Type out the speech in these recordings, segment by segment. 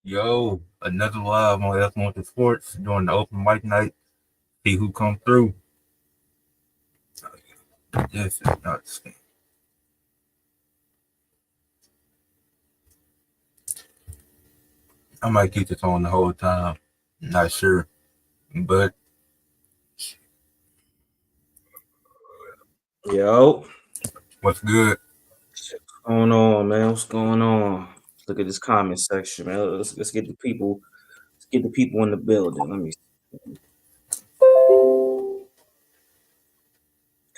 Yo, another live on F Monte Sports during the open mic night. See who come through. This is not the I might keep this on the whole time. Not sure. But Yo, what's good? what's going on, man? What's going on? Look at this comment section, man. Let's get the people. Let's get the people in the building. Let me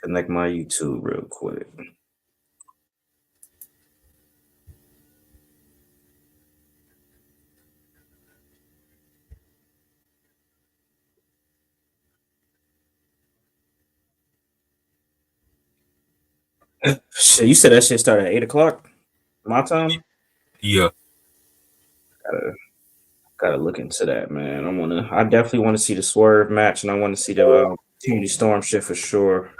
connect my YouTube real quick. Shit, you said that shit started at 8 o'clock my time. Yeah. Gotta gotta look into that, man. I definitely want to see the Swerve match, and I want to see the Community Storm shit for sure.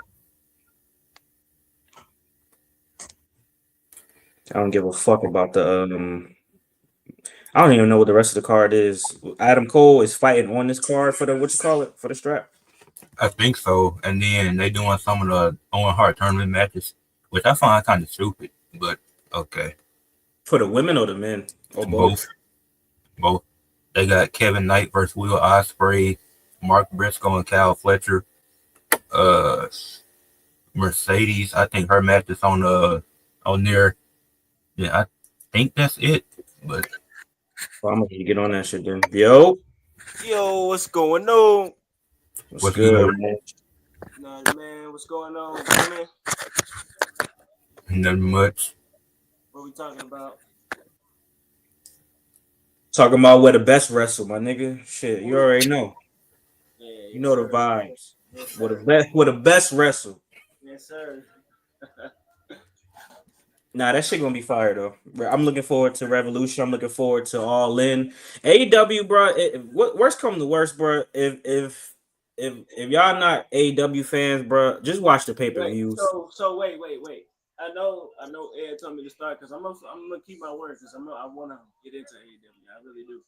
I don't give a fuck about the. I don't even know what the rest of the card is. Adam Cole is fighting on this card for the what you call it for the strap. I think so. And then they doing some of the Owen Hart tournament matches, which I find kind of stupid. But okay. For the women or the men? Or Both. both? Both. They got Kevin Knight versus Will Ospreay, Mark Briscoe and Cal Fletcher. Uh Mercedes, I think her match is on there. Yeah, I think that's it. But Well, I'm gonna need to get on that shit then. Yo, Yo, what's going on? what's what's good, good? man? Nah, man, what's going on, man? Nothing much. What we talking about? Talking about where the best wrestle, my nigga. Shit, you already know. Yeah, You yes, know the sir. vibes. Yes, Where the sir. best, where the best wrestle. Yes, sir. Nah, that shit gonna be fire though. Bro, I'm looking forward to Revolution. I'm looking forward to All In. AEW, bro. Worst come to worst, bro. If y'all not AEW fans, bro, just watch the pay per Wait, views. so wait. I know. Ed told me to start because I'm gonna keep my word because I want to get into AEW. I really do.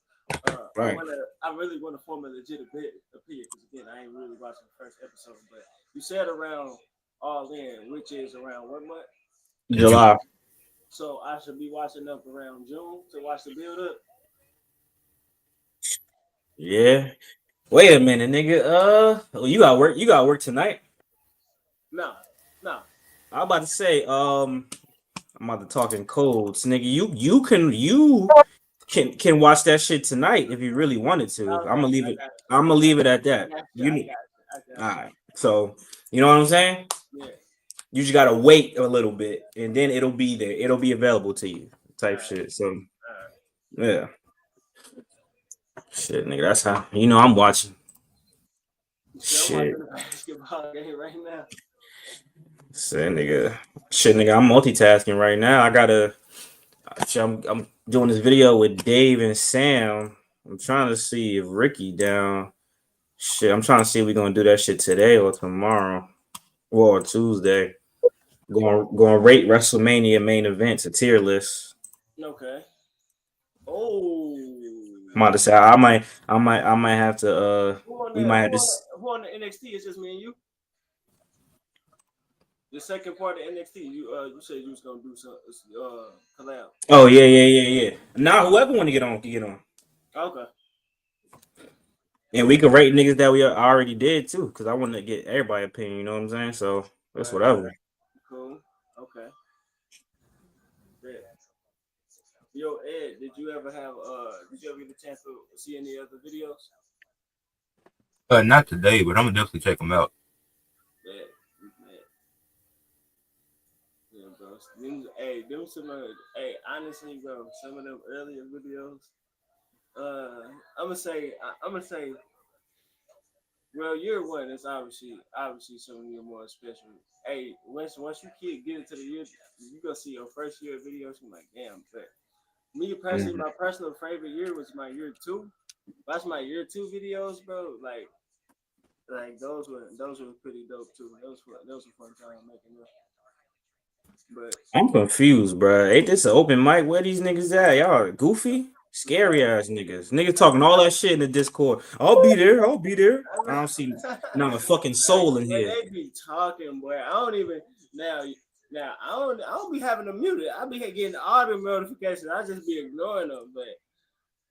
Right. I really want to form a legit opinion because again, I ain't really watching the first episode. But you said around All In, which is around what month? July. So I should be watching up around June to watch the build up. Yeah. Wait a minute, nigga. You got work. You got work tonight. No, no. I'm about to say, I'm about to talk in codes, nigga. You can watch that shit tonight if you really wanted to. I'm Okay, gonna leave I it. got I'm gonna leave it at I that. got you. You I know, got you. I got all right. So you know what I'm saying? you. Yeah. You just gotta wait a little bit, and then it'll be there. It'll be available to you, All type right. shit. So All right. yeah, shit, nigga. That's how I'm watching. So I'm Shit, watching a basketball game right now. shit, nigga. Shit, nigga. I'm multitasking right now. I'm doing this video with Dave and Sam. I'm trying to see if Ricky down. Shit, I'm trying to see if we're gonna do that shit today or tomorrow. Or Tuesday. Going rate WrestleMania main events, a tier list. Okay. Oh. I'm about to say I might have to we might have to Who on the NXT? It's just me and you. The second part of NXT. You said you was gonna do some collab. oh yeah. Now whoever want to get on can get on. Okay. And we can rate niggas that we already did too, because I want to get everybody opinion, you know what I'm saying? So that's All right. whatever. Cool. Okay. Great. Yo, Ed, did you ever get a chance to see any other videos? Not today, but I'm gonna definitely check them out. Yeah. Yeah, bro. Them some honestly, bro, some of them earlier videos. I'm gonna say, well, year one is obviously some of your more special. Hey, once you get into the year, you go see your first year videos. I'm like, damn, but me personally, Mhm. my personal favorite year was my year two. That's my year two videos, bro. Like those were pretty dope too. Those were fun time making them. But I'm confused, bro. Ain't this an open mic? Where these niggas at? Y'all goofy? Scary ass niggas. Niggas talking all that shit in the Discord. I'll be there. I'll be there. I don't see not a fucking soul in But here. they be talking, boy. I don't even now. Now I don't be having them muted. I be getting all the notifications. I just be ignoring them, but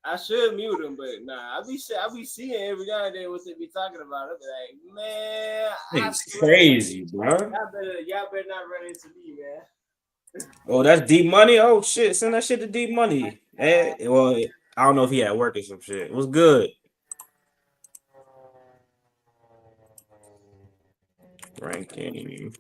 I should mute them. But nah, I be seeing every now and then what they be talking about. I be like, man, It's crazy, bro. y'all better not run into me, man. Oh, that's D Money. Oh shit, send that shit to D Money. Well, I don't know if he had work or some shit. It was good. Ranking.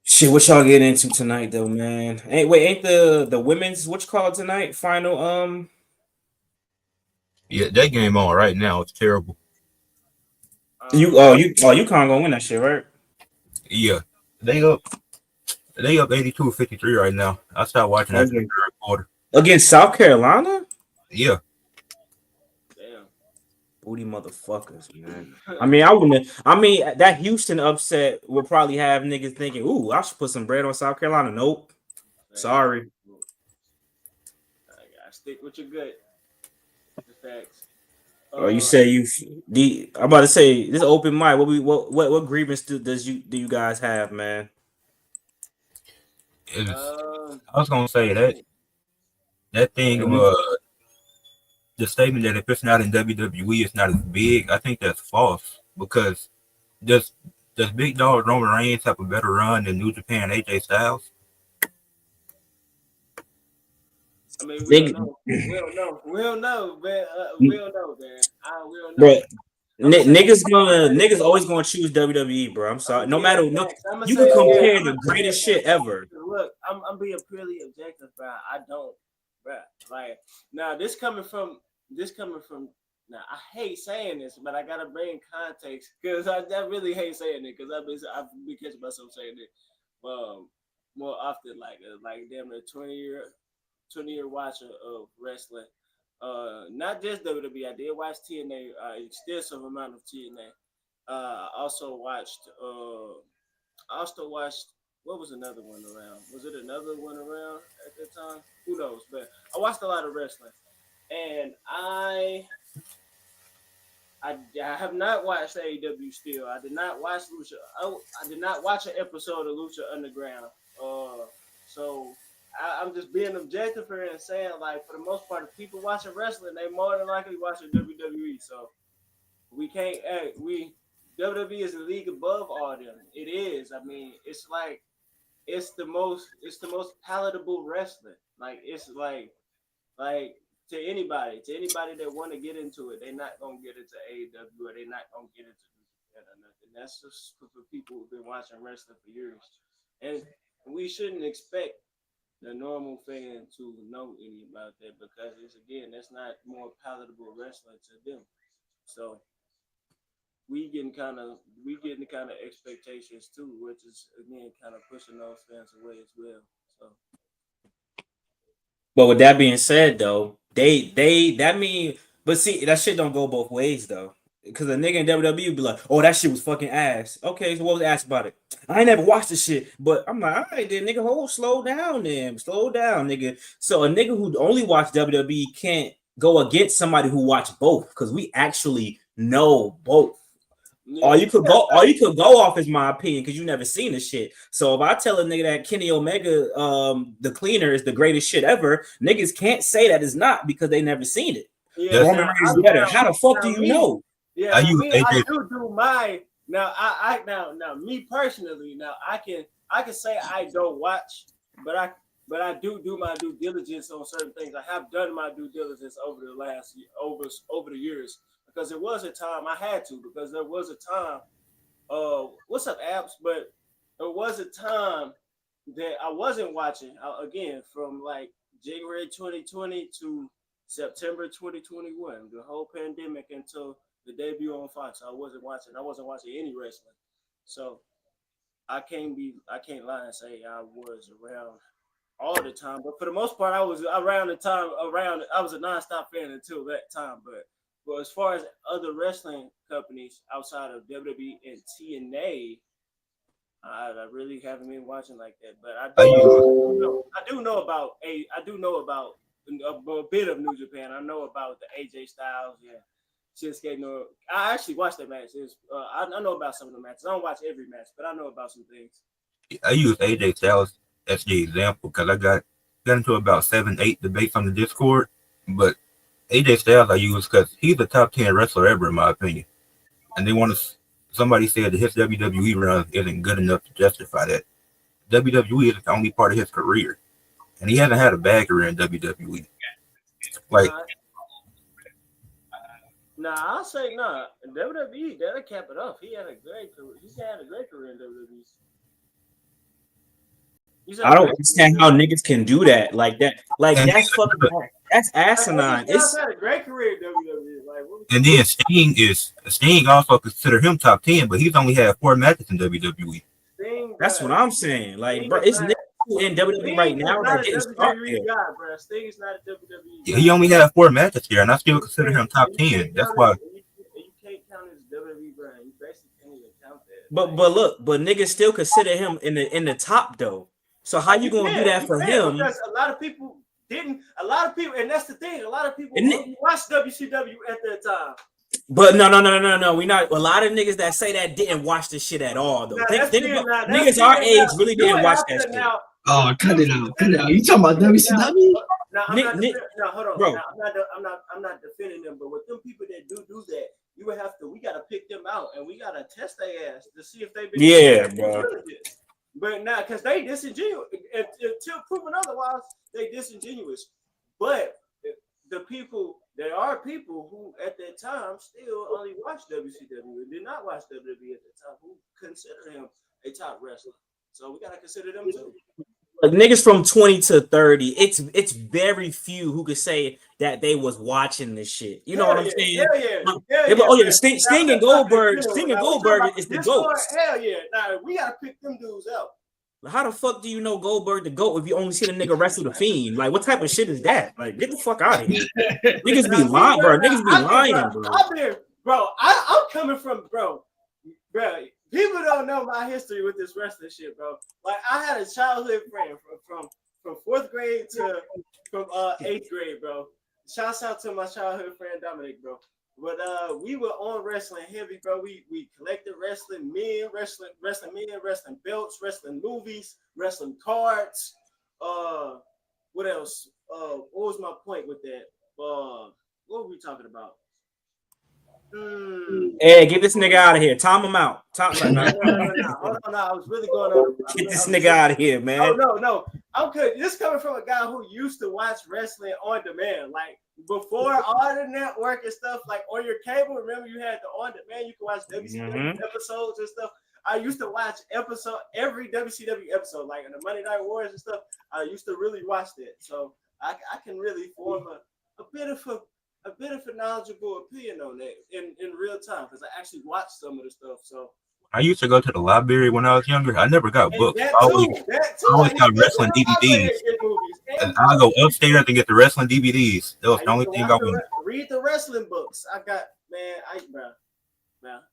Shit, what y'all getting into tonight though, man? Ain't the women's what you call it tonight? Final Yeah, that game on right now. It's terrible. you can't gonna win that shit, right? Yeah, they up 82-53 right now. I stopped watching that in the third quarter. Against South Carolina? Yeah. Damn. Booty motherfuckers, man. I mean, I wouldn't. I mean, that Houston upset would probably have niggas thinking, "Ooh, I should put some bread on South Carolina." Nope. Sorry. I stick with your gut. The facts. Or you say I'm about to say this open mic. What grievance do you guys have, man? I was gonna say that thing of the statement that if it's not in WWE, it's not as big. I think that's false because does Big Dog Roman Reigns have a better run than New Japan AJ Styles? I mean, we don't know, man. We don't know, man. We don't know. Niggas always gonna choose WWE, bro. I'm sorry. No matter you can compare the greatest shit ever. Look, I'm being purely objective, bro. I don't, bro. Like now, this coming from. Now I hate saying this, but I gotta bring context because I really hate saying it because I've been catching myself saying it more often, like damn near 20-year watcher of wrestling. Not just WWE. I did watch TNA, extensive amount of TNA. I also watched. What was another one around? Was it another one around at that time? Who knows? But I watched a lot of wrestling, and I have not watched AEW still. I did not watch Lucha. I did not watch an episode of Lucha Underground. So I'm just being objective here and saying, like, for the most part, if people watching wrestling, they more than likely watching WWE. So we can't. WWE is a league above all them. It is. I mean, it's like it's the most palatable wrestling. Like it's like to anybody that want to get into it, they're not gonna get into AEW or they're not gonna get into that or nothing. That's just for people who've been watching wrestling for years, and we shouldn't expect the normal fan to know any about that because that's not more palatable wrestling to them. So we getting kind of expectations too, which is again kind of pushing those fans away as well. So, but with that being said, though, but see, that shit don't go both ways though. Because a nigga in WWE be like, "Oh, that shit was fucking ass." Okay, so what was ass about it? I ain't never watched this shit, but I'm like, all right, then, nigga, slow down, nigga. So a nigga who only watched WWE can't go against somebody who watched both because we actually know both. Yeah. All you could go off is my opinion because you never seen this shit. So if I tell a nigga that Kenny Omega, the cleaner, is the greatest shit ever, niggas can't say that it's not because they never seen it. Yeah, Roman Reigns is better. How the fuck do you know? Yeah, I do my now. Now me personally. Now I can say I don't watch, but I do my due diligence on certain things. I have done my due diligence over the years. Because there was a time I had to, because there was a time, what's up, apps? But there was a time that I wasn't watching, again, from like January 2020 to September 2021, the whole pandemic until the debut on Fox. I wasn't watching any wrestling. So I can't lie and say I was around all the time. But for the most part, I was around I was a nonstop fan until that time. But as far as other wrestling companies outside of WWE and TNA, I really haven't been watching like that, but I use I do know about a bit of New Japan. I know about the AJ Styles and Shinsuke Nakamura. I actually watched that match. I know about some of the matches. I don't watch every match, but I know about some things. AJ Styles as the example because I got into about 7-8 debates on the Discord, but AJ Styles I use because he's the top 10 wrestler ever in my opinion, and they want to. Somebody said that his WWE run isn't good enough to justify that. WWE is the only part of his career, and he hasn't had a bad career in WWE. Like, I'll say nah. WWE, that'll cap it off. He had a great career. He's had a great career in WWE. I don't understand how niggas can do that like that. Like that's fucking. That's asinine. He's had a great career in WWE. Like, and then Sting also consider him top 10, but he's only had 4 matches in WWE. Sting, that's what I'm saying. Like, bro, it's niggas in WWE right now that getting started. Sting is not a WWE. Yeah, he only had 4 matches here, and I still consider him top 10. That's why. You can't count his WWE brand. You basically can't even count that. But niggas still consider him in the top though. So how you gonna do that for him? Because a lot of people didn't. A lot of people, and that's the thing. A lot of people watched WCW at that time. But no. We not a lot of niggas that say that didn't watch the shit at all though. Niggas our age really didn't watch that shit. Oh, cut it out. You talking about WCW? No, hold on. Bro. I'm not defending them, but with them people that do that, you would have to. We gotta pick them out, and we gotta test their ass to see if they've been. Yeah, bro. But now, because they disingenuous, until proven otherwise, they disingenuous. But there are people who at that time still only watched WCW and did not watch WWE at the time who consider him a top wrestler. So we gotta consider them too. Like niggas from 20 to 30, it's very few who could say that they was watching this shit. You know what I'm saying? Sting and Goldberg is the GOAT. Hell yeah. Now we gotta pick them dudes out. How the fuck do you know Goldberg the GOAT if you only see the nigga wrestle the Fiend? Like, what type of shit is that? Like, get the fuck out of here. Niggas be lying, bro. Niggas be lying, bro. I'm coming from, bro. People don't know my history with this wrestling shit, bro. Like, I had a childhood friend from 4th grade to from 8th grade, bro. Shouts out to my childhood friend Dominic, bro. But we were on wrestling heavy, bro. We collected wrestling belts, wrestling movies, wrestling cards. What else? What was my point with that? What were we talking about? Hey, get this nigga out of here. Time him out. No. Hold on, I was really going on. Get this nigga out of here, man. No. I'm good. This coming from a guy who used to watch wrestling on demand, like before all the network and stuff, like on your cable. Remember, you had the on demand. You could watch WCW episodes and stuff. I used to watch every WCW episode, like in the Monday Night Wars and stuff. I used to really watch that, so I can really form a bit of a knowledgeable opinion on that in real time because I actually watched some of the stuff. So I used to go to the library when I was younger. I never got books. I always got wrestling DVDs. And I'll go upstairs and get the wrestling DVDs. That was the only thing I wanted. Read the wrestling books. I got,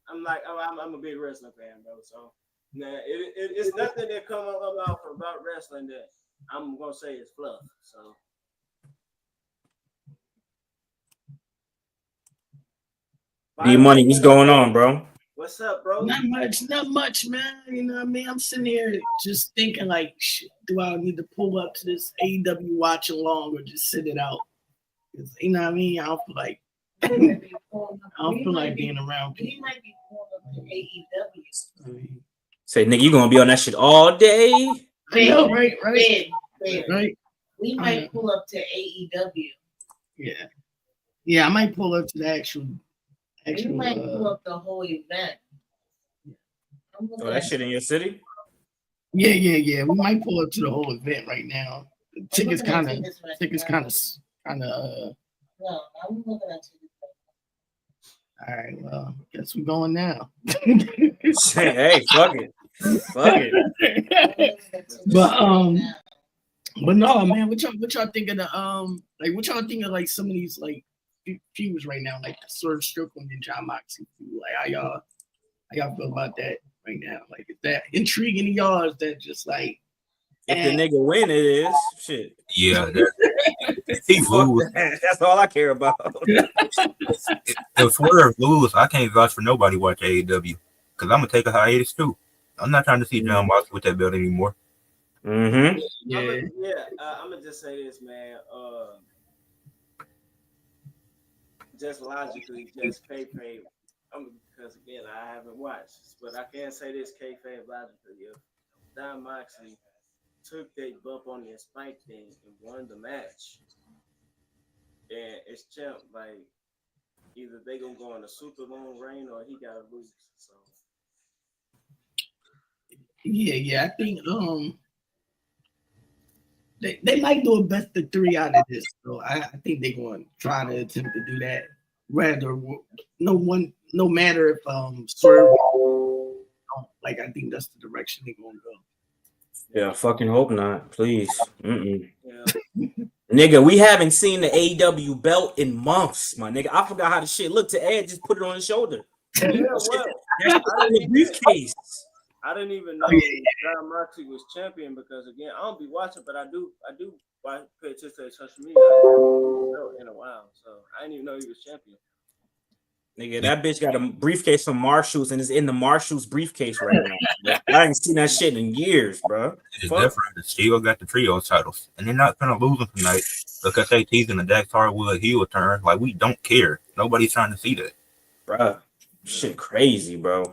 I'm a big wrestling fan, bro. So it's nothing that come about wrestling that I'm gonna say is fluff. So. D-Money, what's going on, bro? What's up, bro? Not much, man. You know what I mean? I'm sitting here just thinking, like, shit, do I need to pull up to this AEW watch along or just sit it out? You know what I mean? I don't feel like being around people. He might be pulling up to AEW. Say, nigga, you gonna be on that shit all day? Right. We might pull up to AEW. Yeah, I might pull up to the actual. We might pull up the whole event. Oh, that shit in your city? Yeah. We might pull up to the whole event right now. The tickets kind of. No, I'm looking at tickets. All right, well, guess we're going now. Hey, fuck it. But no, man, what y'all think of the what y'all think of like some of these like feuds right now, like the Swerve Strickland and John Moxley feud? Like how y'all feel about that? right now? Like, is that intriguing to y'all? Is that just like, If the nigga win, it is shit. Yeah, if he lose, That's all I care about. if Swerve lose, I can't vouch for nobody watch AEW because I'm gonna take a hiatus too. I'm not trying to see John Moxley with that belt anymore. Mm-hmm. yeah, I'm gonna just say this, man. Just logically, just kayfabe. Because again, I haven't watched, but I can say this kayfabe logically. If Don Moxley took that bump on the spike thing and won the match, and it's champ, like either they gonna go on a super long reign or he gotta lose. So yeah. I think they might do a best of 3 out of this. So I think they're going to try to attempt to do that. Rather, no matter if Swerve, like, I think that's the direction they're going to go. Yeah, fucking hope not. Please. Mm-mm. yeah. Nigga, we haven't seen the AEW belt in months, my nigga. I forgot how the shit looked to Ed. Just put it on his shoulder. Yeah, well, That's in the briefcase. I didn't even know John Moxley was champion because again, I don't be watching, but I do pay attention to social media in a while. So I didn't even know he was champion. Nigga, that bitch got a briefcase from Marshall's and it's in the Marshall's briefcase right now. I ain't seen that shit in years, bro. It's Fuck. different. The Steel got the trio titles, and they're not gonna lose them tonight because they teasing the Dax Hardwood heel turn. Like, we don't care. Nobody's trying to see that. Bruh. Shit crazy, bro.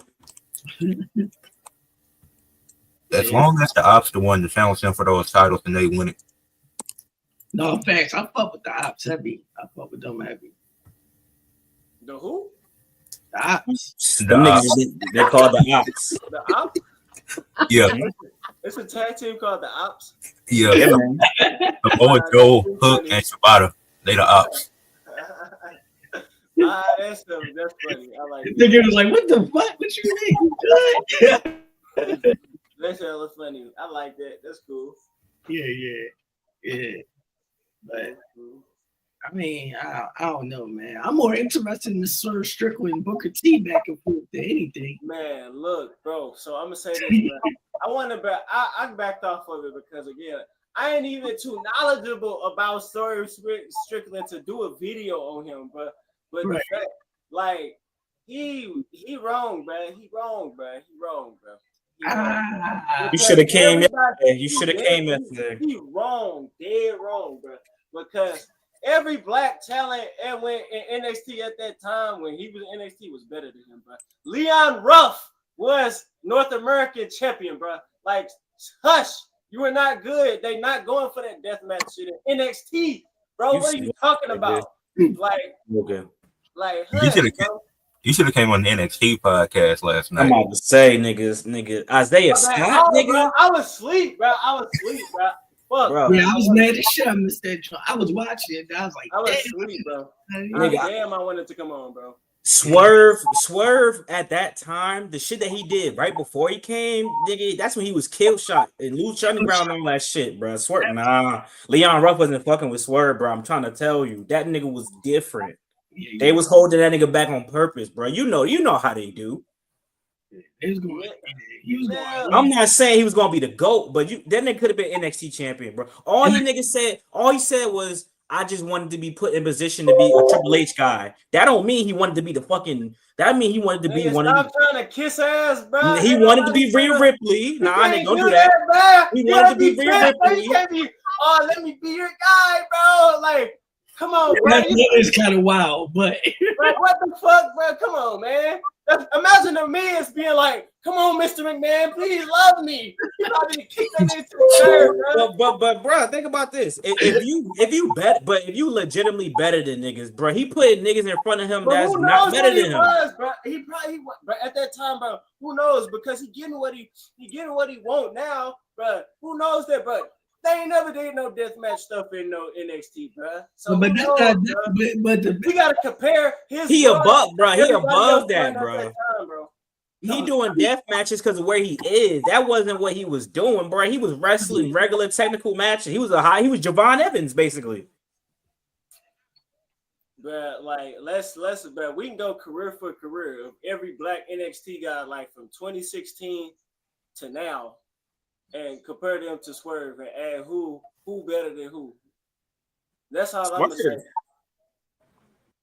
As long as the ops the one to challenge them for those titles and they win it. No, facts. I fuck with the ops heavy. I fuck with them heavy. The who? The ops. Them niggas, they call the ops. The Ops? Yeah, It's a tag team called the Ops. yeah. Yeah, man. Samoa Joe, Hook, and Shibata. They the ops. That's funny. I like The nigga was like, what the fuck? What you mean? You good? that's hella funny. I like that. That's cool. Yeah. But I mean, I don't know, man. I'm more interested in the Swerve Strickland and Booker T back and forth than anything. Man, look, bro. So I'm gonna say this, man. I want to back. I backed off of it because again, I ain't even too knowledgeable about Swerve Strickland to do a video on him, but Right. the fact, like, he wrong, bro. He wrong, bro. You should have came Everybody- yesterday. You should have came yesterday. He wrong, dead wrong, bro. Because every black talent and when in NXT at that time when he was in NXT was better than him, bro. Leon Ruff was North American champion, bro. Like, hush, you are not good. They not going for that deathmatch shit in NXT, bro. You What are you talking about? Like, Okay. hush, should've bro. You should have came on the NXT podcast last I'm night. about to say, nigga. Isaiah Scott, nigga. Bro, I was asleep, bro. Fuck, Bro. Yeah, I was mad as shit. I missed that joint. I was watching it. I was like, I was damn. asleep, bro. Nigga. Damn, I wanted to come on, bro. Swerve at that time, the shit that he did right before he came, nigga, that's when he was kill shot and Lucha Underground and all that shit, bro. Swerve, nah. Leon Ruff wasn't fucking with Swerve, bro. I'm trying to tell you, that nigga was different. They was holding that nigga back on purpose, bro. You know how they do. He was going. I'm not saying he was gonna be the GOAT, but that nigga could have been NXT champion, bro. All he said was, I just wanted to be put in position to be a Triple H guy. That don't mean he wanted to be the fucking. That mean he wanted to be one of Stop trying to kiss ass, bro. He wanted to be Rhea Ripley. Nah, nigga, don't do that. Bro. He wanted to be Rhea Ripley. Let me be your guy, bro. Like, come on, bro. That is kind of wild, but Bro, what the fuck, bro? Come on, man. Imagine the man's being like, "Come on, Mr. McMahon, please love me." You probably kick that nigga to the curb, bro. But bro, think about this. If you legitimately better than niggas, bro, he put niggas in front of him that's not better than him. Bro. He probably was, bro. At that time, bro. Who knows? Because he getting what he want now, bro. Who knows that, bro? They ain't never did no deathmatch stuff in no NXT, bro. So but that's not. But we gotta compare his. He above, bro. He everybody above else that, at bro. time, bro. He doing death matches because of where he is. That wasn't what he was doing, bro. He was wrestling regular technical matches. He was Javon Evans, basically. But like, let's but we can go career for career of every black NXT guy, like from 2016 to now, and compare them to Swerve and add who better than who. That's all I'm gonna say.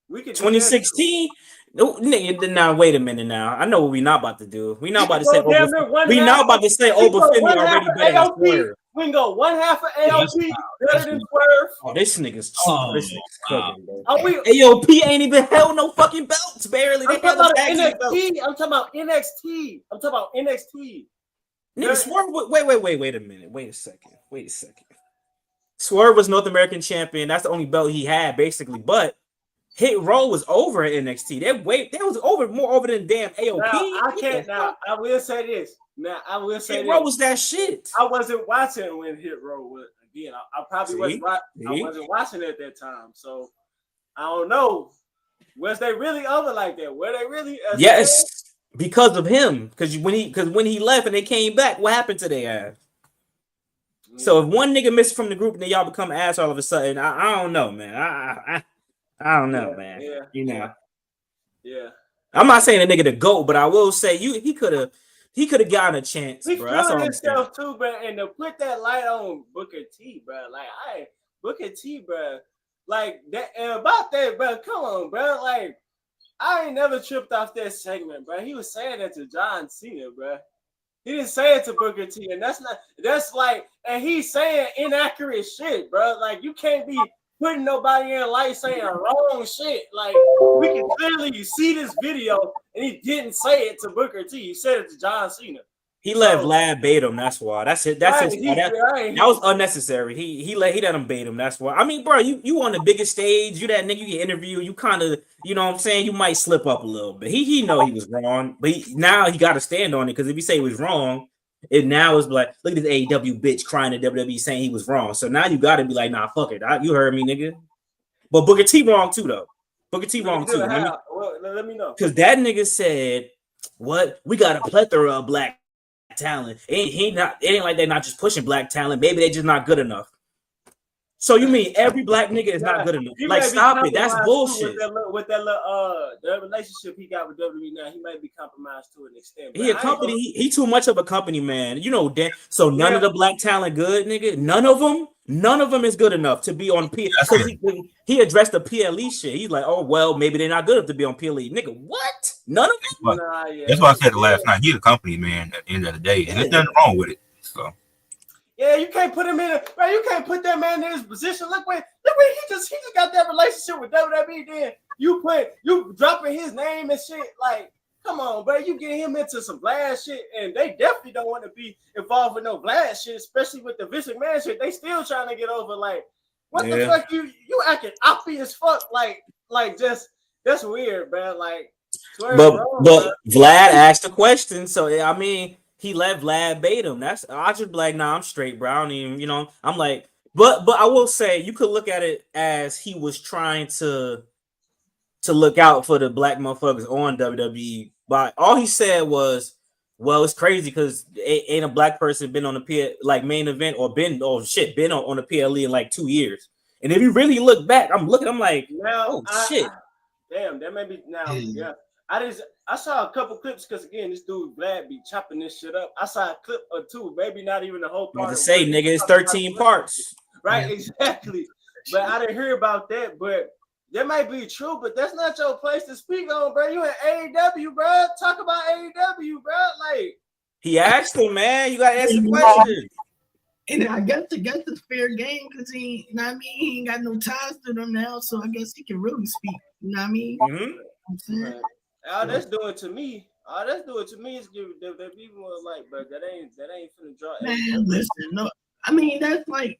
We could do that. 2016. No, nigga, now wait a minute. Now I know what we not about to do. We not about to say Damn near one we half- not about to say we go Obafemi one half already of better than AOP. Swerve. We can go one half of AOP better than Swerve. Oh, this nigga's Oh, this nigga's cooking, bro. Are we? AOP ain't even held no fucking belts, barely. They I'm talking about tag team belts. NXT. I'm talking about NXT. I'm talking about NXT. Nigga, Swerve. Wait a minute. Wait a second. Swerve was North American champion. That's the only belt he had, basically. But Hit Row was over at NXT. That was more over than damn AOP. Now, I can't. Now I will say this. Hit Row was that shit. I wasn't watching when Hit Row was again. I probably wasn't. I wasn't watching at that time, so I don't know. Was they really over like that? Were they really? Yes, because of him. Because when he left and they came back, what happened to their ass? So if one nigga missed from the group and then y'all become ass all of a sudden, I don't know, man. I don't know, man. Yeah, you know. Yeah. I'm not saying a nigga to go, but I will say he could have gotten a chance, He's bro. That's all feeling I'm saying. himself too, bro. And to put that light on Booker T, bro. Like Booker T, bro. Like that and about that, bro. Come on, bro. Like I ain't never tripped off that segment, bro. He was saying that to John Cena, bro. He didn't say it to Booker T, and that's like, and he's saying inaccurate shit, bro. Like you can't be putting nobody in light saying wrong shit. Like we can clearly see this video, and he didn't say it to Booker T. He said it to John Cena. He let Vlad bait him. That's why. That's it. That's Right, his. That was unnecessary. He let him bait him. That's why. I mean, bro, you on the biggest stage. You that nigga. You get interviewed. You kind of, you know what I'm saying. You might slip up a little bit. He know he was wrong, but now he got to stand on it because if he say he was wrong, it now is like, look at this AEW bitch crying at WWE saying he was wrong. So now you got to be like, nah, fuck it. You heard me, nigga. But Booker T wrong too, though. Booker T wrong too. Let me know. Because that nigga said, "What? We got a plethora of black talent. It ain't like they're not just pushing black talent. Maybe they just not good enough." So you mean every black nigga is not good enough? Like, stop it. That's bullshit. With that little the relationship he got with WWE now, he might be compromised to an extent. He a company. He too much of a company man. You know that. So none of the black talent good, nigga. None of them is good enough to be on P. He addressed the PLE shit. He's like, oh well, maybe they're not good enough to be on PLE, nigga. What? None of them. That's what I said the last night. He's a company man at the end of the day, and there's nothing wrong with it. So. Yeah, you can't put him in. Bro, you can't put that man in his position. Look where he just got that relationship with WWE. Then you dropping his name and shit. Like, come on, bro. You get him into some Vlad shit, and they definitely don't want to be involved with no Vlad shit, especially with the Vince McMahon shit. They still trying to get over. Like, what the fuck? You acting oppy as fuck. Like just that's weird, bro. Like, but Vlad asked a question, so I mean. He let Vlad bait him. I just be like, nah, I'm straight, bro. I don't even, you know. I'm like, but I will say you could look at it as he was trying to look out for the black motherfuckers on WWE. But all he said was, well, it's crazy because ain't a black person been on the main event or been on the PLE in like 2 years. And if you really look back, I'm like, now, shit. Damn, that may be now. Yeah. I saw a couple clips because again, this dude Vlad be chopping this shit up. I saw a clip or two, maybe not even the whole part. To say, nigga, it's 13 parts. Right, exactly. But I didn't hear about that. But that might be true, but that's not your place to speak on, bro. You in AEW, bro. Talk about AEW, bro. Like he asked him, man. You gotta ask the question. And I guess it's fair game because he, you know what I mean, he ain't got no ties to them now, so I guess he can really speak. You know what I mean? Mm-hmm. All that's doing to me is giving WWE more like, but that ain't finna draw. Man, listen, no, I mean that's like,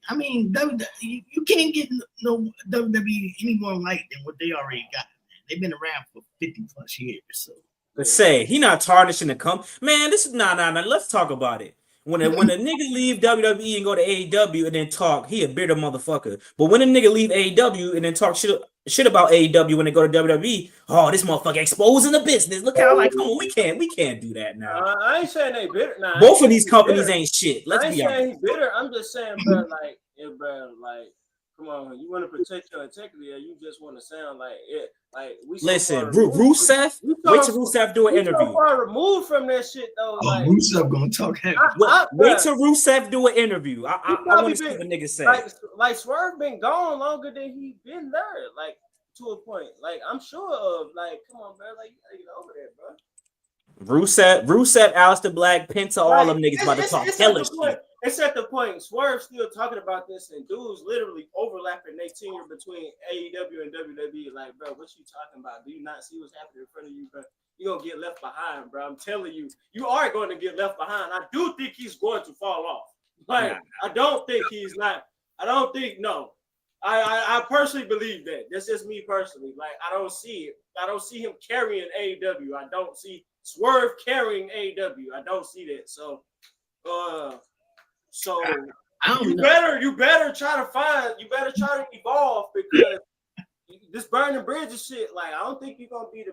you can't get no WWE any more light than what they already got. Man. They've been around for 50 plus years, so. Let's say he not tarnishing the man. This is nah. Let's talk about it. When a nigga leave WWE and go to AEW and then talk, he a bitter motherfucker. But when a nigga leave AEW and then talk shit about AEW when they go to WWE, oh, this motherfucker exposing the business. Look how come on, we can't do that now. I ain't saying they bitter. Nah, both of these companies ain't shit. Let's be honest. I ain't saying he's bitter. I'm just saying, bro, like, Come on, you want to protect your integrity, or you just want to sound like it? Like we. So Listen, far removed- Rusev. we Wait so- till Rusev do an we interview. So far removed from that shit though. Oh, Like, Rusev gonna talk heavy. Wait till Rusev do an interview. I probably want to see been- what niggas say. like Swerve been gone longer than he been there. Like to a point. Like I'm sure of. Like, come on, bro. Like you gotta get over that, bro. Rusev, Aleister Black, Penta, all them niggas about to talk hella shit. It's at the point Swerve still talking about this, and dudes literally overlapping their tenure between AEW and WWE. Like, bro, what you talking about? Do you not see what's happening in front of you, bro? You're gonna get left behind, bro. I'm telling you, you are going to get left behind. I do think he's going to fall off. Like, I don't think he's not. I don't think no. I personally believe that. That's just me personally. Like, I don't see it. I don't see him carrying AEW. I don't see Swerve carrying AEW. I don't see that. So I don't you know. better try to evolve, because this burning bridges shit, like I don't think you're gonna be the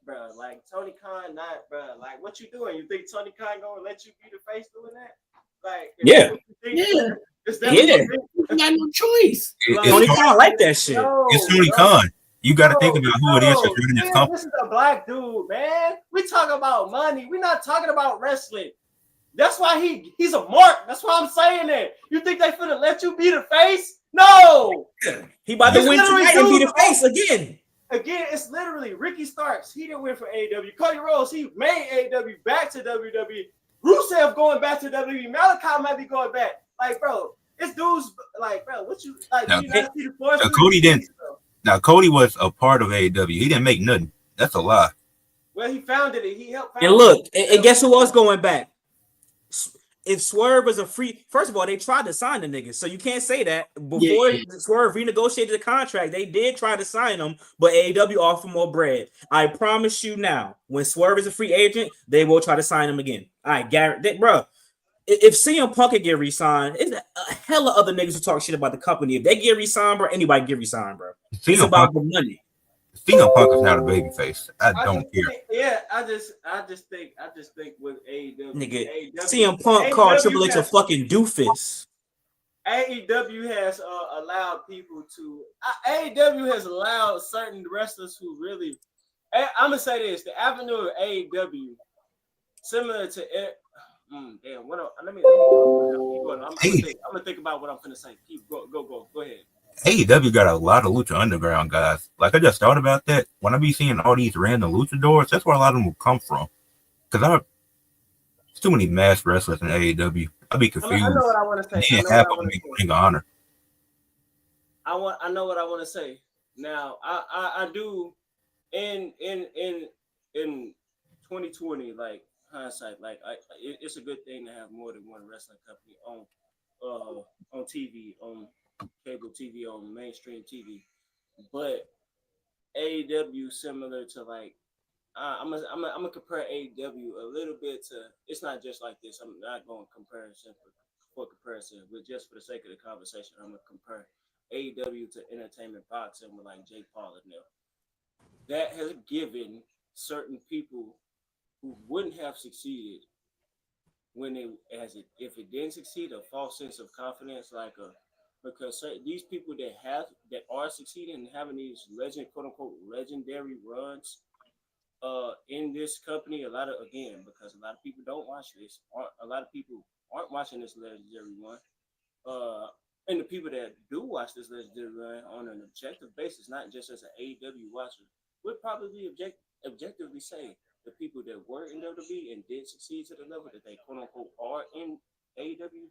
bro. Like Tony Khan, not bro. Like what you doing? You think Tony Khan gonna let you be the face doing that? Like Yeah. Is that Yeah. You got no choice. Tony Khan like that shit. It's Tony Khan. You got to think about who it is that's running this company. This is a black dude, man. We talk about money. We're not talking about wrestling. That's why he's a mark. That's why I'm saying that. You think they finna let you be the face? No. He about to It's win literally tonight and be the dudes- face again. Again, it's literally Ricky Starks. He didn't win for AEW. Cody Rhodes, he made AEW back to WWE. Rusev going back to WWE. Malachi might be going back. Like, bro, it's dudes like, bro, what you like? Now, do you not see the force? Cody didn't. Now, Cody was a part of AEW. He didn't make nothing. That's a lie. Well, he founded it. He helped. And look, and guess who else going back? If Swerve was a free, first of all, they tried to sign the niggas, so you can't say that. Before Swerve renegotiated the contract, they did try to sign him, but AEW offered more bread. I promise you now, when Swerve is a free agent, they will try to sign him again. I guarantee, bro. If CM Punk could get re-signed, it's a hell of other niggas who talk shit about the company. If they get re-signed, bro, anybody get re-signed, bro. It's about the money. CM Punk is not a babyface. I don't care. I just think with AEW, Nigga, CM Punk called Triple H a fucking doofus. AEW has allowed people to. AEW has allowed certain wrestlers who really. I'm gonna say this: the avenue of AEW, similar to. Damn. Let me go. I'm gonna think about what I'm gonna say. Go ahead. AEW got a lot of Lucha Underground guys. Like, I just thought about that. When I be seeing all these random luchadors, that's where a lot of them will come from. Because there's too many mass wrestlers in AEW. I'd be confused. I know what I want to say. And half of them Ring of Honor. I know what I want to say. Now, I do in 2020, like hindsight, like it's a good thing to have more than one wrestling company on TV, on cable TV, on mainstream TV. But AEW, similar to like I'm gonna compare AEW a little bit to. It's not just like this. I'm not going to comparison for comparison, but just for the sake of the conversation, I'm gonna compare AEW to entertainment boxing with like Jake Paul and them. That has given certain people who wouldn't have succeeded if it didn't succeed, a false sense of confidence, because these people that are succeeding and having these quote unquote legendary runs in this company, because a lot of people don't watch this, a lot of people aren't watching this legendary run, and the people that do watch this legendary run on an objective basis, not just as an AEW watcher, would probably objectively say the people that were in WWE and did succeed to the level that they quote unquote are in AEW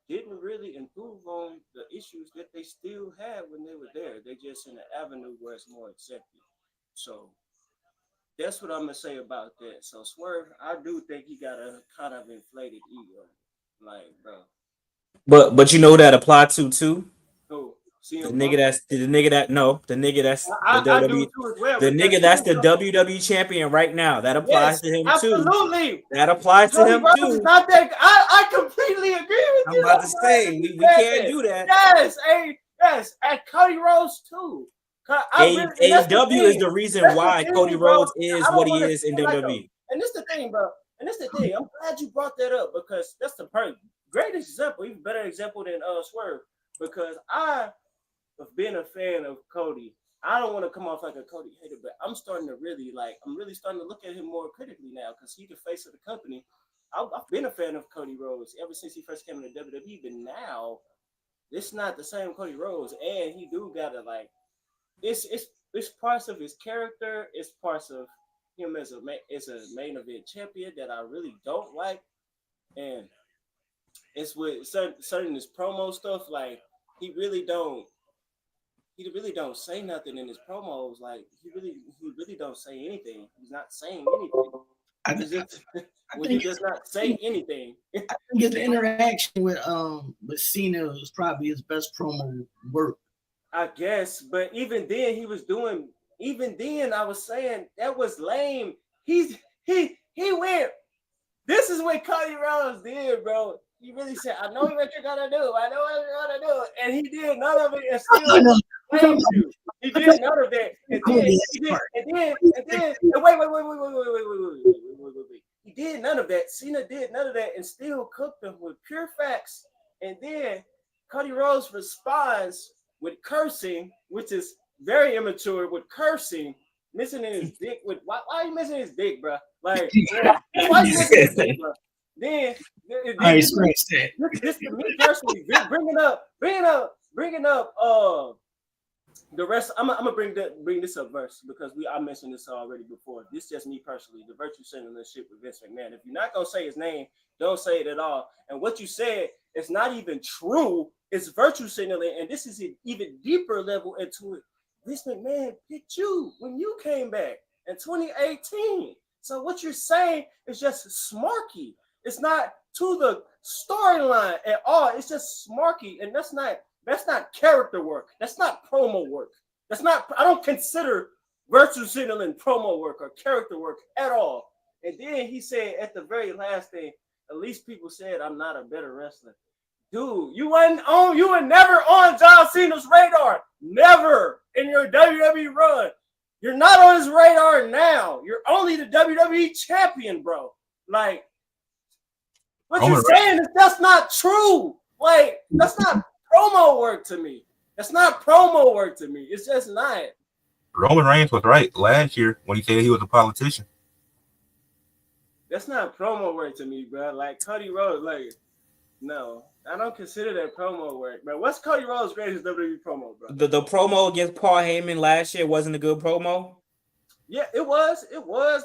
didn't really improve on the issues that they still had when they were there. They just in an avenue where it's more accepted. So that's what I'm gonna say about that. So Swerve, I do think he got a kind of inflated ego, like bro. But you know who that apply to too? Who? The nigga that's the WWE, the nigga that's the WWE champion right now. That applies to him absolutely. Too. That applies to him too. Not that, I completely agree with you. I'm about to say we can't do that. Yes, and Cody Rhodes too. AEW is the reason why Cody Rhodes is what he is in WWE. And this the thing, bro. And this the thing. I'm glad you brought that up because that's the greatest example, even better example than Swerve. Because of being a fan of Cody, I don't want to come off like a Cody hater, but I'm really starting to look at him more critically now because he's the face of the company. I've been a fan of Cody Rhodes ever since he first came into WWE, but now it's not the same Cody Rhodes, and he do gotta like it's parts of his character, it's parts of him as a main event champion that I really don't like, and it's with certain his promo stuff. Like he really don't say nothing in his promos. Like he really don't say anything. He's not saying anything. He does not say anything. I think his interaction with Cena was probably his best promo work. I guess, but even then I was saying that was lame. He went. This is what Cody Rhodes did, bro. He really said, "I know what you're gonna do. I know what you're gonna do," and he did none of it. And still, he did none of that. And then, wait. He did none of that. Cena did none of that, and still cooked him with pure facts. And then Cody Rhodes responds with cursing, which is very immature. With cursing, missing his dick. Why are you missing his dick, bro? Like, why are you missing his dick, bro? Then I experienced that. This to me personally, bringing up the rest. I'm gonna bring this up verse because I mentioned this already before. This is just me personally. The virtue signaling shit with Vince McMahon. If you're not gonna say his name, don't say it at all. And what you said is not even true. It's virtue signaling, and this is an even deeper level into it. Vince McMahon picked you when you came back in 2018. So what you're saying is just smarky. It's not to the storyline at all. It's just smarky, and that's not character work. That's not promo work. I don't consider virtue signaling promo work or character work at all. And then he said at the very last thing, at least people said I'm not a better wrestler. Dude, you were never on John Cena's radar. Never in your WWE run. You're not on his radar now. You're only the WWE champion, bro. Like, what you're saying is that's not true. Like, that's not promo work to me. That's not promo work to me. It's just not. Roman Reigns was right last year when he said he was a politician. That's not promo work to me, bro. Like, Cody Rhodes, like, no. I don't consider that promo work, bro. What's Cody Rhodes' greatest WWE promo, bro? The promo against Paul Heyman last year wasn't a good promo. Yeah, it was,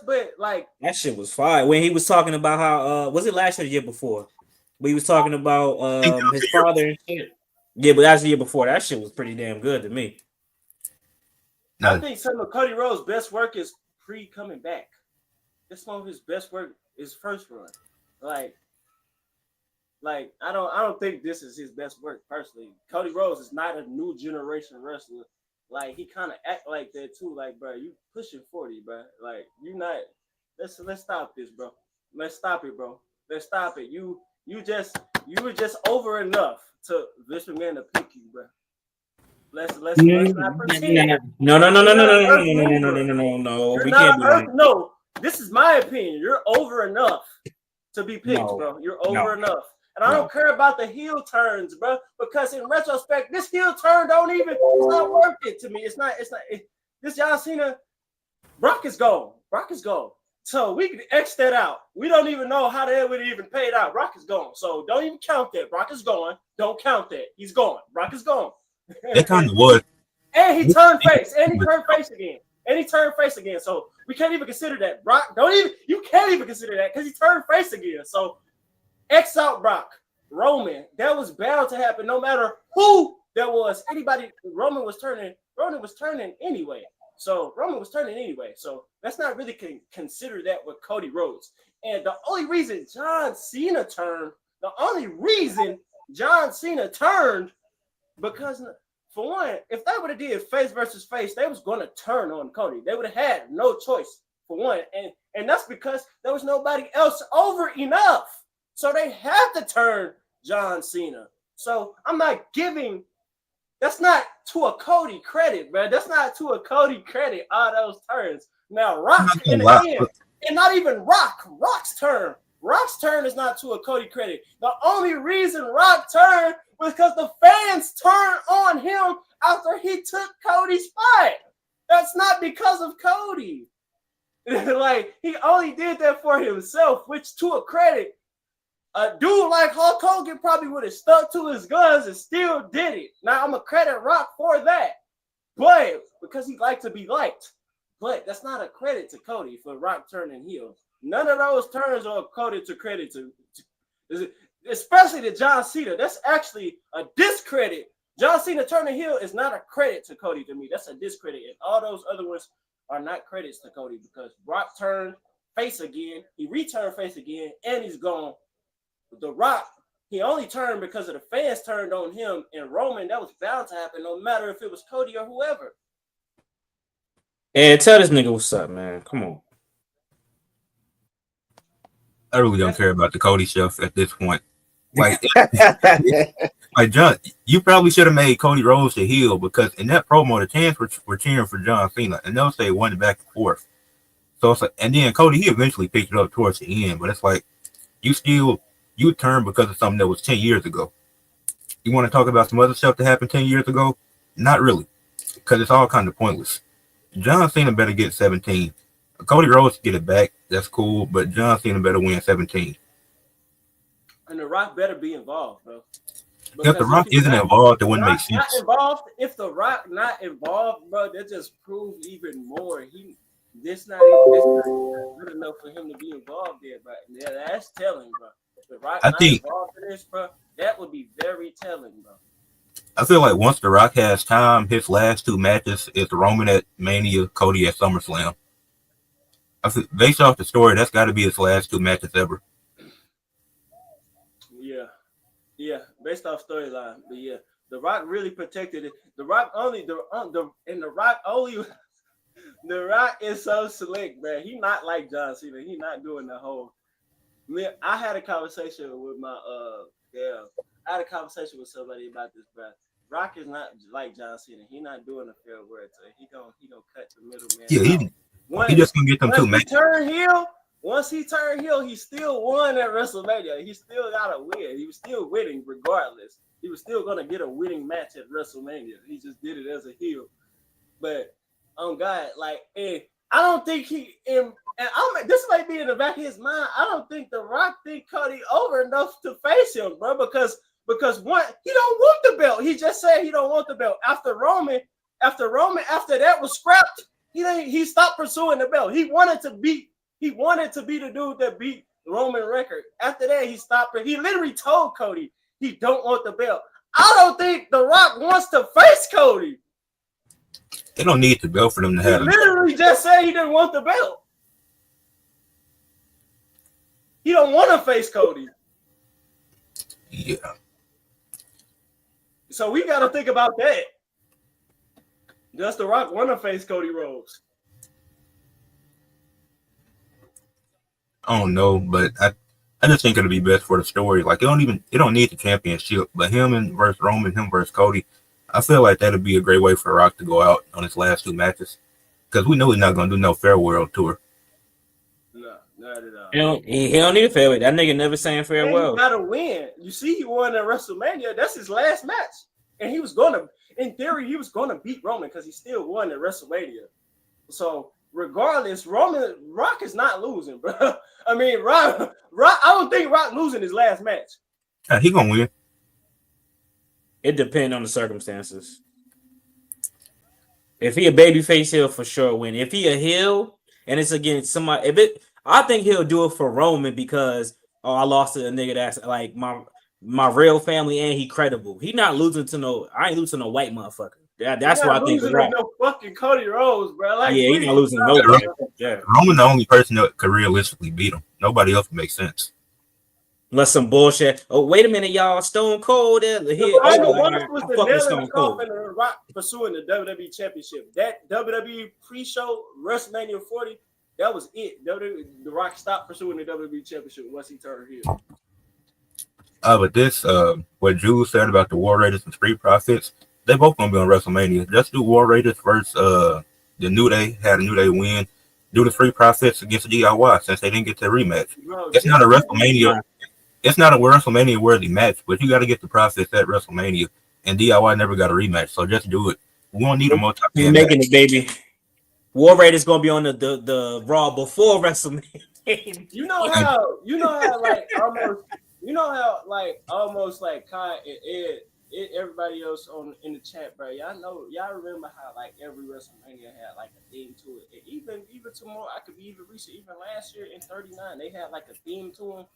but like that shit was fire. When he was talking about how was it last year or the year before? When he was talking about his father and shit. Yeah, but that's the year before. That shit was pretty damn good to me. I think some of Cody Rhodes' best work is pre-coming back. That's one of his best work, his first run. Like I don't think this is his best work personally. Cody Rhodes is not a new generation wrestler. Like he kind of act like that too. Like, bro, you pushing 40, bro. Like you not. Let's stop this, bro. Let's stop it, bro. Let's stop it. You were just over enough to Vince McMahon to pick you, bro. Let's not pretend. No. We can't do that. No, this is my opinion. You're over enough to be picked, bro. You're over enough. And I don't care about the heel turns, bro, because in retrospect, this heel turn it's not worth it to me. This John Cena, Brock is gone. So we can X that out. We don't even know how the hell would even pay it out. Brock is gone. So don't even count that. Brock is gone. Don't count that. He's gone. Brock is gone. That kind of was. And he turned face. And he turned face again. So we can't even consider that. Brock, you can't even consider that because he turned face again. So X out Brock. Roman, that was bound to happen no matter who that was. Anybody, Roman was turning anyway. So let's not really consider that with Cody Rhodes. And the only reason John Cena turned, because for one, if they would have did face versus face, they was going to turn on Cody. They would have had no choice for one. And that's because there was nobody else over enough. So they had to turn John Cena. So I'm not giving, that's not to a Cody credit, man. That's not to a Cody credit, all those turns. Now, Rock in the end, and not even Rock's turn. Rock's turn is not to a Cody credit. The only reason Rock turned was because the fans turned on him after he took Cody's spot. That's not because of Cody. Like, he only did that for himself, which to a credit, a dude like Hulk Hogan probably would have stuck to his guns and still did it. Now, I'm going to credit Rock for that. But because he liked to be liked. But that's not a credit to Cody for Rock turning heel. None of those turns are Cody to credit to especially to John Cena. That's actually a discredit. John Cena turning heel is not a credit to Cody to me. That's a discredit. And all those other ones are not credits to Cody because Rock turned face again. He returned face again, and he's gone. The Rock, he only turned because of the fans turned on him. And Roman, that was bound to happen no matter if it was Cody or whoever. And tell this nigga what's up, man. Come on. I really don't care about the Cody stuff at this point. Like, like John, you probably should have made Cody Rhodes the heel because in that promo, the fans were cheering for John Cena, and they'll say one back and forth. So it's like, and then Cody, he eventually picked it up towards the end, but it's like you turned because of something that was 10 years ago. You want to talk about some other stuff that happened 10 years ago? Not really, because it's all kind of pointless. John Cena better get 17. Cody Rhodes get it back. That's cool, but John Cena better win 17. And The Rock better be involved, bro. If The Rock isn't involved, it wouldn't make sense. Not involved. If The Rock not involved, bro, that just proves even more. This not good enough for him to be involved there, but yeah, that's telling, bro. If The Rock not involved in this, bro, that would be very telling, bro. I feel like once The Rock has time, his last two matches is Roman at Mania, Cody at SummerSlam. I feel, based off the story, that's got to be his last two matches ever. Yeah, based off storyline, but yeah, The Rock really protected it. The Rock is so slick, man. He not like John Cena. He not doing the whole. I had a conversation with I had a conversation with somebody about this, bro. Rock is not like John Cena. He not doing a fair word to it. He gonna cut the middleman. Yeah, he just gonna get them two matches. Once he turned heel, he still won at WrestleMania. He still got a win. He was still winning regardless. He was still gonna get a winning match at WrestleMania. He just did it as a heel. But God, like, I don't think this might be in the back of his mind. I don't think The Rock think Cody over enough to face him, bro. Because one, he don't want the belt. He just said he don't want the belt. After that was scrapped, he stopped pursuing the belt. He wanted to be the dude that beat Roman record. After that, he stopped it. He literally told Cody he don't want the belt. I don't think The Rock wants to face Cody. They don't need the belt for them to have it. He literally just said he didn't want the belt. He don't want to face Cody. Yeah. So we got to think about that. Does The Rock want to face Cody Rhodes? I don't know, but I just think it'll be best for the story. Like it don't need the championship, but him versus Roman, him versus Cody, I feel like that'd be a great way for Rock to go out on his last two matches. Because we know he's not gonna do no farewell tour. No, not at all. He don't need a farewell. That nigga never saying farewell. He gotta win. You see, he won at WrestleMania. That's his last match. And he was gonna, in theory, beat Roman because he still won at WrestleMania. So regardless, Rock is not losing, bro. I mean, Rock. I don't think Rock losing his last match. He gonna win. It depends on the circumstances. If he a babyface, he'll for sure win. If he a heel and it's against somebody, I think he'll do it for Roman because I lost to a nigga that's like my real family and he credible. He not losing to I ain't losing to no white motherfucker. That's what I think. No fucking Cody Rhodes, bro. Like, yeah, he's not losing to nobody. Yeah. Roman the only person that could realistically beat him. Nobody else makes sense. Unless some bullshit. Oh, wait a minute, y'all. Stone Cold. Was the nail in the coffin of Rock pursuing the WWE Championship. That WWE pre-show WrestleMania 40, that was it. The Rock stopped pursuing the WWE Championship once he turned heel. But this, what Jules said about the War Raiders and Street Profits, they both gonna be on WrestleMania. Just do War Raiders versus the New Day. Had a New Day win. Do the Street Profits against the DIY since they didn't get the rematch. Bro, it's not a WrestleMania. It's not a WrestleMania worthy match, but you got to get the Profits at WrestleMania. and DIY never got a rematch. So just do it. We won't need a We're multi-man making match. it, baby. War Raiders gonna be on the Raw before WrestleMania. You know how like almost like Kai and Ed, everybody else in the chat, bro. Y'all remember how like every WrestleMania had like a theme to it. And even tomorrow, I could be even recent, even last year in 39, they had like a theme to them.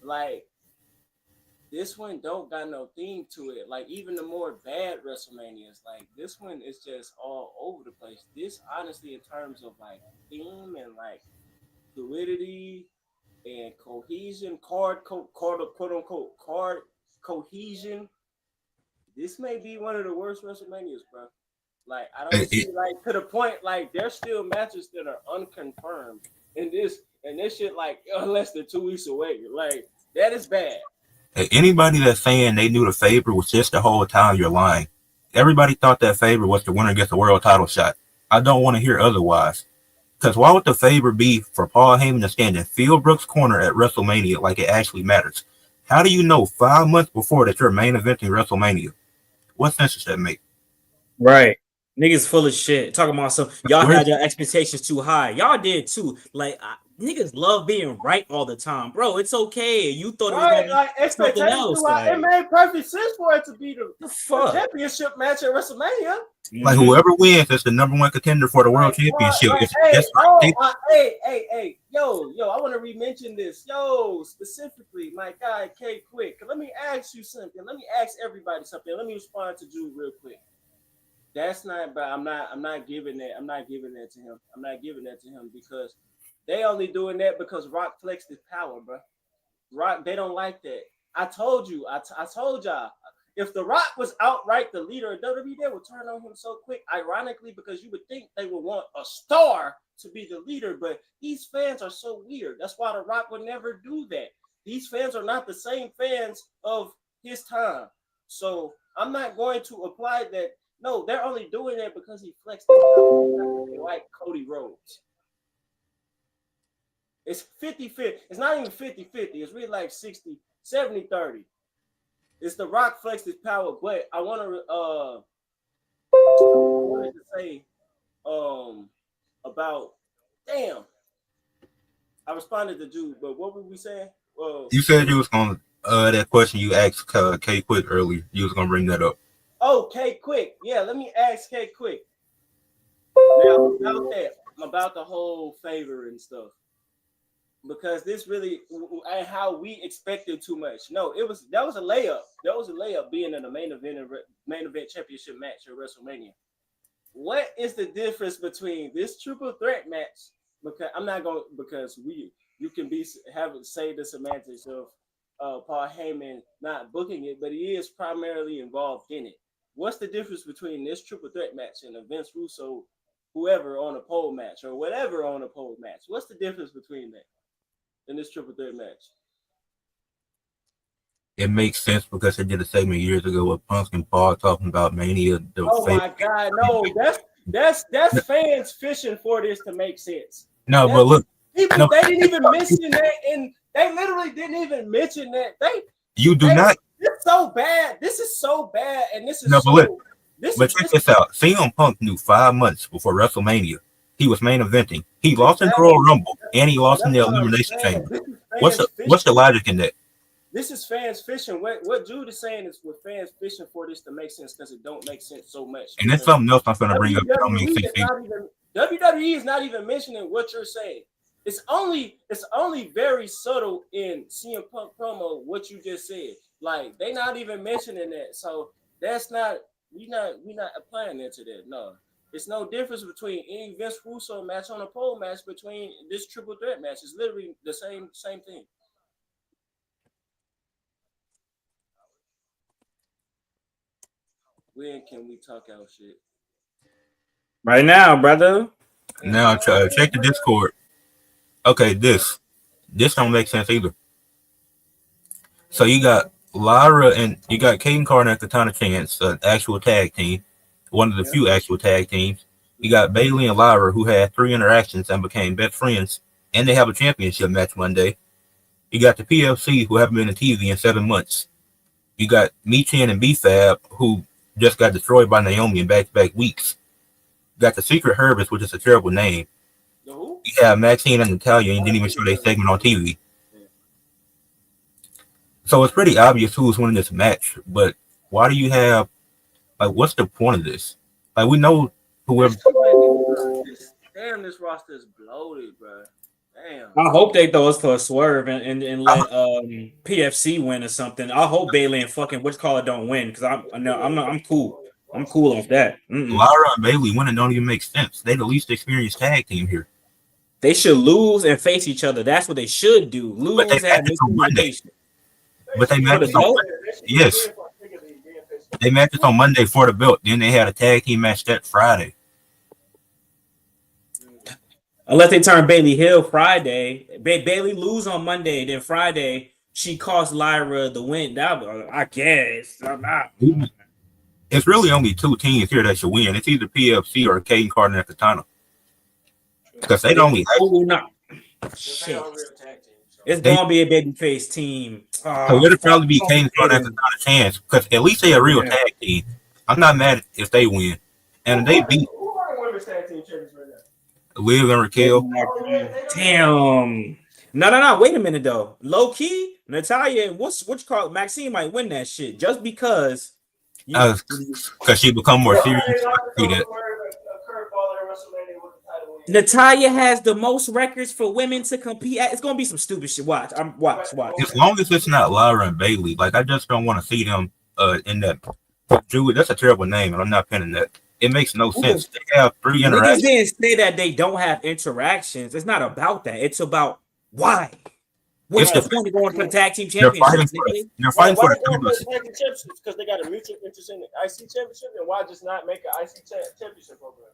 Like this one don't got no theme to it. Like even the more bad WrestleManias, like this one is just all over the place. This honestly, in terms of like theme and like fluidity and cohesion, quote unquote card cohesion. This may be one of the worst WrestleManias, bro. Like I don't see like to the point like there's still matches that are unconfirmed in this shit like less than 2 weeks away. Like that is bad. Anybody that's saying they knew the favorite was just the whole time, you're lying. Everybody thought that favorite was the winner gets a world title shot. I don't want to hear otherwise. Because why would the favor be for Paul Heyman to stand in Phil Brooks' corner at WrestleMania like it actually matters? How do you know 5 months before that you're main eventing WrestleMania? What sense does that make? Right. Niggas full of shit. Talking about some y'all had your expectations too high. Y'all did too. Like niggas love being right all the time, bro. It's okay. You thought it was gonna be like something else. Like, it made perfect sense for it to be the fuck championship match at WrestleMania. Like whoever wins is the #1 contender for the world championship. Hey, yo, I want to re-mention this. Yo, specifically, my guy K Quick. Let me ask you something. Let me ask everybody something. Let me respond to Jude real quick. That's not, but I'm not giving that. I'm not giving that to him. I'm not giving that to him because they only doing that because Rock flexed his power, bro. Rock, they don't like that. I told you. I told y'all. If The Rock was outright the leader of WWE, they would turn on him so quick. Ironically, because you would think they would want a star to be the leader, but these fans are so weird. That's why The Rock would never do that. These fans are not the same fans of his time. So I'm not going to apply that. No, they're only doing that because he flexed like Cody Rhodes. It's 50-50. It's not even 50-50. It's really like 70-30. It's The Rock flexed his power, but I wanted to say about I responded to Jude, but what were we saying? You said you was gonna that question you asked K Quick earlier. You was gonna bring that up. Oh, K Quick. Yeah, let me ask K Quick. Now about the whole favor and stuff. Because this really and how we expected too much. No, that was a layup. That was a layup being in the main event championship match at WrestleMania. What is the difference between this triple threat match? Because you can say the semantics of Paul Heyman not booking it, but he is primarily involved in it. What's the difference between this triple threat match and a Vince Russo, whoever on a pole match or whatever on a pole match? What's the difference between that? In this triple threat match, it makes sense because they did a segment years ago with Punk and Paul talking about Mania. My God, no, that's fans fishing for this to make sense. No, but look, they didn't even mention that, and they literally didn't even mention that. It's so bad. This is so bad, and this is But check this out. CM Punk knew 5 months before WrestleMania he was main eventing. He lost in the Royal Rumble and he lost in the Elimination Chamber. What's the logic in that? This is fans fishing. What Jude is saying is with fans fishing for this to make sense because it don't make sense so much. And that's something else I'm going to bring up. WWE is not even mentioning what you're saying. It's only very subtle in CM Punk promo what you just said. Like they not even mentioning that. So that's not we not applying that to that. No. It's no difference between any Vince Russo match on a pole match between this triple threat match. It's literally the same thing. When can we talk our shit? Right now, brother. Now check the Discord. Okay, this don't make sense either. So you got Lyra and you got Kayden Carter and Katana Chance, an actual tag team. One of the few actual tag teams. You got Bayley and Lyra, who had 3 interactions and became best friends, and they have a championship match Monday. You got the PLC, who haven't been on TV in 7 months. You got Michin and B-Fab, who just got destroyed by Naomi in back-to-back weeks. You got the Secret Herbis, which is a terrible name. The who? You have Maxine and Natalia, and didn't even show their segment on TV. So it's pretty obvious who's winning this match. But why do you have, like, what's the point of this? Like, we know whoever. Damn, this roster is bloated, bro. Damn. I hope they throw us for a swerve and let PFC win or something. I hope Bailey and fucking don't win because I'm cool. I'm cool off that. Lyra and Bailey winning don't even make sense. They the least experienced tag team here. They should lose and face each other. That's what they should do. Lose But they and have matched on Monday. miscommunication. But they matched on yes. They matched on Monday for the belt. Then they had a tag team match that Friday. Unless they turn Bailey Hill Friday. Bailey lose on Monday, then Friday she cost Lyra the win. I guess. I'm not. It's really only two teams here that should win. It's either PFC or Caden Carter and Katana. Because they don't only not. Shit. It's gonna be a babyface team. So it'll probably be Caden Carter and Katana chance. Because at least they a real tag team. I'm not mad if they win. And they beat Who are the women's tag team champions right now? Liv and Raquel. Damn. No. Wait a minute though. Low key, Natalia, what you call it? Maxine might win that shit just because. Because she become more serious. Natalia has the most records for women to compete at. It's gonna be some stupid shit. Watch. Watch. As long as it's not Lyra and Bailey, like I just don't want to see them in that. Julie, that's a terrible name, and I'm not pinning that. It makes no sense. They have 3 interactions. Niggas didn't say that they don't have interactions. It's not about that. It's about why. What's the point of going for the tag team championship? They're fighting for the championships because they got a mutual interest in the IC championship, and why just not make an IC championship program?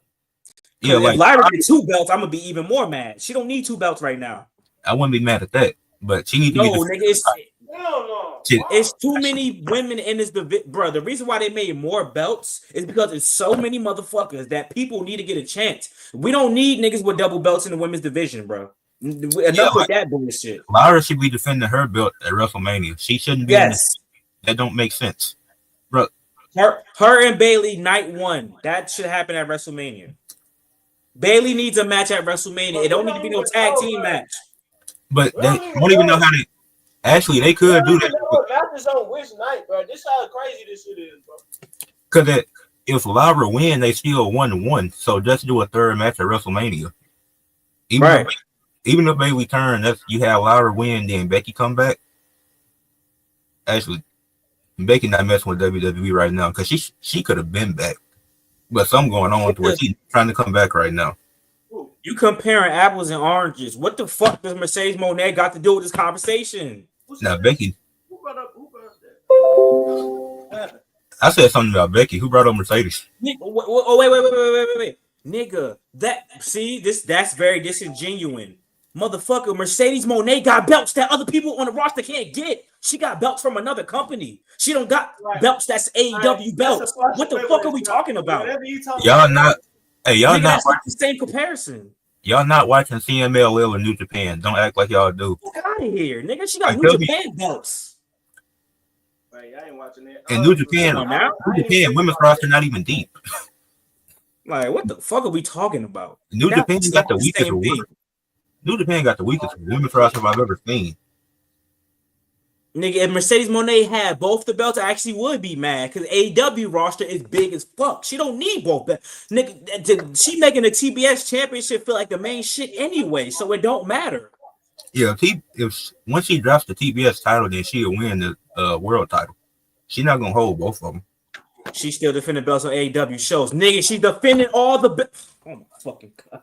Yeah, like Lyra get 2 belts, I'm gonna be even more mad. She don't need 2 belts right now. I wouldn't be mad at that, but she needs to get it's too many women in this division, bro. The reason why they made more belts is because it's so many motherfuckers that people need to get a chance. We don't need niggas with double belts in the women's division, bro. Enough with that bullshit. Lyra should be defending her belt at WrestleMania. She shouldn't be. Yes, that don't make sense, bro. Her and Bailey night 1. That should happen at WrestleMania. Bailey needs a match at WrestleMania. It don't need to be no tag team match. But they don't even know how to. Actually, they could do that. Matches on which night, bro? This how crazy this shit is, bro. Because if Lyra win, they still 1-1. So just do a third match at WrestleMania. Even if Bailey turn, you have Lyra win, then Becky come back. Actually, Becky not messing with WWE right now because she could have been back, but something going on to where she's trying to come back right now. You comparing apples and oranges. What the fuck does Mercedes Moné got to do with this conversation? Now Becky. Who brought up that? I said something about Becky. Who brought up Mercedes? Wait. Nigga, that's very disingenuous. Motherfucker, Mercedes Moné got belts that other people on the roster can't get. She got belts from another company. She don't got belts that's AEW belts. What the fuck are we talking about? Y'all not watching the same comparison. Y'all not watching CMLL or New Japan. Don't act like y'all do. Get out of here, nigga. She got New Japan belts. Right, I ain't watching that. And New Japan women's roster not even deep. Like, what the fuck are we talking about? New Japan got the weakest women. New Japan got the weakest women's roster I've ever seen. Nigga, if Mercedes Moné had both the belts, I actually would be mad because AEW roster is big as fuck. She don't need both belts. Nigga, she making the TBS championship feel like the main shit anyway, so it don't matter. Yeah, if once she drops the TBS title, then she'll win the world title. She's not gonna hold both of them. She's still defending belts on AEW shows. Nigga, she's defending all the belts. Oh my fucking gosh,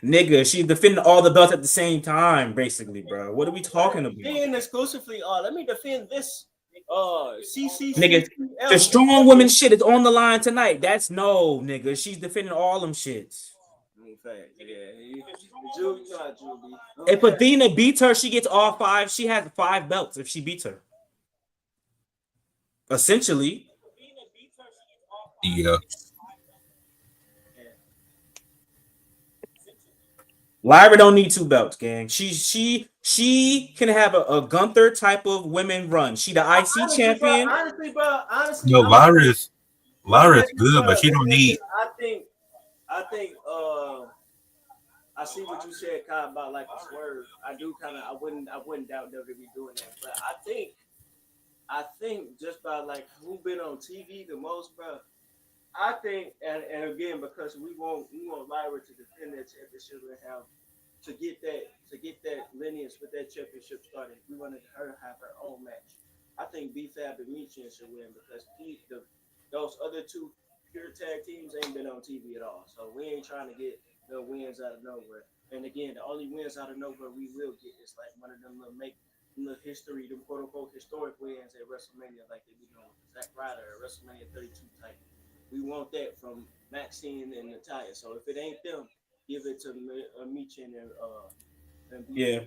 nigga, she's defending all the belts at the same time, basically, bro. What are we talking about? Being exclusively, let me defend this. CC. Nigga, the strong women shit is on the line tonight. That's no, nigga. She's defending all them shits. If Athena beats her, she gets all 5. She has 5 belts if she beats her. Essentially. Yeah. Lyra don't need 2 belts, gang. She She can have a Gunther type of women run. She the IC champion. Honestly, bro. No, Lyra is good, but she don't listen, need. I think I see what you said, Kyle, about like a swerve. I wouldn't doubt WWE doing that. But I think just by like who been on TV the most, bro. I think, and again, because we want Lyra to defend that championship and have to get that lineage with that championship started. We wanted her to have her own match. I think B-Fab and Michin should win because those other two pure tag teams ain't been on TV at all. So we ain't trying to get the wins out of nowhere. And again, the only wins out of nowhere we will get is like one of them little history, them quote unquote historic wins at WrestleMania, like they be doing with Zack Ryder at WrestleMania 32 type. We want that from Maxine and Natalya. So if it ain't them, give it to Michin and Yeah.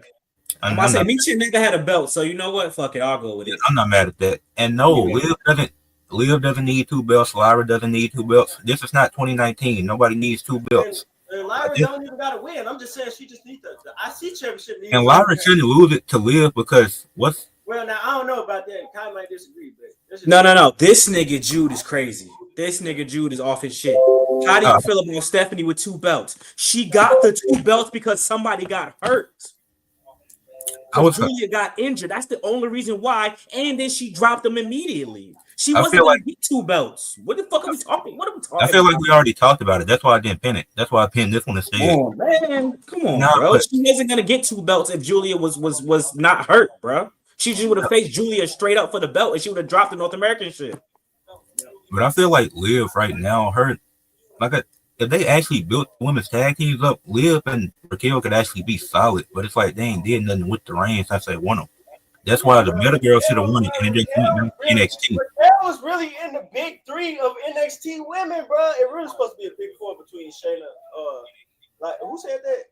I'm I say not, Michin nigga had a belt, so you know what? Fuck it, I'll go with it. I'm not mad at that. And no, Yeah. Liv doesn't need 2 belts. Lyra doesn't need 2 belts. This is not 2019. Nobody needs 2 belts. And Lyra don't even gotta win. I'm just saying she just needs the IC championship. And Lyra shouldn't lose it to Liv because what's. Well, now I don't know about that. Kyle might disagree, but No. This nigga Jude is crazy. This nigga Jude is off his shit. How do you feel about Stephanie with 2 belts? She got the 2 belts because somebody got hurt. Julia got injured. That's the only reason why. And then she dropped them immediately. She wasn't going to get 2 belts. What the fuck are we talking? What are we talking I feel about? like we already talked about it. That's why I didn't pin it. That's why I pinned this one instead. Oh man, come on, bro. She wasn't gonna get 2 belts if Julia was not hurt, bro. She just would have faced Julia straight up for the belt, and she would have dropped the North American shit. But I feel like Liv right now, if they actually built women's tag teams up, Liv and Raquel could actually be solid. But it's like they ain't did nothing with the reigns since they won them. That's why the Meta Girl should have won it, and it didn't win NXT. That was really in the big 3 of NXT women, bro. It really supposed to be a big 4 between Shayna. Like who said that?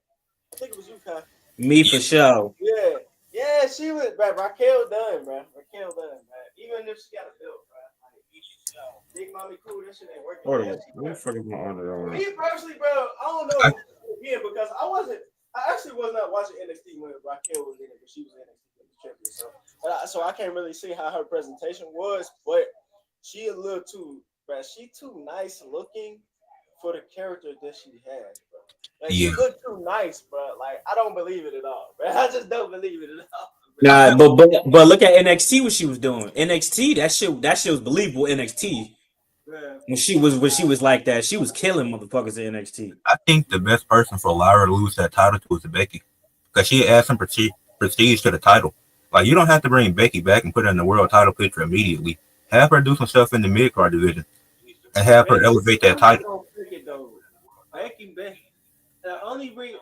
I think it was you, Kai. Me for sure. Yeah, she was. Bro, Raquel done, bro. Even if she got a belt, bro. Like, Big Mommy Cool, that shit ain't working. Me personally, bro, I don't know again because I actually was not watching NXT when Raquel was in it, but she was in NXT. So I can't really see how her presentation was, but she a little too, bro. She too nice looking for the character that she has, bro. Like, she look too nice, bro. Like I don't believe it at all, bro. I just don't believe it at all. Nah, but look at NXT what she was doing. NXT that shit was believable. NXT when she was like that, she was killing motherfuckers at NXT. I think the best person for Lyra to lose that title to is Becky, because she adds some prestige to the title. Like, you don't have to bring Becky back and put her in the world title picture immediately. Have her do some stuff in the mid-card division and have her elevate that title. Becky, the only way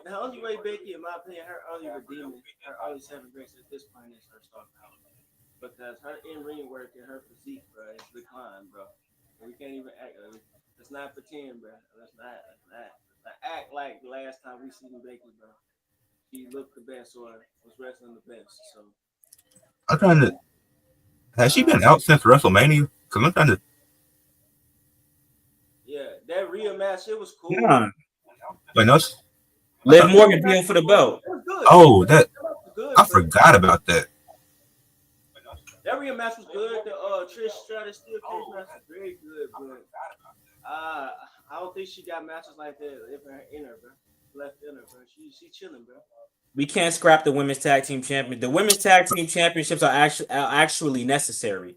Becky, in my opinion, her only redeeming, her only saving grace at this point is her star power. Because her in-ring work and her physique, bro, is declined, bro. We can't even act. Let's not pretend, bro. Let's not act like the last time we seen Becky, bro. She looked the best or was wrestling the best, so. I'm trying to. Has she been out since WrestleMania? Because I'm trying to. Yeah, that Rhea match, it was cool. Nah. But no. Liv Morgan being for the belt. Oh, I forgot about that. That Rhea match was good. The Trish Stratus Steel Cage match was very good, but I don't think she got matches like that in her, bro. Left in her, bro. She chilling, bro. We can't scrap the women's tag team champion. The women's tag team championships are actually necessary.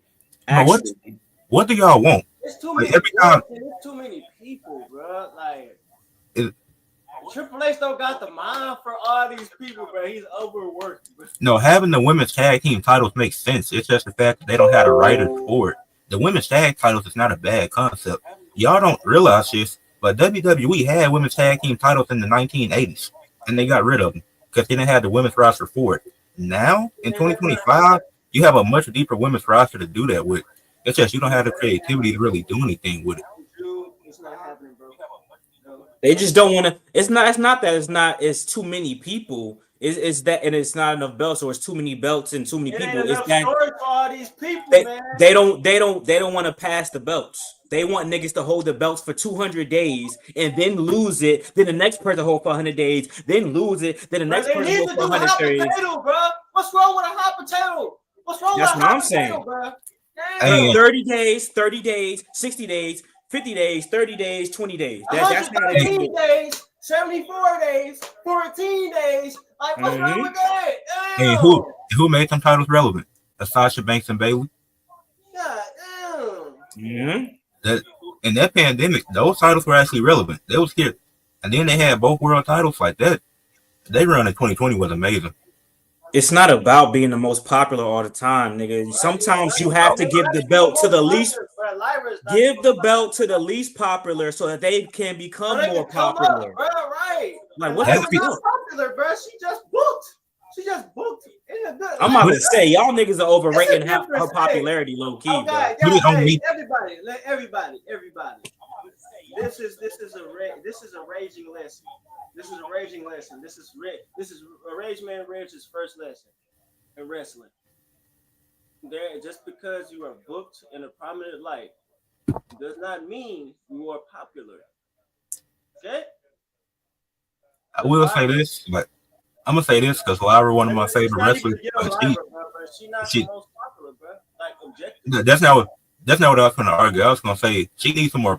What do y'all want? It's too many. It's too many people, bro. Like Triple H don't got the mind for all these people, bro. He's overworked. Bro. No, having the women's tag team titles makes sense. It's just the fact that they don't have the writers for it. The women's tag titles is not a bad concept. Y'all don't realize this, but WWE had women's tag team titles in the 1980s, and they got rid of them because they didn't have the women's roster for it. Now, in 2025, you have a much deeper women's roster to do that with. It's just you don't have the creativity to really do anything with it. It's not happening, bro. No. They just don't want to. It's too many people. It's that, and it's not enough belts, or it's too many belts and too many people. It's that for all these people, they don't want to pass the belts They want niggas to hold the belts for 200 days and then lose it. Then the next person hold for 100 days, then lose it. Then the next They person need hold to for do 100 hot days. potato, bro. What's wrong with a hot potato? What's wrong That's with a what hot I'm saying. potato, bro? Hey, Damn. 30 days, 30 days, 60 days, 50 days, 30 days, 20 days. That's how they do 113 it. days, 74 days, 14 days. Like, what's wrong with that? hey, Damn. who made some titles relevant? Sasha Banks and Bailey. God damn. Mm-hmm. That in that pandemic, those titles were actually relevant. They was here, and then they had both world titles like that. They run in 2020 was amazing. It's not about being the most popular all the time, nigga. Sometimes you have to give the belt to the least. Give the belt to the least popular so that they can become more popular. Bro, right. Like, what That's the be- fuck? Popular, bro. She just booked. I'm about to say, y'all niggas are overrating It's a her difference, popularity low key, Oh bro. God, Put it on hey, me. everybody. This is a raging lesson. This is a Rage Man Reg's first lesson in wrestling. Just because you are booked in a prominent light does not mean you are popular. Okay? I will say this, but I'm gonna say this because Lyra, one of my favorite wrestlers, She's not the most popular, bro. Like objectively. that's not what I was gonna argue. I was gonna say she needs more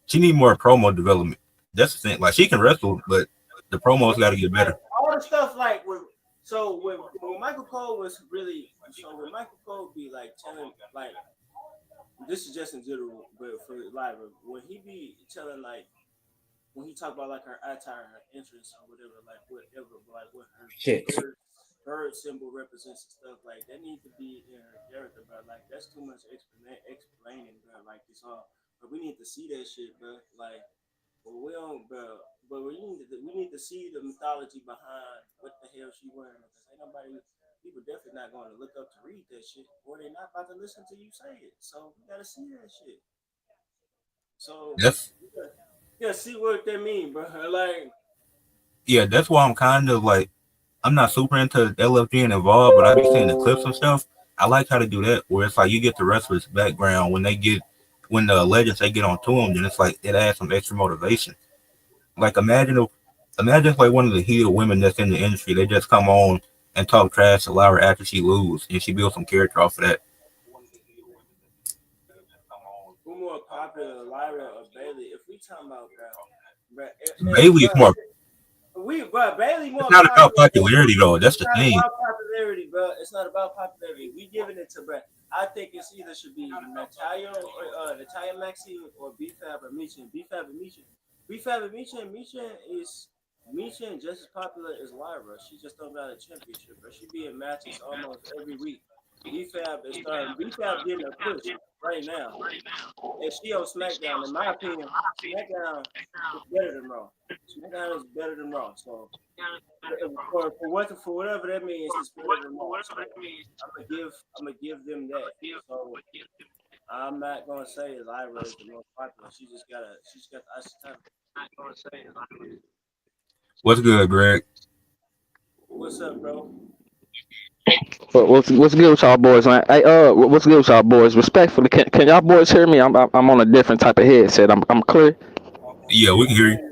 promo development. That's the thing. Like she can wrestle, but the promos got to get better. All the stuff like when Michael Cole be like telling like this is just in general, but for Lyra, when he be telling like when he talk about like her attire, her entrance or whatever, like what her Shit. bird symbol represents and stuff like that needs to be in her character, bro. Like that's too much explaining, bro. Like it's all, but we need to see that shit, bro. Like, well, we don't, bro. But we need to see the mythology behind what the hell she wearing. Because ain't nobody, people definitely not going to look up to read that shit, or they're not about to listen to you say it. So we gotta see that shit. So yeah, see what they mean, bro. Like, Yeah, that's why I'm kind of like I'm not super into LFG and involved, but I be seeing the clips and stuff. I like how to do that, where it's like you get the wrestler's background when the legends they get on to them, then it's like it adds some extra motivation. Like imagine if like one of the heel women that's in the industry, they just come on and talk trash to Lyra after she lose, and she builds some character off of that. who more popular, Lyra or Bailey? If we talking about Bailey's more. Bailey more. It's not about popularity though. That's the thing. It's not about popularity, bro. It's not about popularity. We giving it to Brett. I think it's either should be Natalia or Natalia Maxine or B-Fab or Michin. B-Fab and Michin. B-Fab and Michin. Michin just as popular as Lyra. She just don't got a championship, but she be in matches almost every week. B-Fab is starting. B-Fab getting a push right now. And she on SmackDown. In my opinion, SmackDown is better than Raw. SmackDown is better than Raw. So for whatever that means, it's better than Raw. So I'm gonna give them that. So I'm not gonna say Lyra is the most popular. She just got the ice time. What's good, Greg? What's up, bro? What's good with y'all boys, man? Hey, what's good with y'all boys? Respectfully, can y'all boys hear me? I'm on a different type of headset. I'm clear. Yeah, we can hear you.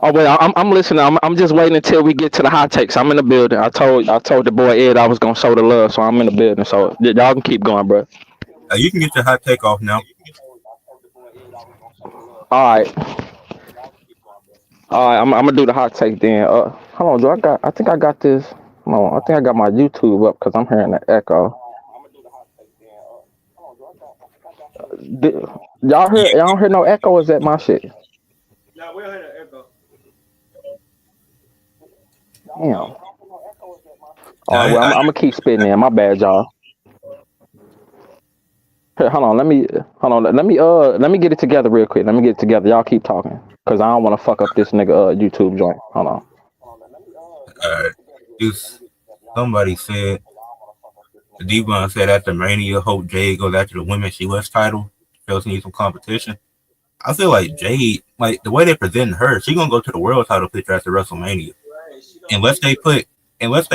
Oh wait, I'm listening. I'm just waiting until we get to the hot takes. I'm in the building. I told the boy Ed I was gonna show the love, so I'm in the building. So y'all can keep going, bro. You can get your hot take off now. All right. I'm gonna do the hot take then. Hold on, I think I got this. No, I think I got my YouTube up because I'm hearing the echo. Y'all hear no echo? Or is that my shit? No, we don't hear the echo. Damn. All right, well, I'm gonna keep spitting in. My bad, y'all. Here, hold on. Let me get it together real quick. Let me get it together. Y'all keep talking, cause I don't want to fuck up this nigga YouTube joint. Hold on. Somebody said D-Von said after Mania, hope Jade goes after the women's US title. Feels needs some competition. I feel like Jade, like the way they present her, she gonna go to the world title picture after WrestleMania. Unless they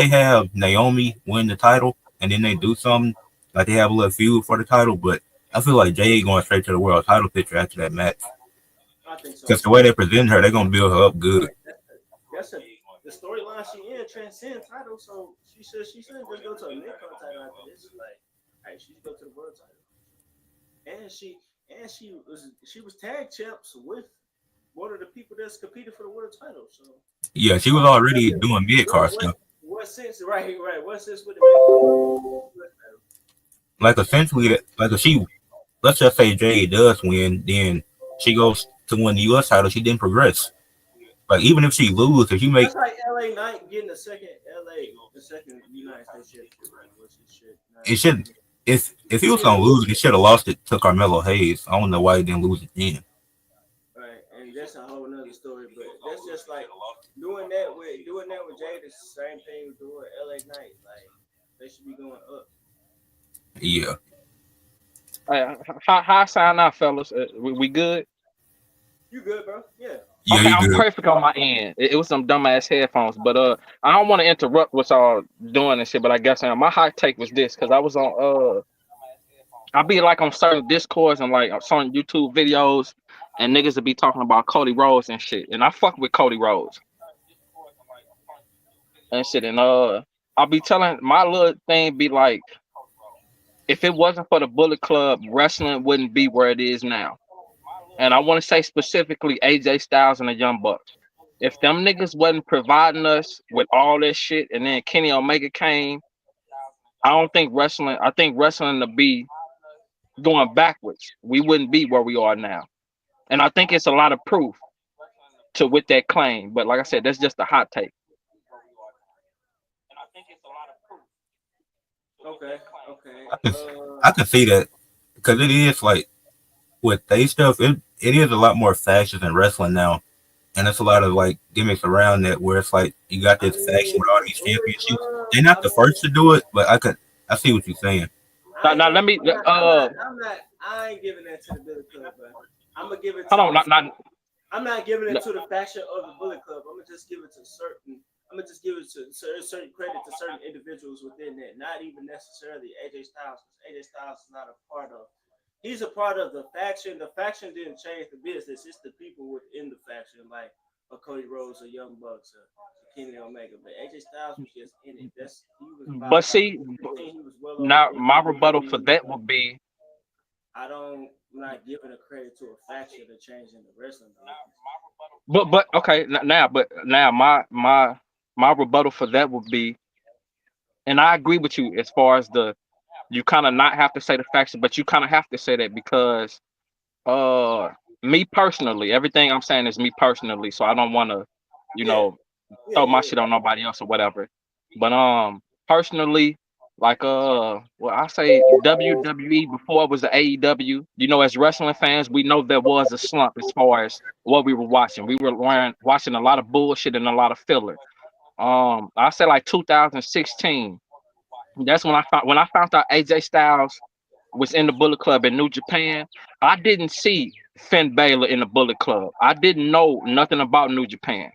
have Naomi win the title and then they do something Like they have a little feud for the title, but I feel like Jade going straight to the world title picture after that match. I think so. Because the way they present her, they're gonna build her up good. That's the storyline she in transcend title, so she should just go to a mid-card title after this. Like, hey, she should go to the world title. And she was tag champs with one of the people that's competed for the world title. So Yeah, she was already doing mid card stuff. What sense? Right. What sense would it make? Like essentially, like if she, let's just say Jade does win, then she goes to win the U.S. title. She didn't progress. Like even if she loses, if you make, That's like LA Knight getting the second United States championship, right? Which is shit. it should. If he was gonna lose, he should have lost it to Carmelo Hayes. I don't know why he didn't lose it then. Right, and that's a whole nother story. But that's just like doing that with Jade is the same thing with doing LA Knight. Like they should be going up. Yeah. Hey, how sound now, fellas? We good? You good, bro? Yeah. Yeah, Okay, you I'm good. perfect on my end. It was some dumbass headphones, but I don't want to interrupt what y'all doing and shit. But I guess my hot take was this because I was on I be like on certain discords and like on certain YouTube videos, and niggas will be talking about Cody Rhodes and shit, and I fuck with Cody Rhodes and shit, and I'll be telling my little thing be like, if it wasn't for the Bullet Club, wrestling wouldn't be where it is now. And I want to say specifically AJ Styles and the Young Bucks. If them niggas wasn't providing us with all this shit, and then Kenny Omega came, I think wrestling to be going backwards. We wouldn't be where we are now. And I think it's a lot of proof with that claim. But like I said, that's just a hot take. Okay. I can see that because it is like with they stuff. It is a lot more factions in wrestling now, and it's a lot of like gimmicks around that where it's like you got this faction with all these championships. They're not the first to do it, but I see what you're saying. Now let me. I ain't giving that to the Bullet Club, but I'm gonna give it. I'm not giving it to the faction of the Bullet Club. I'm gonna just give it to certain credit to certain individuals within that. Not even necessarily AJ Styles, because AJ Styles is not a part of. He's a part of the faction. The faction didn't change the business. It's the people within the faction, like a Cody Rhodes, or Young Bucks, or Kenny Omega. But AJ Styles was just in it. But see, now my rebuttal for that would be, I'm not giving a credit to a faction to changing the wrestling business. But okay, now my rebuttal for that would be, and I agree with you as far as you kind of not have to say the faction, but you kind of have to say that because me personally, everything I'm saying is me personally, so I don't want to throw my shit on nobody else or whatever. But personally, like I say WWE before it was the AEW. As wrestling fans, we know there was a slump as far as what we were watching. We were watching a lot of bullshit and a lot of filler. I say like 2016. That's when I found out AJ Styles was in the Bullet Club in New Japan. I didn't see Finn Balor in the Bullet Club. I didn't know nothing about New Japan.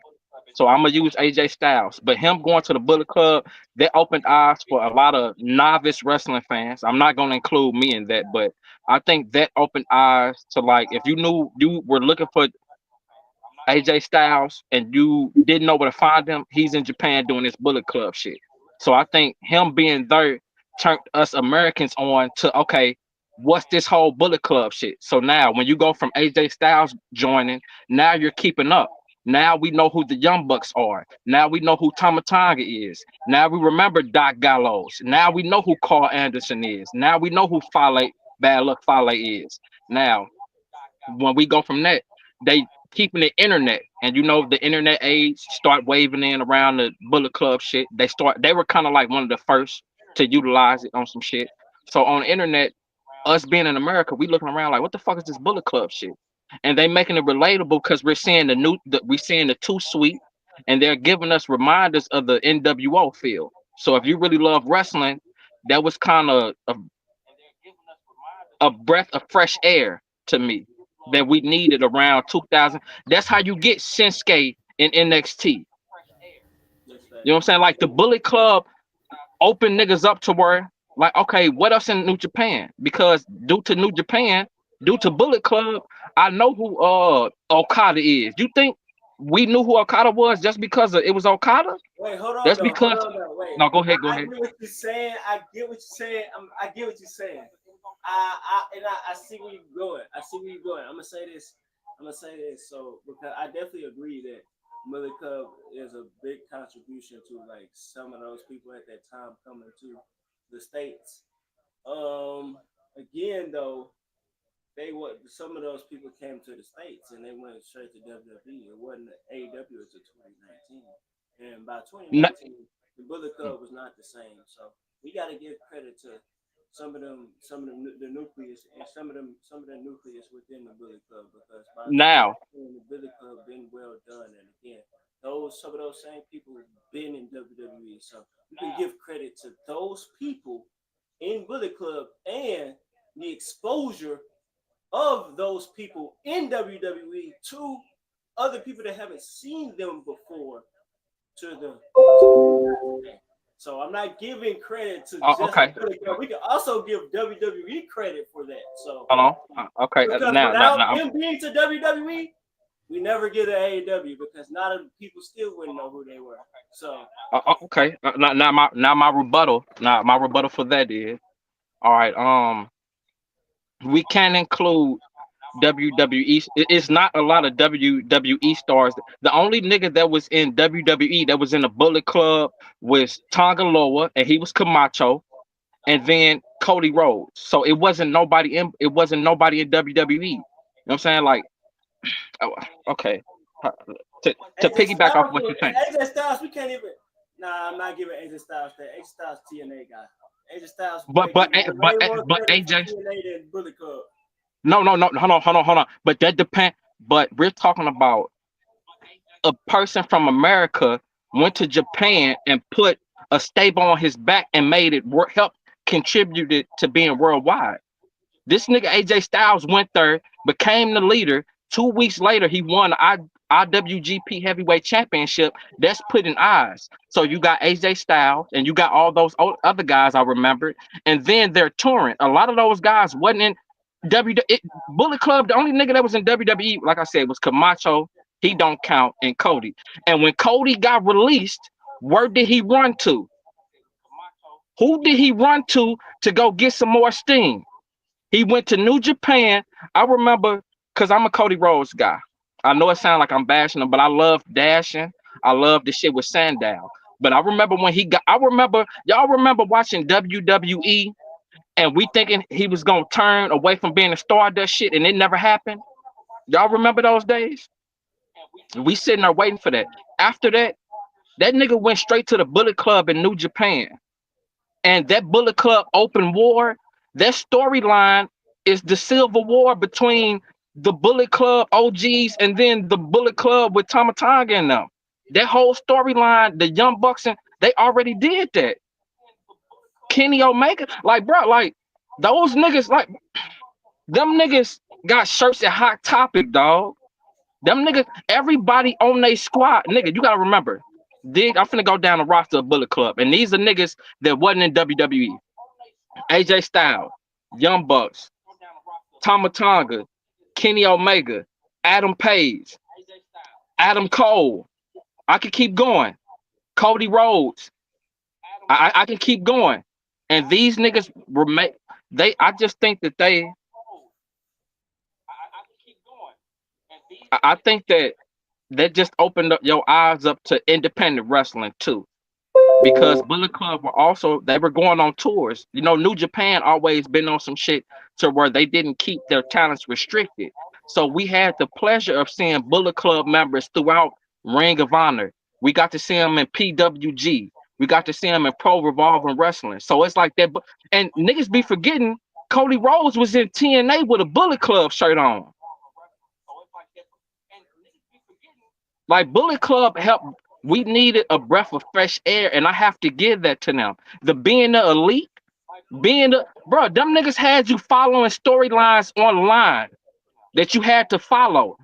So I'm gonna use AJ Styles, but him going to the Bullet Club, that opened eyes for a lot of novice wrestling fans. I'm not gonna include me in that, but I think that opened eyes to, like, if you knew you were looking for AJ Styles and you didn't know where to find him, he's in Japan doing this Bullet Club shit. So I think him being there turned us Americans on to, okay, what's this whole Bullet Club shit? So now when you go from AJ Styles joining, now you're keeping up. Now we know who the Young Bucks are. Now we know who Tama Tonga is. Now we remember Doc Gallows. Now we know who Carl Anderson is. Now we know who Bad Luck Fale is. Now, when we go from that, they keeping the internet, and the internet age start waving in around the Bullet Club shit. They were kind of like one of the first to utilize it on some shit. So on the internet, us being in America, we looking around like, what the fuck is this Bullet Club shit? And they making it relatable because we're seeing the Too Sweet, and they're giving us reminders of the NWO feel. So if you really love wrestling, that was kind of a breath of fresh air to me that we needed around 2000. That's how you get Shinsuke in NXT. You know what I'm saying? Like the Bullet Club opened niggas up to where Like, okay, what else in New Japan? Because due to New Japan, due to Bullet Club, I know who Okada is. You think we knew who Okada was just because it was Okada? Wait, hold on That's though. Hold because on though. Wait. no, go ahead, go I ahead. get what you're saying. I get what you're saying. I get what you're saying. I see where you're going. I see where you're going. I'm gonna say this. So because I definitely agree that Bullet Club is a big contribution to like some of those people at that time coming to the States. Again though, some of those people came to the States and they went straight to WWE. It wasn't AEW until 2019. And by No, 2019, the Bullet Club was not the same. So we got to give credit to some of them, the nucleus, and some of the nucleus within the Bullet Club because by now, 2019, the Bullet Club been well done. And again, some of those same people been in WWE. So we can give credit to those people in Bullet Club and the exposure of those people in WWE to other people that haven't seen them before to the. So I'm not giving credit to just okay, Bullet Club. We can also give WWE credit for that. So hold on. Okay, because without them being to WWE, we never get an AEW because not a people still wouldn't know who they were. So okay. Now my rebuttal. Now my rebuttal for that is all right. We can include WWE. It's not a lot of WWE stars. The only nigga that was in WWE that was in the Bullet Club was Tonga Loa, and he was Camacho, and then Cody Rhodes. So it wasn't nobody in WWE. You know what I'm saying? Like, oh, okay. Uh, to AJ piggyback off Styles, what you're saying. AJ Styles, we can't even. Nah, I'm not giving AJ Styles that. AJ Styles TNA guy. AJ Styles But way but but more but credit for AJ, TNA than Bullet Club. no, hold on. But that depend. But we're talking about a person from America went to Japan and put a stable on his back and made it work, help contributed to being worldwide. This nigga AJ Styles went there, became the leader. 2 weeks later, he won the IWGP Heavyweight Championship. That's putting eyes. So you got AJ Styles and you got all those other guys I remembered, and then they're touring. A lot of those guys wasn't in Bullet Club. The only nigga that was in WWE, like I said, was Camacho. He don't count, and Cody. And when Cody got released, where did he run to? Who did he run to go get some more steam? He went to New Japan. I remember because I'm a Cody Rhodes guy. I know it sounds like I'm bashing him, but I love dashing. I love the shit with Sandow. But I remember when y'all remember watching WWE and we thinking he was gonna turn away from being a Stardust shit and it never happened. Y'all remember those days? We sitting there waiting for that. After that, that nigga went straight to the Bullet Club in New Japan. And that Bullet Club open war, that storyline is the civil war between the Bullet Club OGs and then the Bullet Club with Tama Tonga and them. That whole storyline, the Young Bucks, and they already did that. Kenny Omega, like bro, like those niggas, like them niggas got shirts at Hot Topic, dog. Them niggas, everybody on they squad, nigga. You gotta remember, I'm finna go down the roster of Bullet Club, and these are niggas that wasn't in WWE. AJ Styles, Young Bucks, Tama Tonga, Kenny Omega, Adam Page, Adam Cole. I can keep going. Cody Rhodes. I can keep going. And these niggas remain. I just think that I think that just opened up your eyes up to independent wrestling too. Because Bullet Club they were going on tours. You know, New Japan always been on some shit to where they didn't keep their talents restricted. So we had the pleasure of seeing Bullet Club members throughout Ring of Honor. We got to see them in PWG. We got to see them in Pro Revolving Wrestling. So it's like that. And niggas be forgetting Cody Rhodes was in TNA with a Bullet Club shirt on. Like Bullet Club helped. We needed a breath of fresh air, and I have to give that to them. Being the elite, bro, them niggas had you following storylines online that you had to follow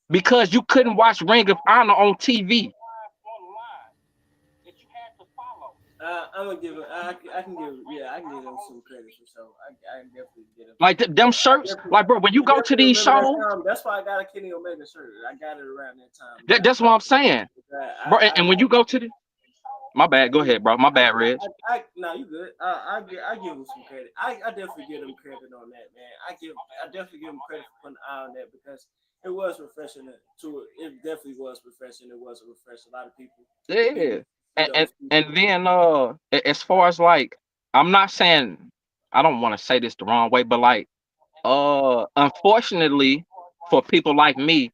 because you couldn't watch Ring of Honor on TV. I'm gonna give him. I can give. Yeah, I can give him some credit for sure. I can definitely get him. Like them shirts, like bro, when you go to these shows, That's why I got a Kenny Omega shirt. I got it around that time. that's what I'm saying, bro. And when you go to the, my bad, go ahead, bro. My bad, Reg. No, you good. I give him some credit. I definitely give him credit on that, man. I definitely give him credit for putting an eye on that because it was refreshing to it. It definitely was refreshing. It was a refresh. A lot of people. Yeah. And then as far as like, I'm not saying, I don't want to say this the wrong way, but like unfortunately for people like me,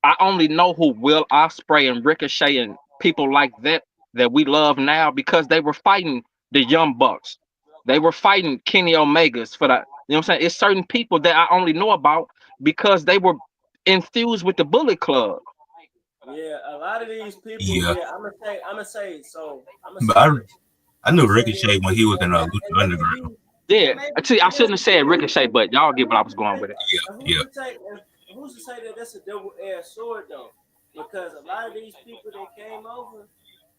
I only know who Will Ospreay and Ricochet and people like that we love now because they were fighting the Young Bucks. They were fighting Kenny Omegas for that. You know what I'm saying? It's certain people that I only know about because they were infused with the Bullet Club. Yeah, a lot of these people. Yeah. Yeah, I'm gonna say. But I knew Ricochet when he was in Lucha Underground. Yeah, see, I shouldn't have said Ricochet, but y'all get what I was going with it. Yeah. Who's to say that that's a double-edged sword though? Because a lot of these people that came over,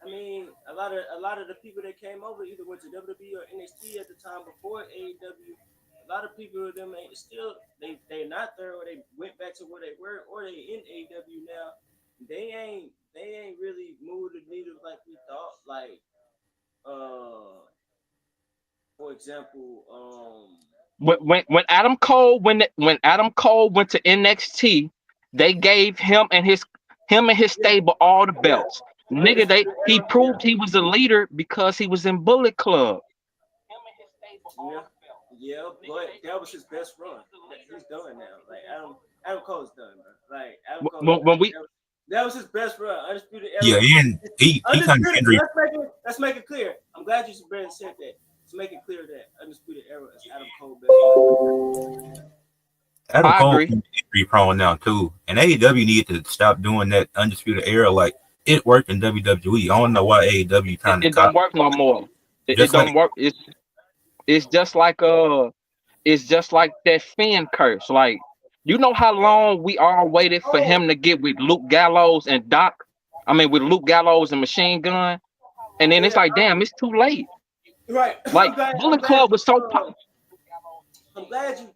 I mean, a lot of the people that came over either went to WWE or NXT at the time before AEW. A lot of people of them ain't still they're not there, or they went back to where they were, or they in AEW now. They ain't really moved the needle like we thought. Like, for example, when Adam Cole when Adam Cole went to NXT, they gave him and his stable all the belts. Nigga, he proved he was a leader because he was in Bullet Club. Yeah, but that was his best run. He's done now. Like Adam Cole's done, bro. Like Adam Cole. That was his best run. Undisputed Era. Yeah, and he kind of injured. Let's make it clear. I'm glad you said that. To make it clear that Undisputed Era is Adam Cole best. Adam Cole is injury prone now too, and AEW needed to stop doing that Undisputed Era. Like it worked in WWE. I don't know why AEW trying to. It don't work no more. It don't work. It's just like that Finn curse. Like, you know how long we all waited for him to get with Luke Gallows and Doc? I mean, with Luke Gallows and Machine Gun, and then it's like, damn, it's too late. Right. Like Bullet Club was so popular. I'm glad you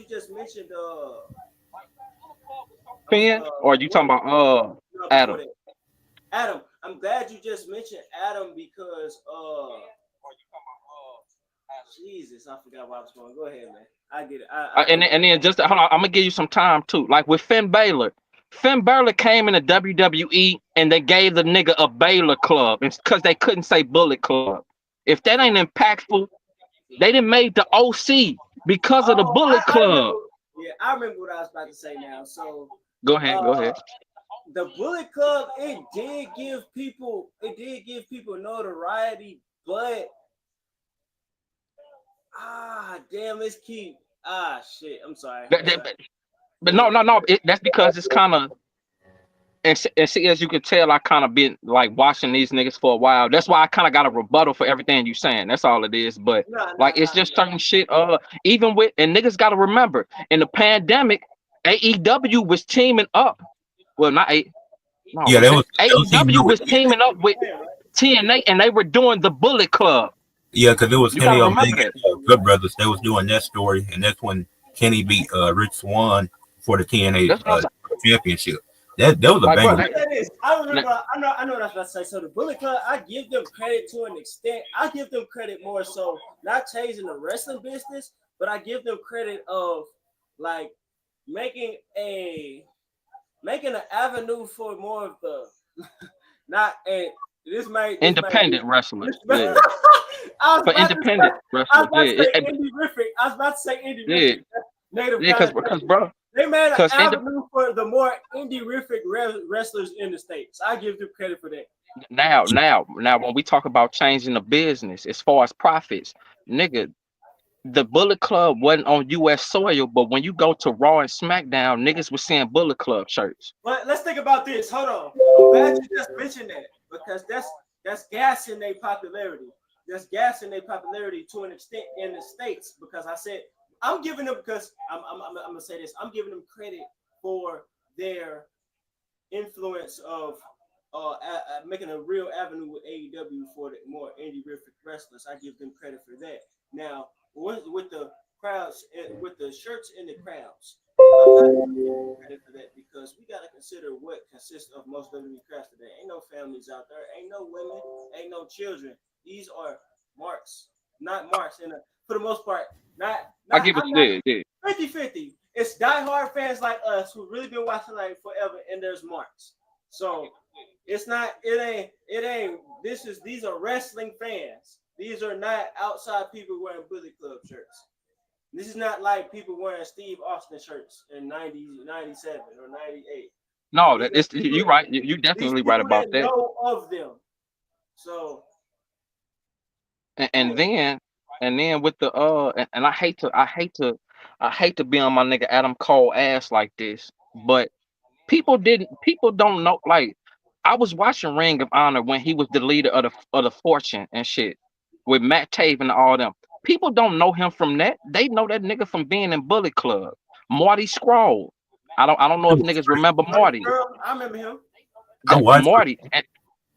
just mentioned Finn, or are you talking about Adam? Adam, I'm glad you just mentioned Adam because Jesus, I forgot where I was going. Go ahead, man. I get it. And then just hold on, I'm gonna give you some time too. Like with Finn Balor. Finn Balor came in the WWE and they gave the nigga a Balor Club because they couldn't say Bullet Club. If that ain't impactful, they didn't made the OC because of the Bullet Club. I remember what I was about to say now. So go ahead. The Bullet Club, it did give people notoriety, but damn, it's keep shit. I'm sorry. But no. That's because it's kind of and see, as you can tell, I kind of been like watching these niggas for a while. That's why I kind of got a rebuttal for everything you saying. That's all it is. But it's just certain shit. Even with and niggas got to remember in the pandemic, AEW was teaming up. Well, not A. No, yeah, AEW was teaming up with TNA, and they were doing the Bullet Club. Yeah, because it was Kenny Omega, Good Brothers. They was doing that story, and that's when Kenny beat Rich Swann for the TNA championship. That was a banger. I know what I was about to say. So the Bullet Club, I give them credit to an extent. I give them credit more so not changing the wrestling business, but I give them credit of like making an avenue for more of the independent wrestlers. Yeah. For independent wrestlers. I was about to say indie. Native because bro. They made an avenue for the more indie-rific wrestlers in the States. I give them credit for that. Now, when we talk about changing the business as far as profits, nigga, the Bullet Club wasn't on U.S. soil, but when you go to Raw and SmackDown, niggas was seeing Bullet Club shirts. But let's think about this. Hold on. I'm glad you just mentioned that because that's gassing their popularity. That's gassing their popularity to an extent in the States because I said I'm giving them because I'm gonna say this. I'm giving them credit for their influence of making a real avenue with AEW for the more indie wrestlers. I give them credit for that. Now, with the crowds, with the shirts in the crowds, I'm not giving credit for that because we got to consider what consists of most WWE crowds today. Ain't no families out there, ain't no women, ain't no children. These are marks, not marks. And for the most part, I give it to you. 50-50. It's diehard fans like us who really been watching like forever, and there's marks. So it's not, it ain't, these are wrestling fans. These are not outside people wearing Bullet Club shirts. This is not like people wearing Steve Austin shirts in 90, 97 or 98. No, you're right. You definitely right about that. Know of them. So And then with the and I hate to be on my nigga Adam Cole ass like this, but people don't know. Like, I was watching Ring of Honor when he was the leader of the Fortune and shit with Matt Taven and all them. People don't know him from that. They know that nigga from being in Bullet Club. Marty Scroll. I don't know if niggas remember Marty. Girl, I remember him. I watched Marty. And,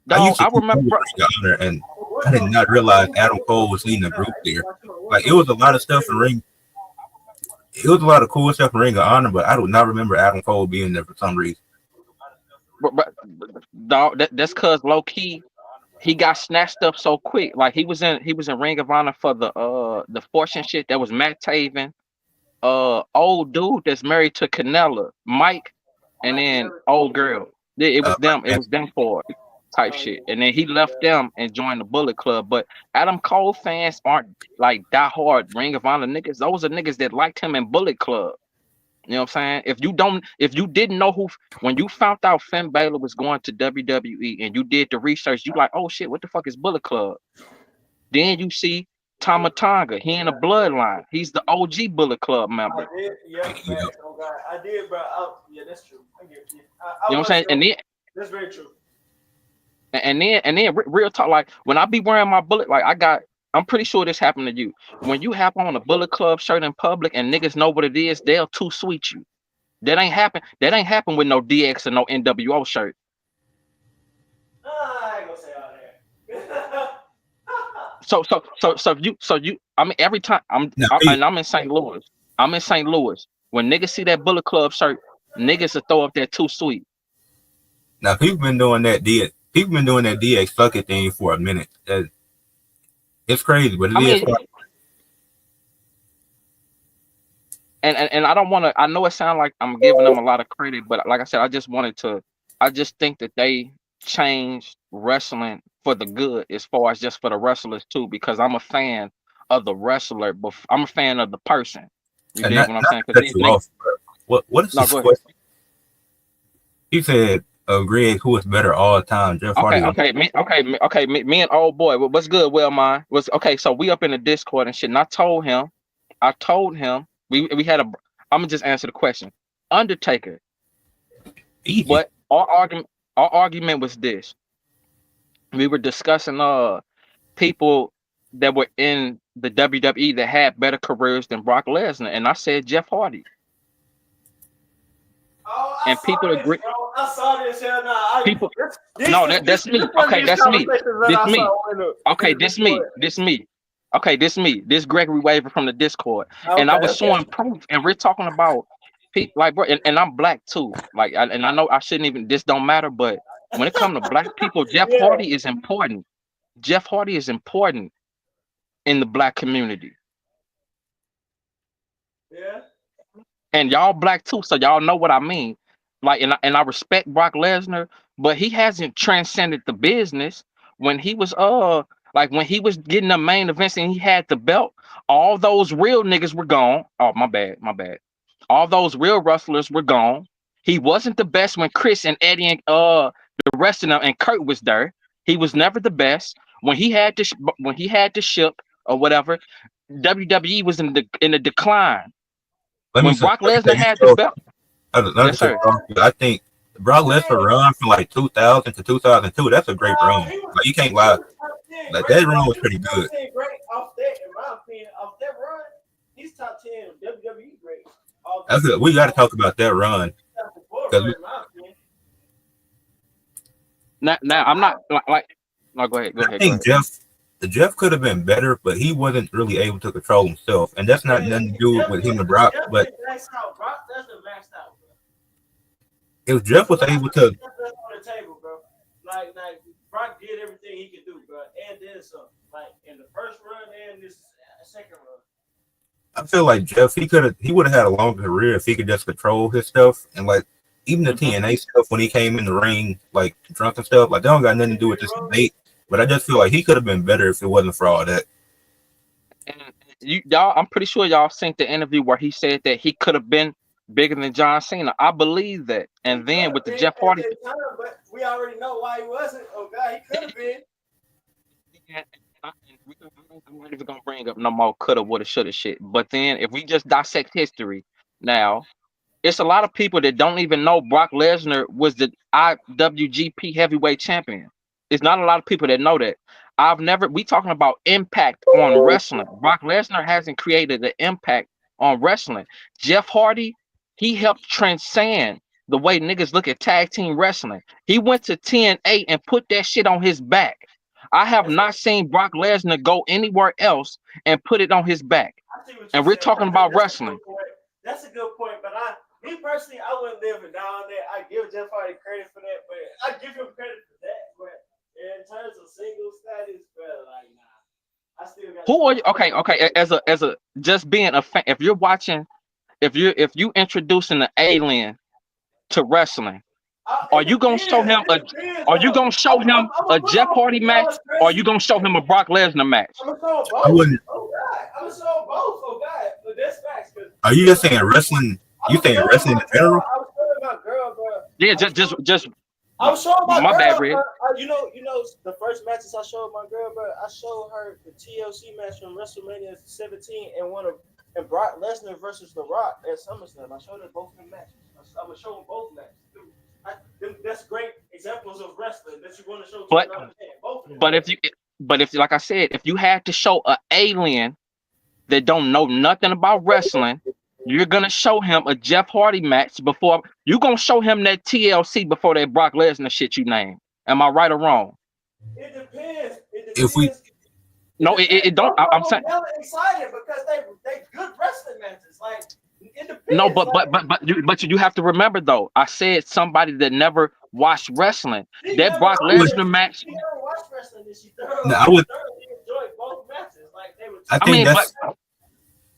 I used to remember. Ring of Honor, and I did not realize Adam Cole was leading the group there. Like, it was a lot of stuff in Ring. It was a lot of cool stuff in Ring of Honor, but I do not remember Adam Cole being there for some reason. But dog, that's cause low key he got snatched up so quick. Like, he was in Ring of Honor for the Fortune shit. That was Matt Taven, old dude that's married to Canella, Mike, and then old girl. It was them. It was them four type shit. And then he left them and joined the Bullet Club. But Adam Cole fans aren't like diehard Ring of Honor niggas. Those are niggas that liked him in Bullet Club. You know what I'm saying? If you didn't know when you found out Finn Balor was going to WWE and you did the research, you like, oh shit, what the fuck is Bullet Club? Then you see Tama Tonga. He in the bloodline. He's the OG Bullet Club member. I did, yeah, oh God, I did, bro. Yeah, that's true. I get you. You know what I'm saying? And then that's very true. And then real talk, like when I be wearing my Bullet, like I'm pretty sure this happened to you. When you have on a Bullet Club shirt in public and niggas know what it is, they'll too sweet you. That ain't happen with no DX or no NWO shirt. I ain't gonna say all that. So you I mean, every time I'm in St. Louis. I'm in St. Louis. When niggas see that Bullet Club shirt, niggas will throw up that too sweet. Now people been doing that DX suck it thing for a minute. It's crazy, but it is. And I don't want to. I know it sounds like I'm giving them a lot of credit, but like I said, I just think that they changed wrestling for the good, as far as just for the wrestlers too. Because I'm a fan of the wrestler, but I'm a fan of the person. You dig what I'm saying? What is this question? He said, Greg, who is better all the time? Jeff Hardy. Me and old boy. What's good, Well Mine? So we up in the Discord and shit. And I told him, we had I'm gonna just answer the question. Undertaker. Easy. But our argument was this. We were discussing people that were in the WWE that had better careers than Brock Lesnar, and I said Jeff Hardy. And people agree. I saw this. Hell no. People. No, that's me. Okay, that's me. This me. Okay, this me. This me. Okay, this me. This Gregory Waver from the Discord, and I was showing proof. And we're talking about people like, bro, and I'm black too. Like, and I know I shouldn't even. This don't matter, but when it comes to black people, Jeff Hardy is important. Jeff Hardy is important in the black community. Yeah. And y'all black too, so y'all know what I mean. Like, and I respect Brock Lesnar, but he hasn't transcended the business. When he was when he was getting the main events and he had the belt, all those real niggas were gone. Oh, my bad. All those real wrestlers were gone. He wasn't the best when Chris and Eddie and the rest of them and Kurt was there. He was never the best. When he had to ship or whatever, WWE was in the decline. When Brock Lesnar had the belt. Yes, sir. I think Brock Lesnar run from like 2000 to 2002. That's a great run. Like, you can't lie. Like, that run was pretty good. Great off that, in my opinion, off that run, he's top 10 WWE great. That's good. We got to talk about that run. Now I'm not like. No, go ahead. Go I ahead. Go think ahead. Jeff could have been better, but he wasn't really able to control himself, and that's not nothing to do with him and Brock. But That's how Brock Lesnar maxed out, bro. if Jeff was able to, That's on the table, bro. Like Brock did everything he could do, bro, and then some. Like in the first run and this second run. I feel like Jeff, he would have had a longer career if he could just control his stuff, and like even the TNA stuff when he came in the ring, like drunk and stuff, like that don't got nothing to do with this debate. But I just feel like he could have been better if it wasn't for all that. And y'all, I'm pretty sure y'all seen the interview where he said that he could have been bigger than John Cena. I believe that. And then with the Jeff Hardy, but we already know why he wasn't. Oh God, he could have been. I'm not even gonna bring up no more coulda, woulda, shoulda shit. But then if we just dissect history, now it's a lot of people that don't even know Brock Lesnar was the IWGP Heavyweight Champion. It's not a lot of people that know that. We talking about impact on wrestling. Brock Lesnar hasn't created an impact on wrestling. Jeff Hardy, he helped transcend the way niggas look at tag team wrestling. He went to TNA and put that shit on his back. I have not seen Brock Lesnar go anywhere else and put it on his back. And we're talking about wrestling. That's a good point, but me personally, I wouldn't live it down there. I give Jeff Hardy credit for that, but I give him credit for that. But in terms of single status, bro, like nah, I still got. Who are you? Okay. As a just being a fan, if you're watching, if you introducing an alien to wrestling, are you gonna show him a Jeff Hardy match, or are you gonna show him a Brock Lesnar match? I'm gonna show both. I wouldn't. Oh God, I'm gonna show both. Oh God, but that's facts. Are you just saying wrestling? You saying wrestling in general? I was showing my girl, bro. Yeah, just. I was showing my My girl. bad, Red. You know, the first matches I showed my girl, bro. I showed her the TLC match from WrestleMania 17 and Brock Lesnar versus The Rock at SummerSlam. I showed her both the matches. I'm gonna show them both matches. That's great examples of wrestling that you want to show. But if like I said, if you had to show an alien that don't know nothing about wrestling, you're gonna show him a Jeff Hardy match before you're gonna show him that TLC before that Brock Lesnar shit you name. Am I right or wrong? It depends. If we No, it don't. I'm saying excited because they good wrestling matches. Like it depends. no, but you have to remember though. I said somebody that never watched wrestling. That Brock Lesnar match. She never watched wrestling. She thoroughly enjoyed both matches. Like they were. I think that's.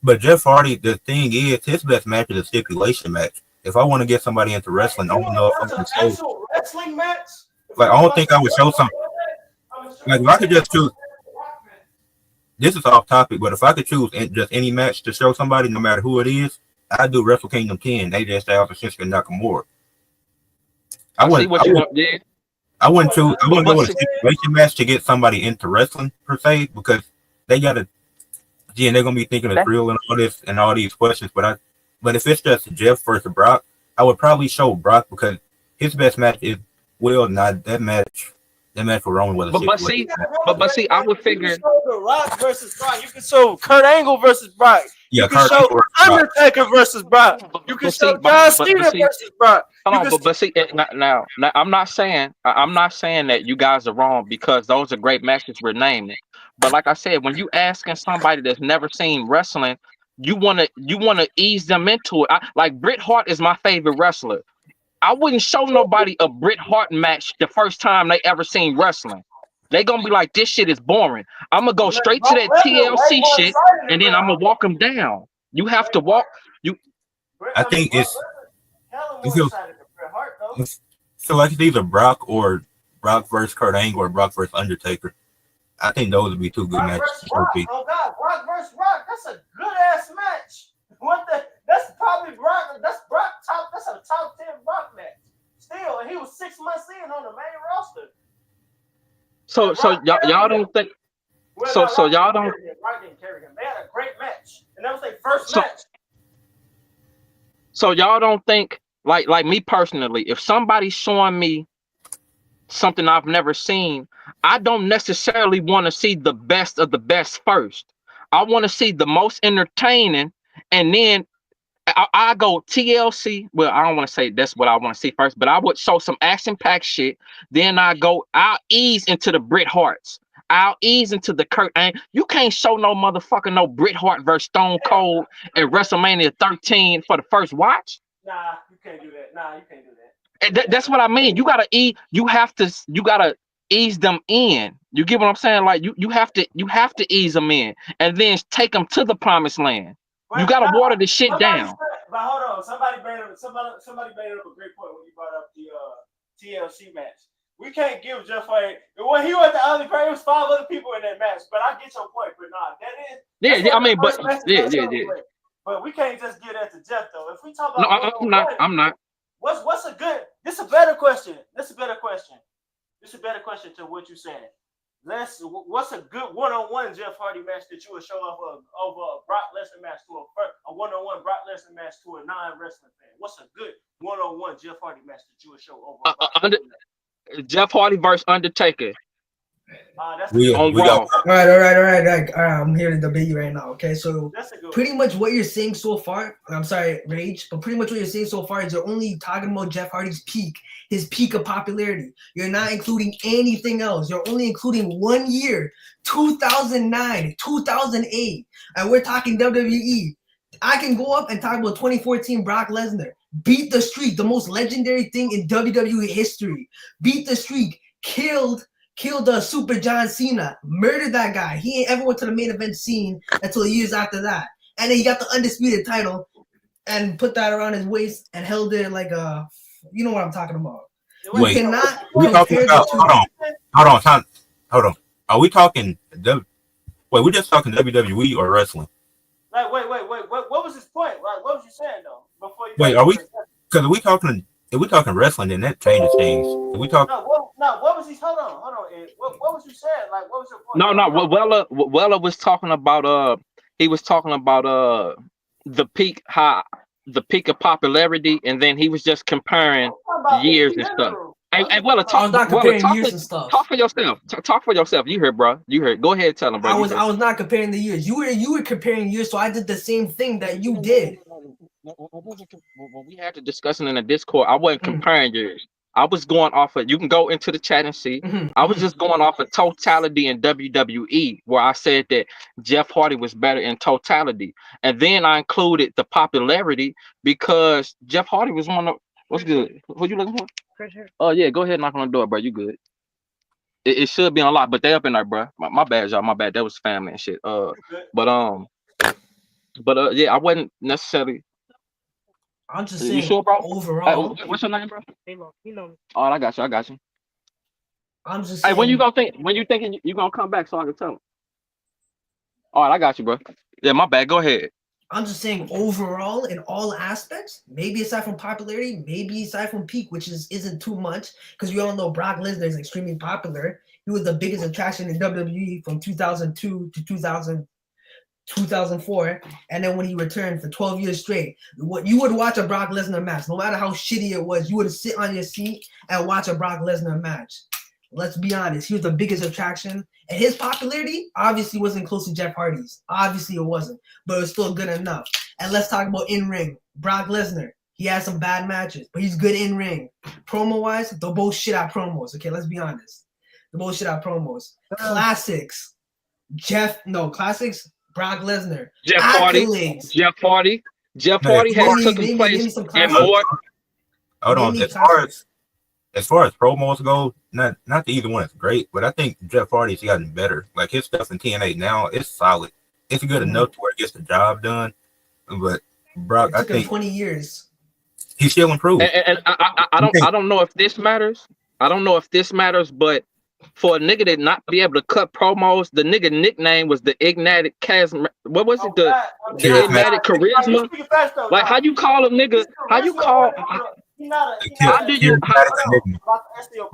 But Jeff Hardy, the thing is, his best match is a stipulation match. If I want to get somebody into wrestling, I don't know if I'm going to show wrestling match. Like I don't think I would show something. Like if I could just choose. This is off topic, but if I could choose just any match to show somebody, no matter who it is, I'd do Wrestle Kingdom 10. AJ Styles and Shinsuke Nakamura. I wouldn't go with a stipulation match to get somebody into wrestling per se, because they gotta. Yeah, they're gonna be thinking it's real and all this and all these questions. But if it's just Jeff versus Brock, I would probably show Brock because his best match is not that match. That match for Roman was a but see, I would figure you can show The Rock versus Brock. You can show Kurt Angle versus Brock. Yeah, you can show Undertaker versus Brock. You can show John Cena versus Brock. Hold on, but see, now I'm not saying that you guys are wrong because those are great matches we're naming. But like I said, when you asking somebody that's never seen wrestling, you wanna ease them into it. Like Bret Hart is my favorite wrestler. I wouldn't show nobody a Bret Hart match the first time they ever seen wrestling. They gonna be like, this shit is boring. I'm gonna go straight to that TLC shit, and then I'm gonna walk them down. You have to walk. I think it's. So like it's either Brock or Brock versus Kurt Angle or Brock versus Undertaker. I think those would be two good matches. Oh God, Brock versus Rock. That's a good ass match. That's probably Brock. That's a top 10 Brock match. Still, and he was 6 months in on the main roster. So y'all don't think. So y'all don't. Brock didn't carry him. They had a great match, and that was their first match. So y'all don't think like me personally, if somebody's showing me something I've never seen, I don't necessarily want to see the best of the best first. I want to see the most entertaining, and then I go TLC. Well, I don't want to say that's what I want to see first, but I would show some action-packed shit. Then I'll ease into the Bret Harts. I'll ease into the Kurt Angle. You can't show no motherfucker no Bret Hart versus Stone Cold at WrestleMania 13 for the first watch. Nah, you can't do that. Nah, you can't do that. And that's what I mean. You gotta you gotta ease them in. You get what I'm saying? Like you have to ease them in and then take them to the promised land. You gotta water the shit down. But hold on, somebody made up a great point when you brought up the TLC match. We can't give Jeff Hardy when he was the other great. It was 5 other people in that match, but I get your point. But nah, Yeah. I mean, but yeah. But we can't just give that to Jeff though. If we talk about I'm not. What's a good? This is a better question. This is a better question to what you're saying. What's a good one-on-one Jeff Hardy match that you would show off over a Brock Lesnar match to a one-on-one Brock Lesnar match to a non-wrestling fan? What's a good one-on-one Jeff Hardy match that you would show over? Jeff Hardy versus Undertaker. We on got Raw. All right. I'm here to debate you right now. Okay, so That's a good pretty much what you're saying so far, I'm sorry, Rage, but pretty much what you're saying so far is you're only talking about Jeff Hardy's peak, his peak of popularity. You're not including anything else. You're only including 1 year, 2009, 2008, and we're talking WWE. I can go up and talk about 2014 Brock Lesnar. Beat the streak, the most legendary thing in WWE history. Beat the streak, killed Super John Cena, murdered that guy. He ain't ever went to the main event scene until years after that. And then he got the undisputed title and put that around his waist and held it like a, you know what I'm talking about. Wait, you cannot we talking compare about? the two. Hold on. Are we talking? We're just talking WWE or wrestling? Like, wait. What was his point? Like, what was you saying though? Before you Wait, are we? Because if we talking wrestling, then that changes things. If we talk, what was he? Hold on. What was you saying? Like, what was your point? No. Weller was talking about he was talking about the peak of popularity, and then he was just comparing years and stuff. Hey, Weller, I was not comparing years and stuff. Talk for yourself. Talk for yourself. You heard, bro. You heard. Go ahead, tell him, bro. I was not comparing the years. You were comparing years, so I did the same thing that you did. When we had the discussion in the Discord, I wasn't comparing years. I was going off of, you can go into the chat and see. I was just going off of totality in WWE, where I said that Jeff Hardy was better in totality. And then I included the popularity because Jeff Hardy was one of, what's good? What you looking for? Oh, yeah, go ahead and knock on the door, bro. You good. It should be unlocked, but they up in there, bro. My bad, y'all. My bad. That was family and shit. But yeah, I wasn't necessarily. I'm just You saying, sure, bro? overall. What's your name, bro? Oh, I got you. I'm just Hey, saying. when you thinking you gonna come back so I can tell him? All right, I got you, bro. Yeah, my bad. Go ahead. I'm just saying overall in all aspects, maybe aside from popularity, maybe aside from peak, which isn't too much, because we all know Brock Lesnar is extremely popular. He was the biggest attraction in WWE from 2002 to 2004, and then when he returned for 12 years straight, you would watch a Brock Lesnar match, no matter how shitty it was, you would sit on your seat and watch a Brock Lesnar match. Let's be honest, he was the biggest attraction, and his popularity obviously wasn't close to Jeff Hardy's. Obviously it wasn't, but it was still good enough. And let's talk about in-ring. Brock Lesnar, he has some bad matches, but he's good in-ring. Promo-wise, they're both shit at promos, okay? Let's be honest. They're both shit at promos. Classics. Brock Lesnar. Jeff Hardy has taken place and more. Hold on. As far as promos go, not that either one is great, but I think Jeff Hardy's gotten better. Like his stuff in TNA now, it's solid. It's good enough to where it gets the job done. But Brock, It took him 20 years. He still improved. And I don't know if this matters. But for a nigga to not be able to cut promos, the nigga nickname was the Ignatic Charisma. What was it? The Ignatic Charisma? Like how you call a nigga? How you call? But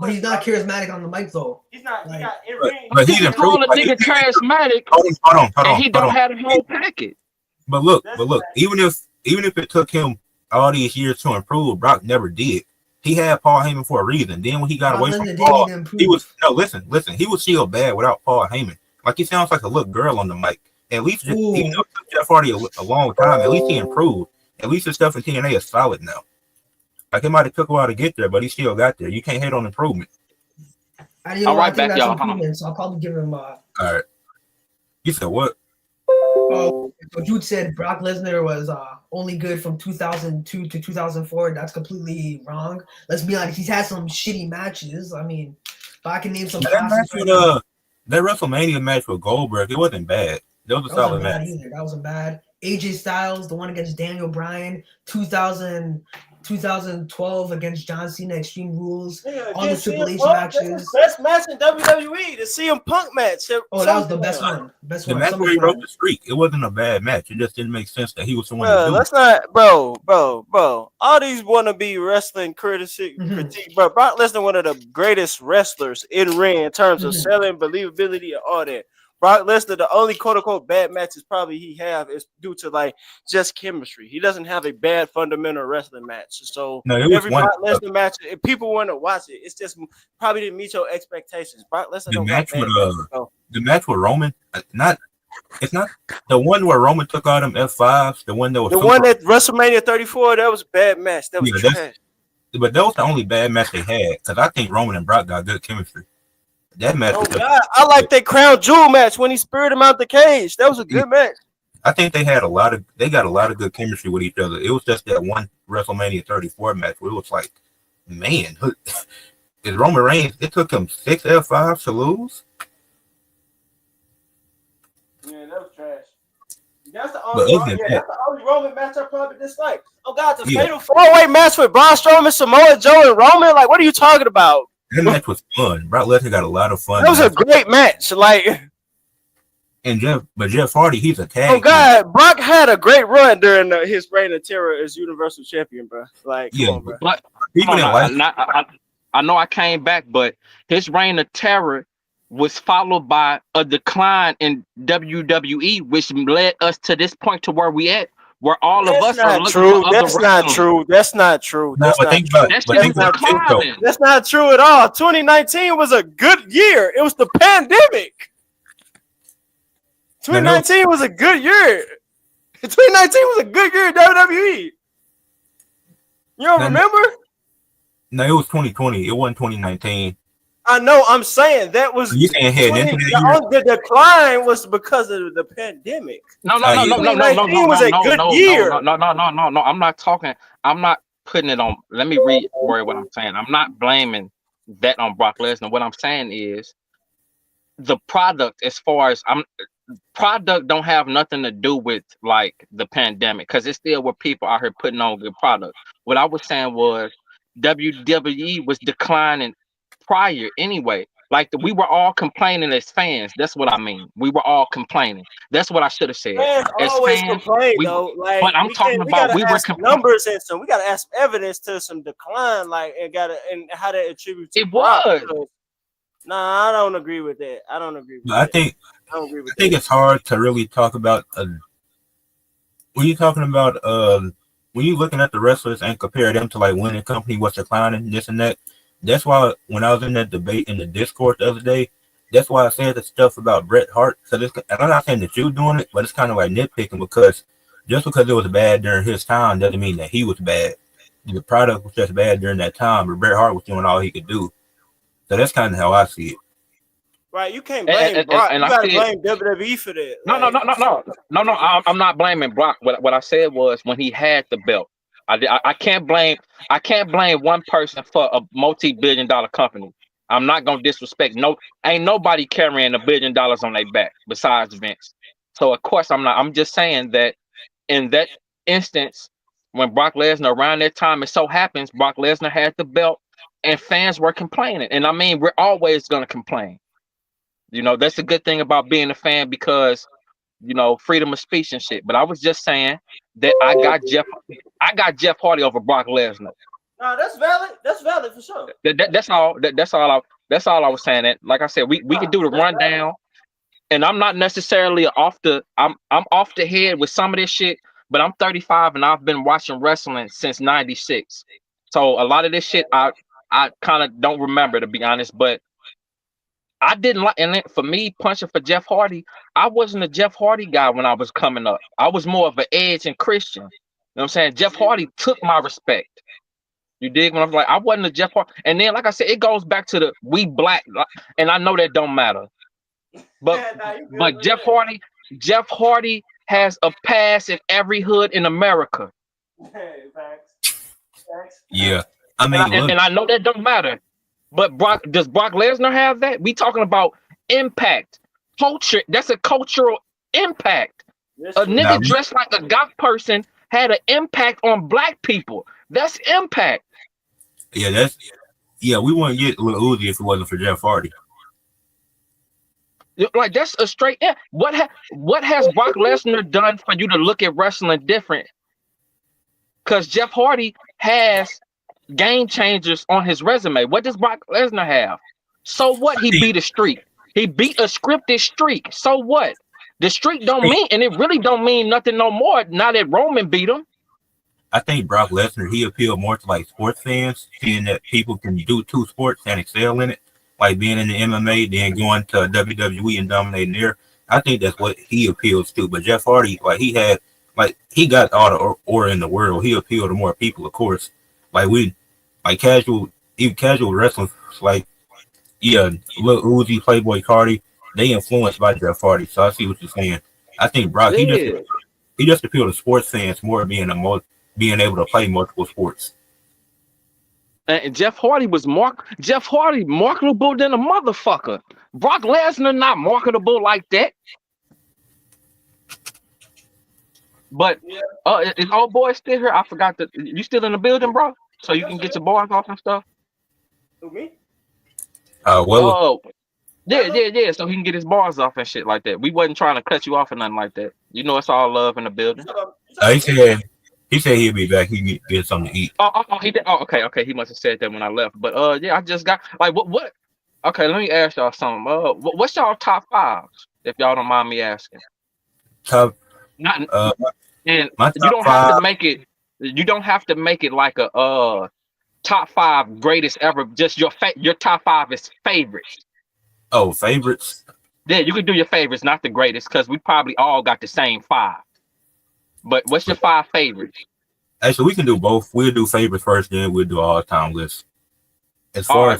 he's not charismatic on the mic though. He's not. But he's You improved. call a nigga charismatic, Hold on. and he don't have the whole package. But look. Even if it took him all these years to improve, Brock never did. He had Paul Heyman for a reason. Then when he got away from Paul, he was listen. He was still bad without Paul Heyman. Like he sounds like a little girl on the mic. At least even though it took Jeff Hardy a long time, at least he improved. at least his stuff in TNA is solid now. Like it might have took a while to get there, but he still got there. You can't hate on improvement. I right, think back, that's y'all. improvement, so I'll probably give him. All right. You said what? So Jude said Brock Lesnar was only good from 2002 to 2004. That's completely wrong. Let's be honest. He's had some shitty matches. I mean, but I can name some That match classics. with that WrestleMania match with Goldberg, it wasn't bad. That was a solid match. That wasn't bad. AJ Styles, the one against Daniel Bryan, 2012 against John Cena, Extreme Rules. Yeah, All the against Triple CM H Punk, matches. that's his best match in WWE, the CM Punk match. Oh, that was the best one. Best The one. match where he SummerSlam. broke the streak, it wasn't a bad match. It just didn't make sense that he was the one to Bro, do let's it. not, bro. All these wannabe wrestling critique, bro. Brock Lesnar, one of the greatest wrestlers in ring in terms of selling, believability, and all that. Brock Lesnar, the only quote unquote bad matches probably he have is due to like just chemistry. He doesn't have a bad fundamental wrestling match. So No, it was every one. Brock Lesnar match, if people want to watch it, it's just probably didn't meet your expectations. Brock Lesnar The don't match got bad with matches, so. the match with Roman, it's not the one where Roman took out them F5s. The one that was The one at WrestleMania 34, that was a bad match. That was trash. But that was the only bad match they had because I think Roman and Brock got good chemistry. That match. Oh God, I like that Crown Jewel match when he speared him out the cage. That was a good match. I think they got a lot of good chemistry with each other. It was just that one WrestleMania 34 match where it was like, man, is Roman Reigns? It took him 6 F5s to lose. Yeah, that was trash. That's the But only, other than that- that's the only Roman match I probably dislike. Oh God, the Yeah. fatal 4-way match with Braun Strowman, Samoa Joe, and Roman. Like, what are you talking about? That match was fun. Brock Lesnar got a lot of fun. That was a great match. Like, And Jeff Hardy, he's a tag. oh God, Brock had a great run during his reign of terror as Universal Champion, bro. Like, come on, bro. But People come didn't on, like. I know I came back, but his reign of terror was followed by a decline in WWE, which led us to this point to where we at, where all of us are looking for other That's not wrestlers. true. That's not true. No, That's but not think true. about That's but just think about this, though. declining. That's not true at all. 2019 was a good year. It was the pandemic. 2019 was a good year. 2019 was a good year in WWE. You don't remember? No, it was 2020. It wasn't 2019. I know. I'm saying that was You saying heading into that year? the decline was because of the pandemic. No. 2019 was a good year. No. I'm not talking. I'm not putting it on. Let me reword what I'm saying. I'm not blaming that on Brock Lesnar. What I'm saying is the product, as far as product don't have nothing to do with like the pandemic, because it's still where people out here putting on good product. What I was saying was WWE was declining prior anyway. Like we were all complaining as fans. That's what I mean. We were all complaining. That's what I should have said. Fans As always fans, complain we- though. Like, but I'm talking about we were complaining. numbers and some. We gotta ask evidence to some decline. Like, and how that attributes. It was. Nah, I don't agree with that. I don't agree with But I that. think I don't agree with I think that. it's hard to really talk about. When you're talking about when you're looking at the wrestlers and compare them to like winning company, what's declining, this and that. That's why when I was in that debate in the Discord the other day, that's why I said the stuff about Bret Hart. So this, and I'm not saying that you're doing it, but it's kind of like nitpicking because just because it was bad during his time doesn't mean that he was bad. The product was just bad during that time, but Bret Hart was doing all he could do. So that's kind of how I see it. Right, you can't blame Brock. You gotta blame WWE for that. No. I'm not blaming Brock. What I said was when he had the belt. I can't blame one person for a multi-billion-dollar company. I'm not gonna disrespect. Ain't nobody carrying $1 billion on their back besides Vince. So of course I'm not. I'm just saying that in that instance, when Brock Lesnar around that time, it so happens Brock Lesnar had the belt and fans were complaining. And I mean, we're always gonna complain. You know, that's a good thing about being a fan because, you know, freedom of speech and shit. But I was just saying that I got Jeff Hardy over Brock Lesnar. No, that's valid. That's valid for sure. That's all I was saying. That, like I said, we could do the rundown, and I'm not necessarily I'm off the head with some of this shit, but I'm 35 and I've been watching wrestling since '96. So a lot of this shit I kind of don't remember, to be honest, but I didn't like, and for me, punching for Jeff Hardy, I wasn't a Jeff Hardy guy when I was coming up. I was more of an Edge and Christian. what I'm saying? Jeff Hardy took my respect. You dig when I'm like, I wasn't a Jeff Hardy. And then, like I said, it goes back to the we black, and I know that don't matter. But Nah, you good but with Jeff Hardy has a pass in every hood in America. that. Hey, facts. Yeah. I mean, look, And I know that don't matter. But does Brock Lesnar have that? We talking about impact, culture. That's a cultural impact. That's A true. nigga Nah, dressed like a goth person had an impact on black people. That's impact. yeah, we wouldn't get Lil Uzi if it wasn't for Jeff Hardy. Like that's a straight. What has Brock Lesnar done for you to look at wrestling different? Because Jeff Hardy has game changers on his resume. What does Brock Lesnar have? So what? He beat a streak. He beat a scripted streak. So what? The streak don't mean, and it really don't mean nothing no more. Now that Roman beat him. I think Brock Lesnar, he appealed more to like sports fans, seeing that people can do two sports and excel in it, like being in the MMA, then going to WWE and dominating there. I think that's what he appeals to. But Jeff Hardy, like he got all the aura in the world. He appealed to more people, of course. Even casual wrestling, like Lil Uzi, Playboy Cardi, they influenced by Jeff Hardy. So I see what you're saying. I think Brock, he just appealed to sports fans more, being able to play multiple sports. And Jeff Hardy marketable than a motherfucker. Brock Lesnar not marketable like that. But is old boy still here? I forgot that you still in the building, bro. So you can get your bars off and stuff. Who, me? Yeah. So he can get his bars off and shit like that. We wasn't trying to cut you off or nothing like that. You know, it's all love in the building. He said he'll be back. He can get something to eat. He did. Okay. He must have said that when I left. But yeah, I just got like what? Okay, let me ask y'all something. What's y'all top fives, if y'all don't mind me asking? Top. Not And you don't have to make it. You don't have to make it like a top five greatest ever. Just your top five is favorites. Oh, favorites. Yeah, you can do your favorites, not the greatest, because we probably all got the same five. But what's your five favorites? Actually, we can do both. We'll do favorites first, then we'll do all time list. As far as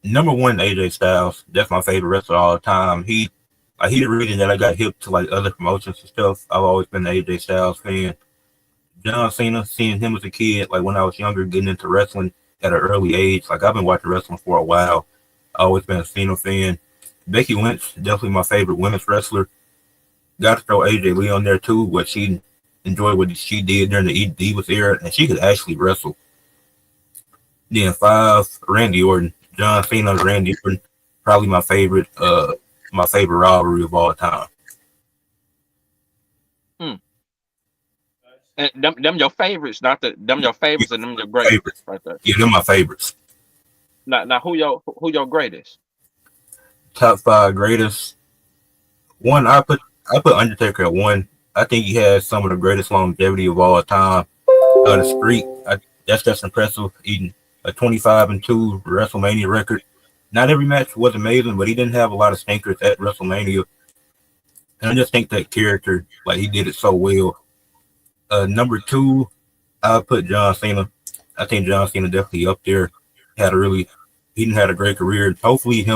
number one, AJ Styles. That's my favorite wrestler all the time. He the reason that I got hip to like other promotions and stuff. I've always been an AJ Styles fan. John Cena, seeing him as a kid, like when I was younger, getting into wrestling at an early age. Like I've been watching wrestling for a while. I've always been a Cena fan. Becky Lynch, definitely my favorite women's wrestler. Got to throw AJ Lee on there too. What she enjoyed, what she did during the Divas era, and she could actually wrestle. Then 5, Randy Orton. John Cena, Randy Orton, probably my favorite rivalry of all time. And them your favorites, not them your favorites, and them your greatest Favorites. right there. Yeah, they're my favorites. Now who your greatest? Top 5 greatest. One, I put Undertaker at 1. I think he has some of the greatest longevity of all time. The streak, that's just impressive. Eating a 25-2 WrestleMania record. Not every match was amazing, but he didn't have a lot of stinkers at WrestleMania. And I just think that character, like he did it so well. Number 2, I put John Cena. I think John Cena definitely up there. He didn't have a great career. Hopefully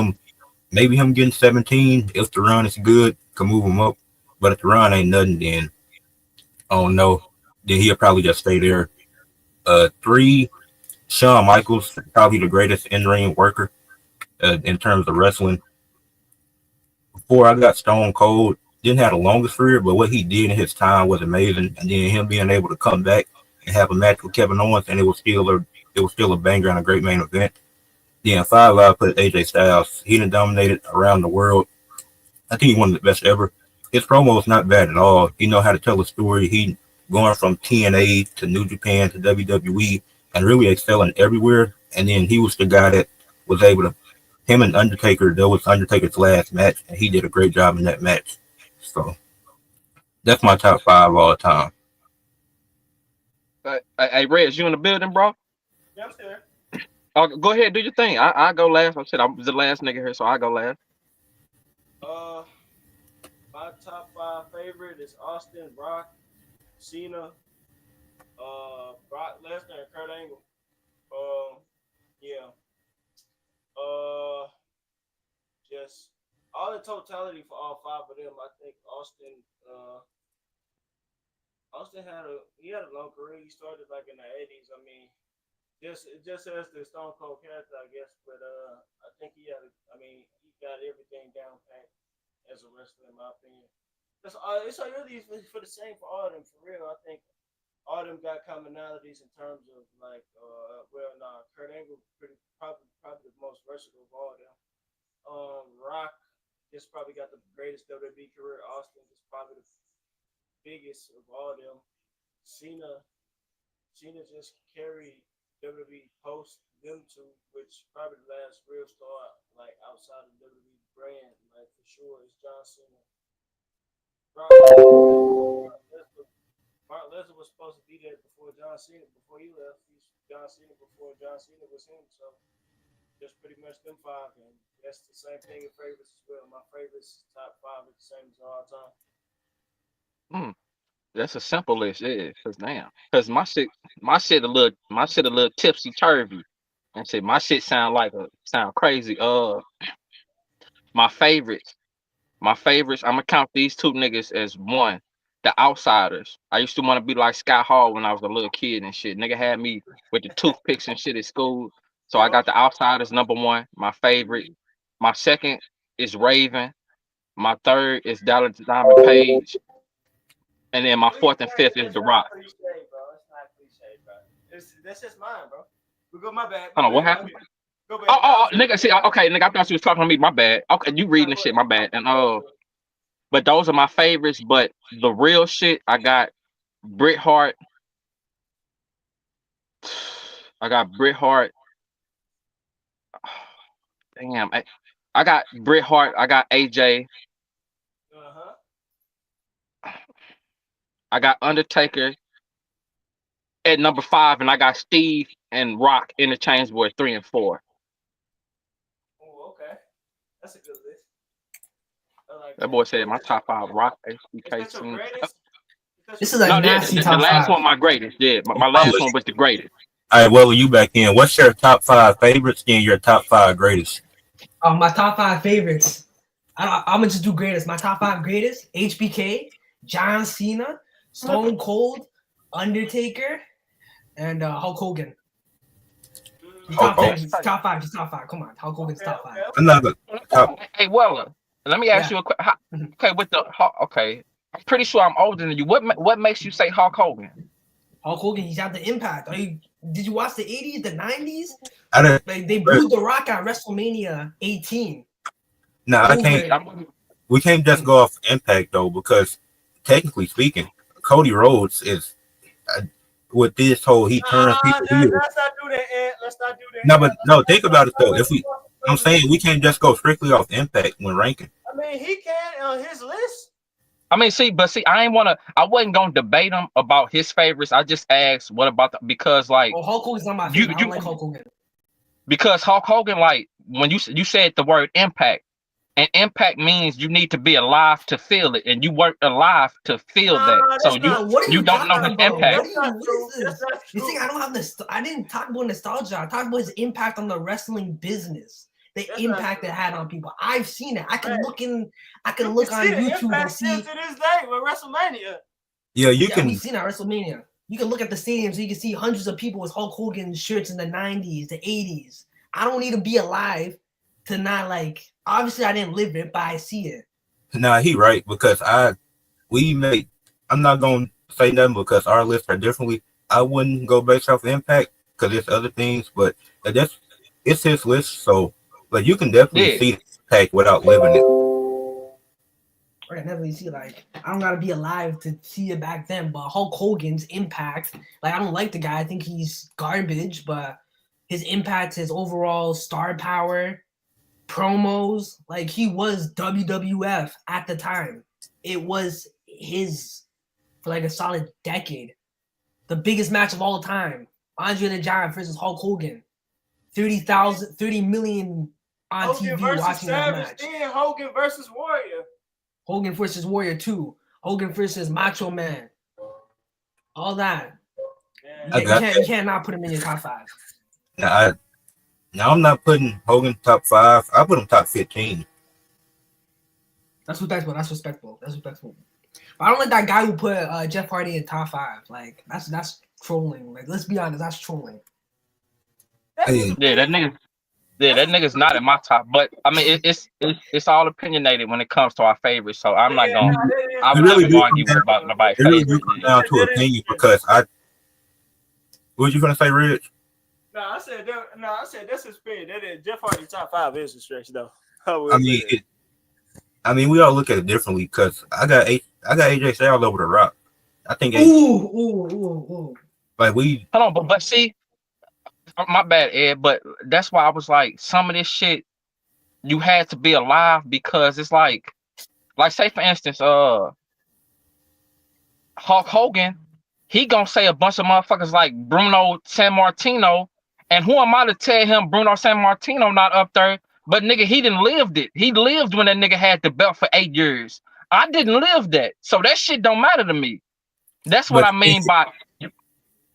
maybe him getting 17, if the run is good, can move him up. But if the run ain't nothing, then I don't know. Then he'll probably just stay there. 3, Shawn Michaels, probably the greatest in-ring worker in terms of wrestling. 4, I got Stone Cold. Didn't have the longest career, but what he did in his time was amazing. And then him being able to come back and have a match with Kevin Owens, and it was still a banger and a great main event. Then 5, I put AJ Styles. He done dominated around the world. I think he's one of the best ever. His promo is not bad at all. He know how to tell a story. He going from TNA to New Japan to WWE and really excelling everywhere. And then he was the guy that was able to, him and Undertaker, that was Undertaker's last match, and he did a great job in that match. So that's my top 5 all time. Hey, Reg, you in the building, bro? Yeah, I'm still there. Oh, go ahead, do your thing. I go last. I said I'm the last nigga here, so I go last. My top 5 favorite is Austin, Rock, Cena, Brock Lesnar, and Kurt Angle. Yeah. Uh, just all the totality for all 5 of them. I think Austin. Austin had a long career. He started like in the 80s. I mean, just as the Stone Cold character, I guess. But I think he got everything down pat as a wrestler, in my opinion. It's really for the same for all of them. For real, I think all of them got commonalities in terms of like, Kurt Angle probably the most versatile of all of them. Rock just probably got the greatest WWE career. Austin is probably the biggest of all of them. Cena just carried WWE post them two, which probably the last real star like outside of WWE brand, like for sure is John Cena. Mark Lesnar was supposed to be there before John Cena, before he left. He's John Cena before John Cena was him. So just pretty much them 5, and that's the same thing in favorites as well. My favorites top 5 is the same as all time. That's a simple list, yeah. Cause my shit a little tipsy turvy. And shit, my shit sound crazy. My favorites. I'm gonna count these 2 niggas as one. The Outsiders. I used to want to be like Scott Hall when I was a little kid and shit. Nigga had me with the toothpicks and shit at school. So I got the Outsiders number 1, my favorite. My second is Raven. My third is Dallas Diamond Page. And then my 4th and 5th is The Rock. Cliche, bro. It's not cliche, bro. That's just mine, bro. We go. My bad. Hold on, what happened? Go back. Oh, nigga, see, okay, nigga, I thought you was talking to me. My bad. Okay, you reading the shit, my bad. And but those are my favorites. But the real shit, I got Bret Hart. Damn, I got Bret Hart. I got AJ. I got Undertaker at number 5, and I got Steve and Rock interchangeable at 3 and 4. Oh, okay. That's a good list. That boy said my top 5 Rock, HBK, Cena. This is a nasty the top last 5. one, my greatest. Yeah, my last one was the greatest. All right, well, you back in. What's your top 5 favorites and your top 5 greatest? My top 5 favorites. I'm gonna just do greatest. My top 5 greatest: HBK, John Cena, Stone Cold, Undertaker, and Hulk Hogan. Top 5. Just top 5. Come on, Hulk Hogan's top 5. Another top. Hey, Weller, let me ask you a question. Okay, I'm pretty sure I'm older than you. What makes you say Hulk Hogan? Hulk Hogan, he's had the impact. Did you watch the 80s, the 90s? I don't. Like they booed The Rock at WrestleMania 18. No, I can't. We can't just go off impact though, because technically speaking, Cody Rhodes is with this whole he turns people heel. Let's not do that, Ed. Let's not do that. No, but no, think about it though. I'm saying we can't just go strictly off impact when ranking. I mean, he can on his list. I wasn't gonna debate him about his favorites. I just asked what about because like Hulk Hogan's not my favorite. I don't like Hulk Hogan. Because Hulk Hogan, like when you said the word impact, and impact means you need to be alive to feel it, and you weren't alive to feel that. So you don't know his impact. You think I don't have this? I didn't talk about nostalgia. I talked about his impact on the wrestling business. The impact it had on people. I've seen it. I can look on YouTube and see to this day with WrestleMania. Yeah, we've seen it at WrestleMania. You can look at the stadium so you can see hundreds of people with Hulk Hogan shirts in the 90s, the 80s. I don't need to be alive to not like. Obviously, I didn't live it, but I see it. Nah, he right because I'm not gonna say nothing because our lists are differently. I wouldn't go based off impact because there's other things, but it's his list, so. But you can definitely see the impact without living it. I never see I don't gotta be alive to see it back then. But Hulk Hogan's impact, I don't like the guy. I think he's garbage, but his impact, his overall star power, promos, he was WWF at the time. It was his for a solid decade. The biggest match of all time: Andre the Giant versus Hulk Hogan. 30 million on Hogan TV versus watching that Savage, match. then Hogan versus Warrior. Hogan versus Warrior 2, Hogan versus Macho Man, all that. I You got can't, you can't not put him in your top 5. Now I'm not putting Hogan top 5. I put him top 15. That's respectful. That's respectful. That's respectful. But I don't like that guy who put Jeff Hardy in top 5. Like that's trolling. Like let's be honest, that's trolling. Hey, Yeah, that nigga's not in my top. But I mean, it's all opinionated when it comes to our favorites. So I'm not gonna. I'm It not really gonna do argue come down- about nobody's it really favorite. do come down to opinion because what you gonna say, Rich? No, I said that's his opinion. That is Jeff Hardy top 5 is a stretch though. I mean, we all look at it differently because I got AJ Styles over the Rock. I think Ooh. like we Hold on, but see, my bad, Ed. But that's why I was like, some of this shit you had to be alive because it's like say for instance, Hulk Hogan, he gonna say a bunch of motherfuckers like Bruno Sammartino, and who am I to tell him Bruno Sammartino not up there? But nigga, he didn't lived it. He lived when that nigga had the belt for 8 years. I didn't live that, so that shit don't matter to me. That's what But I mean by.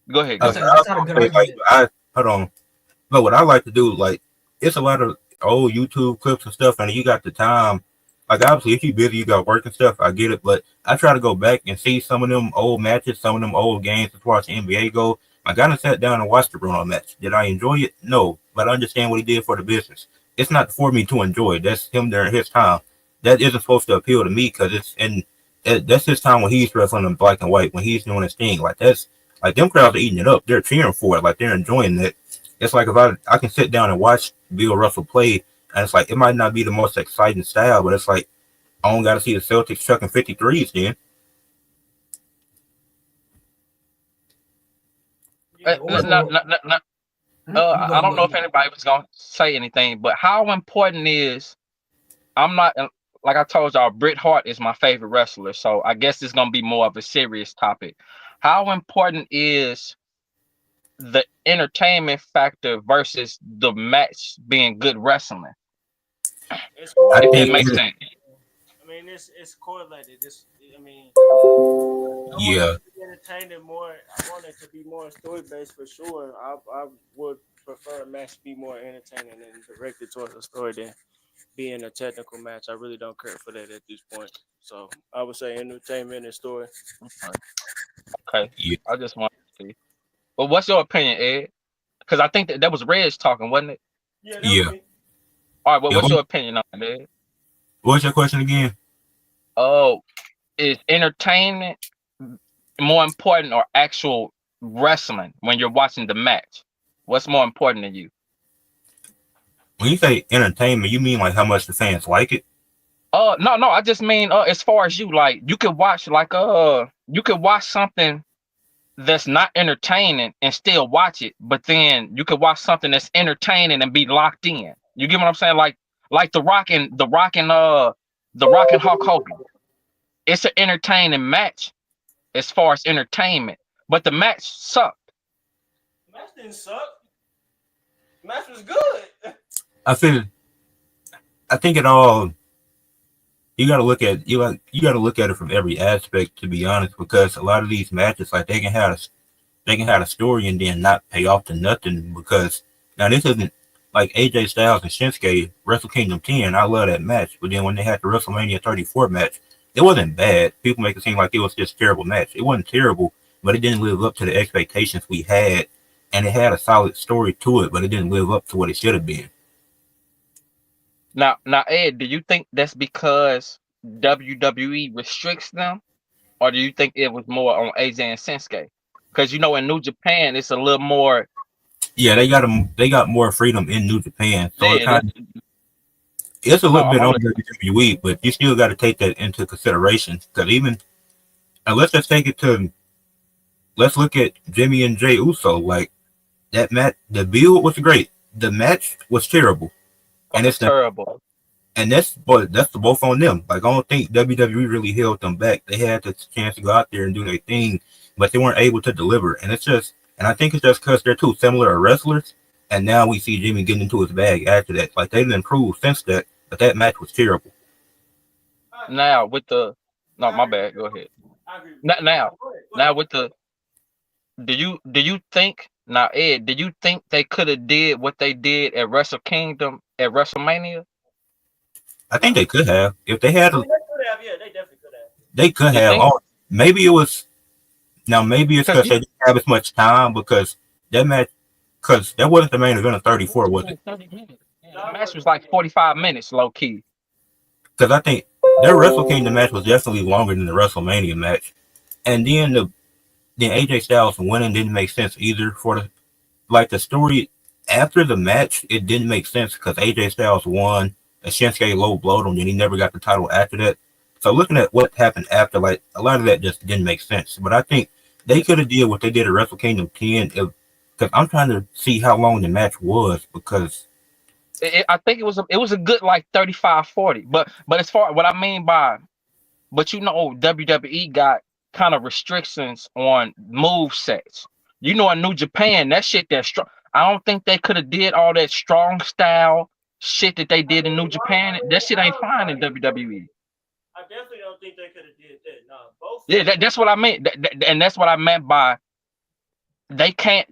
Go ahead. Go That's ahead. not a good argument. hold on. But what I like to do, like, it's a lot of old YouTube clips and stuff, and you got the time. Like, obviously, if you're busy, you got work and stuff, I get it. But I try to go back and see some of them old matches, some of them old games as far as the NBA go. I got to sat down and watched the Bruno match. Did I enjoy it? No. But I understand what he did for the business. It's not for me to enjoy. That's him during his time. That isn't supposed to appeal to me because that's his time when he's wrestling in black and white, when he's doing his thing. Like, that's like them crowds are eating it up. They're cheering for it. Like, they're enjoying it. It's like if I can sit down and watch Bill Russell play, and it's like it might not be the most exciting style, but it's like I don't got to see the Celtics chucking 53s then. I don't know if anybody was gonna say anything, but how important is I'm not like I told y'all, Bret Hart is my favorite wrestler, so I guess it's gonna be more of a serious topic. How important is the entertainment factor versus the match being good wrestling? It's I If think that makes sense. I mean, it's correlated. Yeah. Entertaining more. I want it to be more story based for sure. I would prefer a match to be more entertaining and directed towards a story than being a technical match. I really don't care for that at this point. So I would say entertainment and story. Okay. Yeah. I just want to see. But what's your opinion, Ed? Because I think that was Reg talking, wasn't it? Yeah. Yeah. All right, well, Yeah, what's your opinion on it, Ed? What's your question again? Oh, is entertainment more important or actual wrestling when you're watching the match? What's more important to you? When you say entertainment, you mean like how much the fans like it? No, I just mean as far as you like, you could watch you could watch something that's not entertaining and still watch it, but then you could watch something that's entertaining and be locked in. You get what I'm saying? Like the Rock and Hulk Hogan. It's an entertaining match as far as entertainment, but the match sucked. The match didn't suck. The match was good. I think it all. You got to look at it from every aspect, to be honest, because a lot of these matches, like they can have a story and then not pay off to nothing. Because now this isn't like AJ Styles and Shinsuke Wrestle Kingdom 10. I love that match, but then when they had the WrestleMania 34 match, it wasn't bad. People make it seem like it was just a terrible match. It wasn't terrible, but it didn't live up to the expectations we had, and it had a solid story to it, but it didn't live up to what it should have been. Now, Ed, do you think that's because WWE restricts them, or do you think it was more on AJ and Shinsuke? Because in New Japan, it's a little more. Yeah, they got more freedom in New Japan, so Yeah, it's a little bit on WWE, but you still got to take that into consideration. Because let's look at Jimmy and Jey Uso. Like that match, the build was great. The match was terrible. And it's terrible. And that's both on them. Like, I don't think WWE really held them back. They had the chance to go out there and do their thing, but they weren't able to deliver. And I think it's just because they're two similar wrestlers, and now we see Jimmy getting into his bag after that. Like they've improved since that, but that match was terrible. Now with the no, my bad. Go ahead. I agree. Now, Go ahead. now with the do you think now, Ed? Do you think they could have did what they did at Wrestle Kingdom at WrestleMania? I think they could have if they had. I mean, they could have, yeah, they definitely could have. They could You have. think? Or maybe it was. Now maybe it's because Because they didn't have as much time because that match. Because that wasn't the main event of 34, was it? 30 minutes. Yeah, the match was like 45 minutes, low key. Because I think their Wrestle Kingdom match was definitely longer than the WrestleMania match, and then AJ Styles winning didn't make sense either. For the story after the match, it didn't make sense because AJ Styles won, and Shinsuke low blowed him, and he never got the title after that. So looking at what happened after, like a lot of that just didn't make sense. But I think they could have did what they did at Wrestle Kingdom 10. Because I'm trying to see how long the match was because. I think it was a good like 35-40. But as far what I mean by, but WWE got kind of restrictions on move sets. In New Japan, that shit that's strong. I don't think they could have did all that strong style shit that they did in New Japan. That shit ain't fine in WWE. I definitely don't think they could have did that. No, both. Yeah, that's what I meant, and that's what I meant by they can't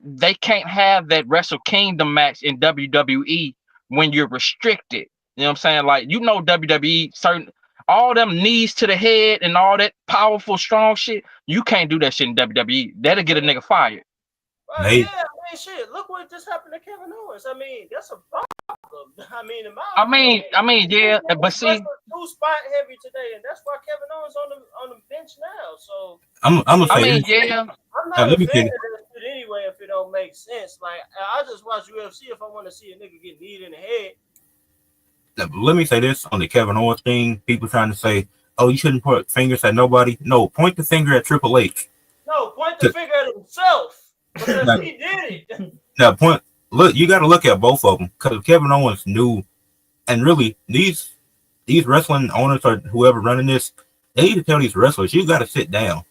have that Wrestle Kingdom match in WWE when you're restricted. You know what I'm saying? Like WWE, certain all them knees to the head and all that powerful strong shit. You can't do that shit in WWE. That'll get a nigga fired. Right, yeah, I mean, shit. Look what just happened to Kevin Owens. I mean, that's a problem. I mean, in my I mean, yeah, but see, too spot heavy today, and that's why Kevin Owens on the bench now. So I'm gonna say I mean, this. yeah. I'm not a let me fan finish. of that shit anyway if it don't make sense. Like I just watch UFC if I want to see a nigga get kneed in the head. Let me say this on the Kevin Owens thing. People trying to say, "Oh, you shouldn't point fingers at nobody." No, point the finger at Triple H. No, point the finger at himself because Now- he did it. Now, look, you got to look at both of them because Kevin Owens knew, and really these wrestling owners or whoever running this, they need to tell these wrestlers, you got to sit down,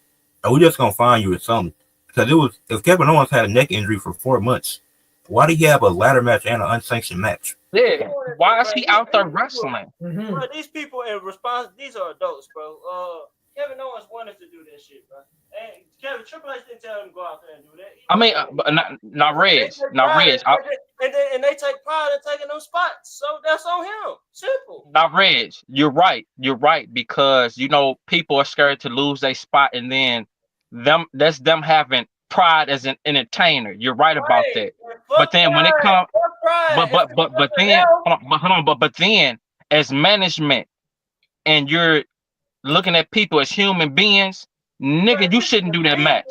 or we just gonna find you with something. Because if Kevin Owens had a neck injury for 4 months, why do you have a ladder match and an unsanctioned match? Yeah. Why is he out there wrestling? Mhm. Bro, these people in response, these are adults, bro. Kevin Owens wanted to do that shit, bro. And Triple H didn't tell him to go out there and do that. I mean, but not Reg. And they take pride in taking those spots, so that's on him. Simple. Now, Reg, you're right. You're right because people are scared to lose their spot, and then that's them having pride as an entertainer. You're right about that. But then when it comes, but then as management, and you're looking at people as human beings, nigga, you shouldn't do that match.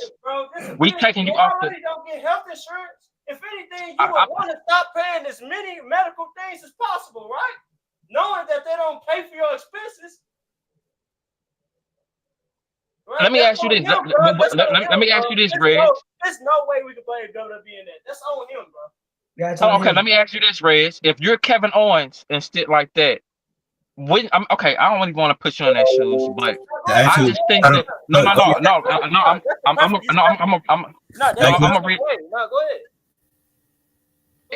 We taking you off the. Don't get health insurance. If anything, you would want to stop paying as many medical things as possible, right? Knowing that they don't pay for your expenses. Right? Let me ask you this. Let me ask you this, Reg. There's no way we can blame WWE in that. That's on him, bro. Yeah, Okay, let me ask you this, Reg. If you're Kevin Owens and shit like that, I don't really want to put you in that shoes, but I just think that I'm gonna read. No, go ahead.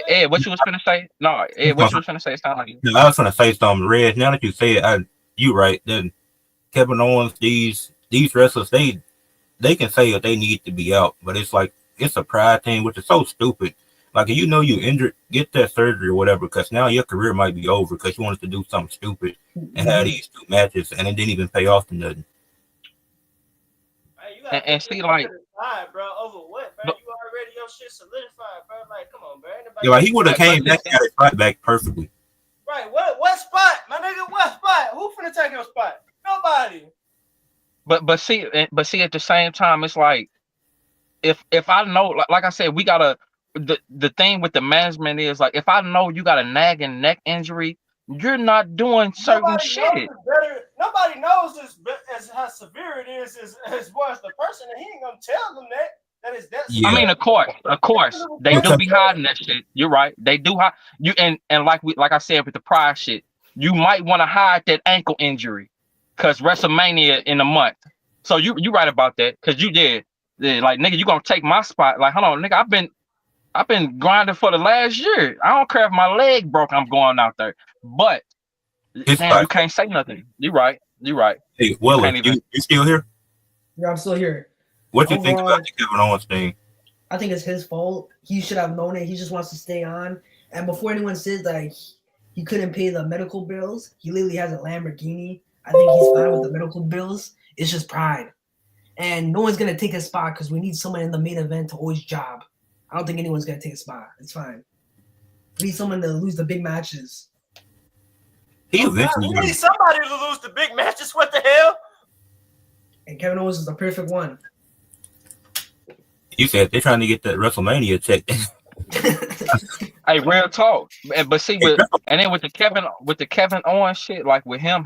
Ed, what you was finna say? No, Ed, what you was finna say? It sound like you. I was gonna say something, Red. Now that you say it, you right. Then Kevin Owens, these wrestlers, they can say that they need to be out, but it's like it's a pride thing, which is so stupid. Like you injured, get that surgery or whatever, because now your career might be over because you wanted to do something stupid and have these 2 matches, and it didn't even pay off to nothing. Hey, and see, like, bro, over what, bro? You already your shit solidified, bro. Like, come on, bro. Yeah, like he would have came back and got his fight back perfectly. Right? What spot, my nigga? What spot? Who finna take your spot? Nobody. But see, at the same time, it's like if I know, like I said, we gotta. The thing with the management is like if I know you got a nagging neck injury, you're not doing certain shit. Nobody knows as how severe it is as far as the person, and he ain't gonna tell them that is that. Yeah. I mean, of course, they do be hiding that shit. You're right, they do hide you, and like I said with the prior shit, you might want to hide that ankle injury because WrestleMania in a month. So you right about that because you did. Like nigga, you gonna take my spot? Like hold on, nigga, I've been grinding for the last year. I don't care if my leg broke. I'm going out there. But His damn, fight. you can't say nothing. You're right. You're right. Hey, Weller, Can't even- you still here? Yeah, I'm still here. What you think Overall- about the Kevin Owens thing? I think it's his fault. He should have known it. He just wants to stay on. And before anyone says like he couldn't pay the medical bills, he literally has a Lamborghini. I think he's fine with the medical bills. It's just pride. And no one's gonna take his spot because we need someone in the main event to hold his job. I don't think anyone's gonna take a spot. It's fine. We need someone to lose the big matches. He eventually We gonna- need somebody to lose the big matches. What the hell? And Kevin Owens is the perfect one. You said they're trying to get that WrestleMania check. Hey, real talk. But see, and then with the Kevin Owens shit, like with him,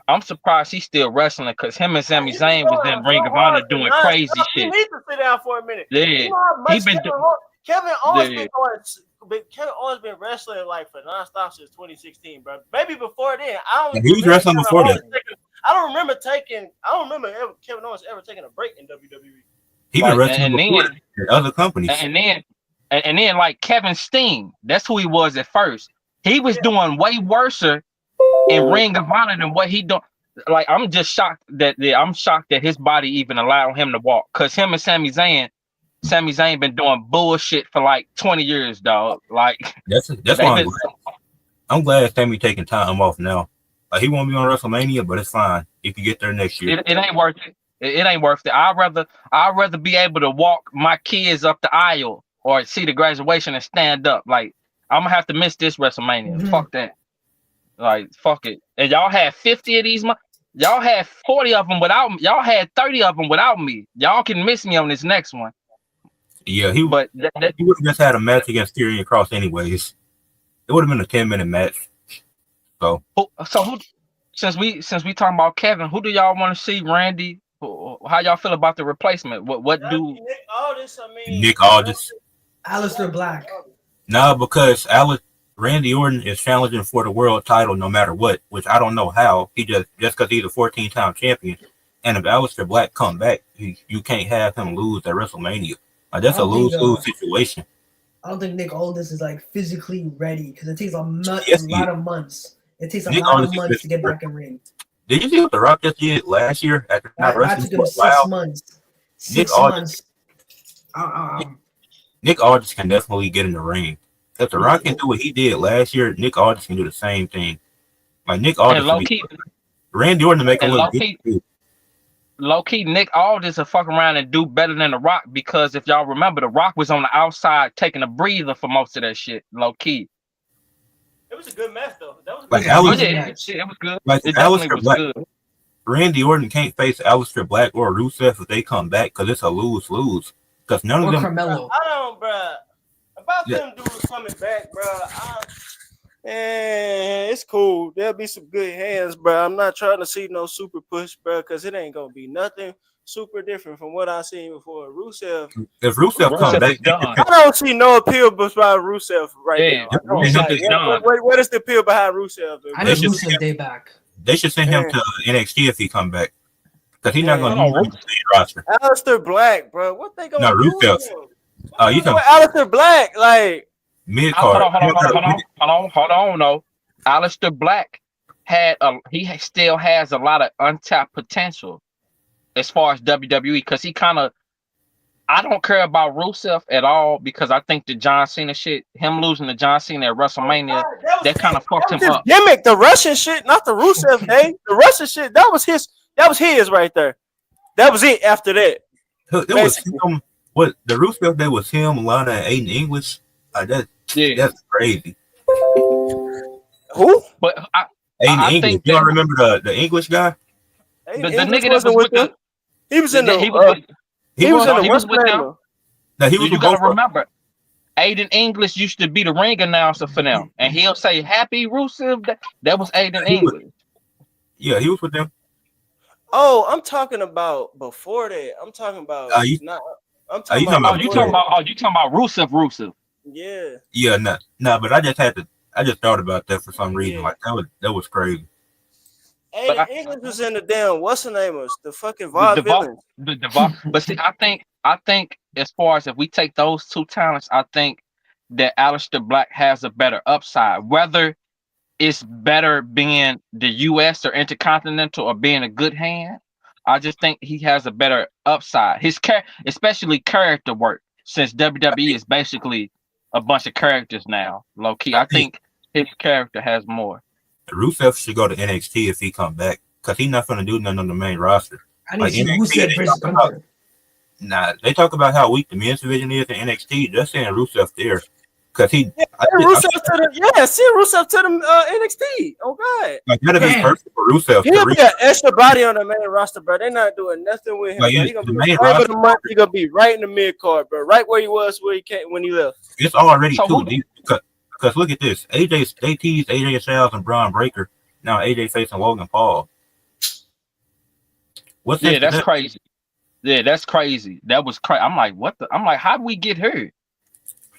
I'm surprised he's still wrestling because him and Sami Zayn was in Ring of Honor doing crazy You shit. need to sit down for a minute. Yeah, You know how much he been Kevin Owens Yeah. Kevin Owens been wrestling like for nonstop since 2016, bro. Maybe before then. I don't. He was wrestling before that. I don't remember Kevin Owens ever taking a break in WWE. He been Like, wrestling and before then- in other companies. and then like Kevin Steen, that's who he was at first. He was doing way worse in Ring of Honor than what he doing. Like I'm just shocked that his body even allowed him to walk. Cause him and Sami Zayn been doing bullshit for like 20 years, dog. Like That's why I'm glad Sammy taking time off now. Like he won't be on WrestleMania, but it's fine if you get there next year. it ain't worth it. It ain't worth it. I'd rather be able to walk my kids up the aisle or see the graduation and stand up. Like I'm gonna have to miss this WrestleMania. Mhm. Fuck that. Like fuck it. And y'all had 50 of these. Y'all had 40 of them without me. Y'all had 30 of them without me. Y'all can miss me on this next one. Yeah, he But would have just had a match against Karrion Kross anyways. It would have been a 10-minute match. who, since we talking about Kevin, who do y'all want to see? Randy? How y'all feel about the replacement? What do? Nick Aldis, I mean, Nick Aldis. Aleister Black. No, because Randy Orton is challenging for the world title no matter what, which I don't know how. He just because he's a 14-time champion. And if Aleister Black come back, you can't have him lose at WrestleMania. That's I a don't think, lose-lose situation. I don't think Nick Aldis is like physically ready because it takes a Yes, he lot of months. It takes a Nick lot Aldis of is months to get physically back in ring. Did you see what The Rock just did last year after not That wrestling took him for a 6 while? months. Nick 6 Aldis. months. Nick Aldis can definitely get in the ring. If The Rock can do what he did last year, Nick Aldis can do the same thing. Like Nick Aldis, And low key, Randy Orton to make him and look low-key- good. low key, Nick Aldis will fuck around and do better than The Rock because if y'all remember, The Rock was on the outside taking a breather for most of that shit. Low key. it was a good match though. That was a Like good Yeah, match. It was good. Like It definitely Aleister was Black, good. Randy Orton can't face Aleister Black or Rusev if they come back because it's a lose-lose. Because none of Or them. Carmelo. I don't, bruh. About Yeah. them dudes coming back, bruh. Man, it's cool. There'll be some good hands, bruh. I'm not trying to see no super push, bruh, because it ain't gonna be nothing super different from what I seen before. Rusev, If Rusev Rusev come back, is done. I don't see no appeal behind Rusev right Yeah, now. I don't. Rusev Like, is done. what is the appeal behind Rusev? I They need should- Rusev Day back. they should send him to NXT if he come back. Because he's not going Hold to on, use the main roster. Aleister Black, bro. What they gonna No, do? Rusev. with him? You What talking Aleister Black, like. mid-card. Hold on, no. Aleister Black still has a lot of untapped potential as far as WWE because he kind of. I don't care about Rusev at all because I think the John Cena shit, him losing to John Cena at WrestleMania, that kind of fucked him up. Gimmick, the Russian shit, not the Rusev Day. The Russian shit, that was his right there. That was it after that. It was him. What the Rusev Day was him, Lana, and Aiden English. Yeah, That's crazy. Who? but Aiden I English. think You don't that- remember the English guy? the English nigga that wasn't was with them. He was in the. he was with, he was in the he was West with them. Panama. No, he was You with gotta both of them. remember, Aiden English used to be the ring announcer for them, and he'll say "Happy Rusev." That was Aiden He was- English. Yeah, he was with them. Oh, I'm talking about before that. I'm talking about I'm you talking talking about. about You before talking about Rusev? that. Yeah. Yeah, no, but I just thought about that for some reason. Yeah. Like that was crazy. But Aiden English was in the damn what's the name of the fucking The vaudevillain. But see, I think as far as if we take those two talents, I think that Aleister Black has a better upside. Whether it's better being the US or Intercontinental or being a good hand, I just think he has a better upside. His especially character work, since WWE is basically a bunch of characters now, low key. I think his character has more. Rusev should go to NXT if he come back, because he's not going to do nothing on the main roster. I need Like, to see NXT, Rusev they versus talk about- Gunther. Nah, they talk about how weak the men's division is in NXT. Just saying Rusev there, because he, Send Rusev to the NXT. Oh God, like that'd be Damn. perfect for Rusev. he'll To be an extra body on the main roster, bro. They're not doing nothing with him. Like, bro. yeah, He gonna the be main right roster- the month. He gonna be right in the mid card, bro. Right where he was when he left. It's already So too who- deep. Because look at this, they teased AJ Styles and Braun Breaker. Now AJ facing Logan Paul. What's Yeah, next to that's that? crazy. Yeah, that's crazy. That was crazy. I'm like, what the? I'm like, how did we get here?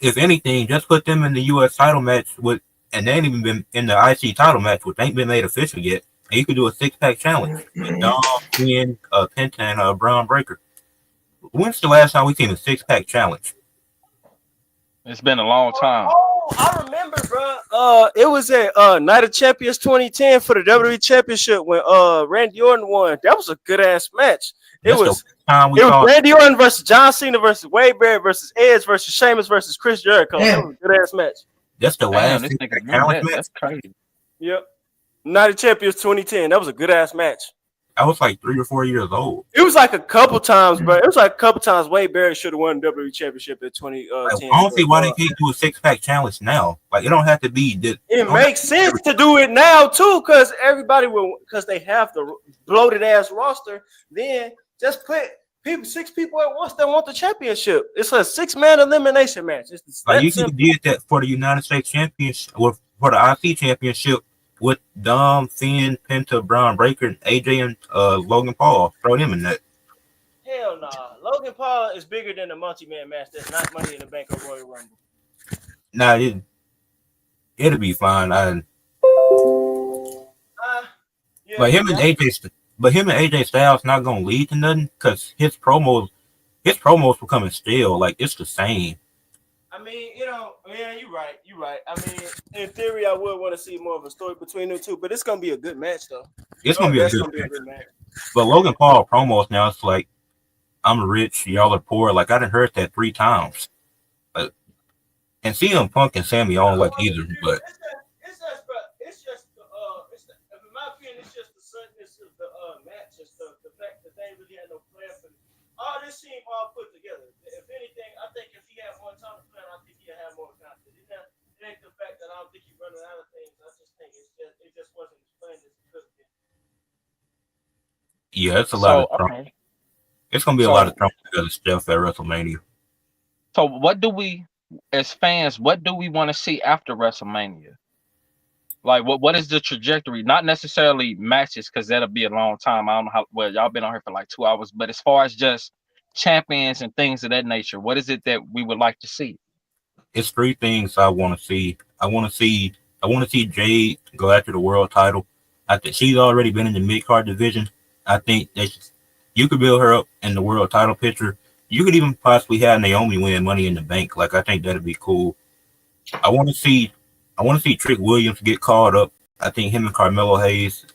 If anything, just put them in the U.S. title match with, and they ain't even been in the IC title match, which ain't been made official yet. And you could do a 6-pack challenge with Dom, Finn, Penta, and Braun Breaker. When's the last time we seen a 6-pack challenge? It's been a long time. Oh, I remember, bro. It was at Night of Champions 2010 for the WWE Championship when Randy Orton won. That was a good ass match. That's the time we It was saw. Randy Orton versus John Cena versus Wade Barrett versus Edge versus Sheamus versus Chris Jericho. That was a good ass match. That's the Damn, last this 6-pack nigga challenge that, match. that's crazy. Yep. Night of Champions 2010. That was a good ass match. I was like 3 or 4 years old. It was like a couple times, bro. It was like a couple times Wade Barrett should have won the WWE Championship in 2010. Like, I don't see why they can't do a 6-pack challenge now. Like, it don't have to be this. It makes sense to do it now too, because they have the bloated ass roster. Then just put 6 people at once that want the championship. It's a 6-man elimination match. It's Like, that you simple. could did that for the United States Championship, or for the IC Championship with Dom, Finn, Penta, Braun Breaker, and AJ, and Logan Paul. Throw them in that. Hell nah. Logan Paul is bigger than the multi-man match. That's not Money in the Bank or Royal Rumble. Nah, it'll be fine. Yeah, But him and AJ Styles not gonna lead to nothing, because his promos becoming stale. Like, it's the same. I mean, yeah, you're right. I mean, in theory, I would want to see more of a story between them two, but it's gonna be a good match, though. It's gonna be a That's good gonna be a match. good match. But Logan Paul promos now, it's like, I'm rich, y'all are poor. Like, I done heard that 3 times. And CM Punk and Sammy, I don't like either. But It's just, in my opinion, it's just the suddenness of the match. It's the fact that they really had no plan for it. All this seemed all put together. If anything, I think if he had more time to plan, I think he'd have more confidence. It ain't the fact that I don't think he's running out of things. I just think it just wasn't as planned as it could be. yeah, it's a lot of okay. it's gonna be a So- lot of trouble together stuff at WrestleMania. So what do we, as fans, what do we want to see after WrestleMania? Like, what is the trajectory? Not necessarily matches, because that'll be a long time. I don't know how well y'all been on here for like 2 hours, but as far as just champions and things of that nature, what is it that we would like to see? It's 3 things I want to see. I want to see Jade go after the world title. I think she's already been in the mid-card division. I think that you could build her up in the world title picture. You could even possibly have Naomi win Money in the Bank. Like, I think that'd be cool. I want to see Trick Williams get called up. I think him and Carmelo Hayes,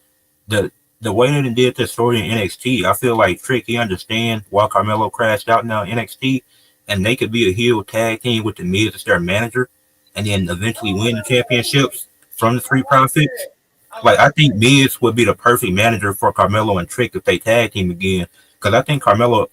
the way that they did this story in NXT, I feel like Trick, he understand why Carmelo crashed out now in NXT, and they could be a heel tag team with the Miz as their manager, and then eventually win the championships from the Street Profits. Like, I think Miz would be the perfect manager for Carmelo and Trick if they tag team again, because I think Carmelo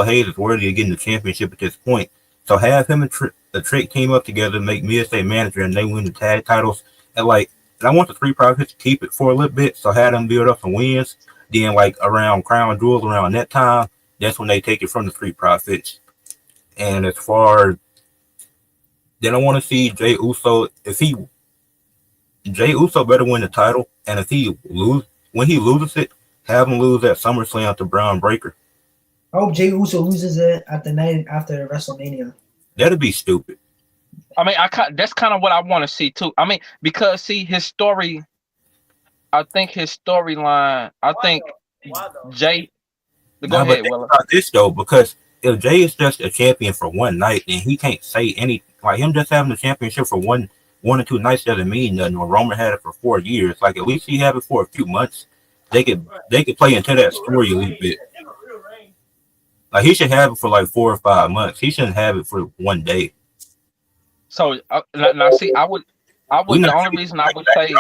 Hayes is worthy of getting the championship at this point. So have him and the Trick team up together, make Miz their manager, and they win the tag titles. And I want the Street Profits to keep it for a little bit, so have them build up some wins. Then, like, around Crown Jewels, around that time, that's when they take it from the Street Profits. And as far then I want to see Jey Uso. Jey Uso better win the title, and when he loses it, have him lose at SummerSlam to Braun Breaker. I hope Jey Uso loses it at the night after WrestleMania. That'd be stupid. I mean, that's kind of what I want to see too. I mean, because see his story, I think his storyline. I think Why though? Jay. Go Nah, but ahead, think Willa. about this though, because if Jay is just a champion for one night, then he can't say any like him just having the championship for one or two nights doesn't mean nothing. When Roman had it for 4 years, like at least he had it for a few months. They could play into that story a little bit. Like he should have it for like 4 or 5 months. He shouldn't have it for one day. So now see, I would the only reason I would say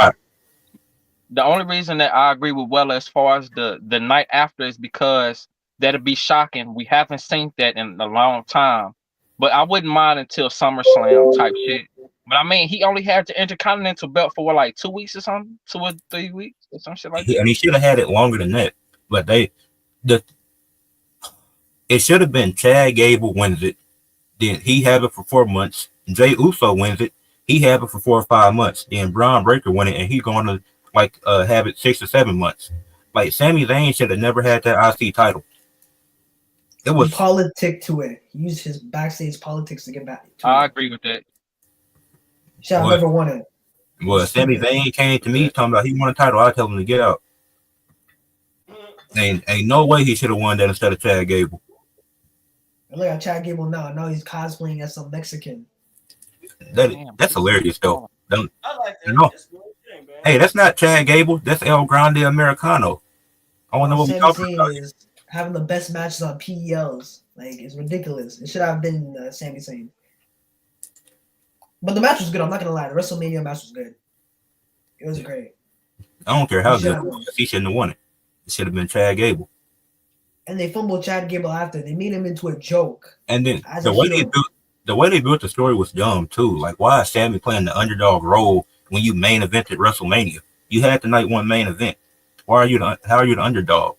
the only reason that I agree with Weller as far as the night after is because that'd be shocking. We haven't seen that in a long time. But I wouldn't mind until SummerSlam type shit. But I mean, he only had the Intercontinental belt for what, like 2 weeks or something, 2 or 3 weeks or some shit like that. And he should have had it longer than that. But it should have been Chad Gable wins it, then he had it for 4 months. Jay Uso wins it, he had it for 4 or 5 months. Then Braun Breaker win it, and he's going to have it 6 or 7 months. Like Sami Zayn should have never had that IC title. It was politic to it. He used his backstage politics to get back. I agree with that. Should have never won it. Well, Sami Zayn came to me talking about he won a title. I tell him to get out. Ain't no way he should have won that instead of Chad Gable. And look at Chad Gable now. Now he's cosplaying as some Mexican. That's hilarious though. I like that. No. That's good thing, man. Hey, that's not Chad Gable. That's El Grande Americano. I want to know what we're talking about. Is having the best matches on PELs. Like, it's ridiculous. It should have been Sami Zayn. But the match was good. I'm not going to lie. The WrestleMania match was good. It was great. I don't care how good it was. He shouldn't have won it. It should have been Chad Gable. And they fumbled Chad Gable after. They made him into a joke. And then the way they built the story was dumb too. Like, why is Sami playing the underdog role when you main evented WrestleMania? You had the night one main event. How are you the underdog?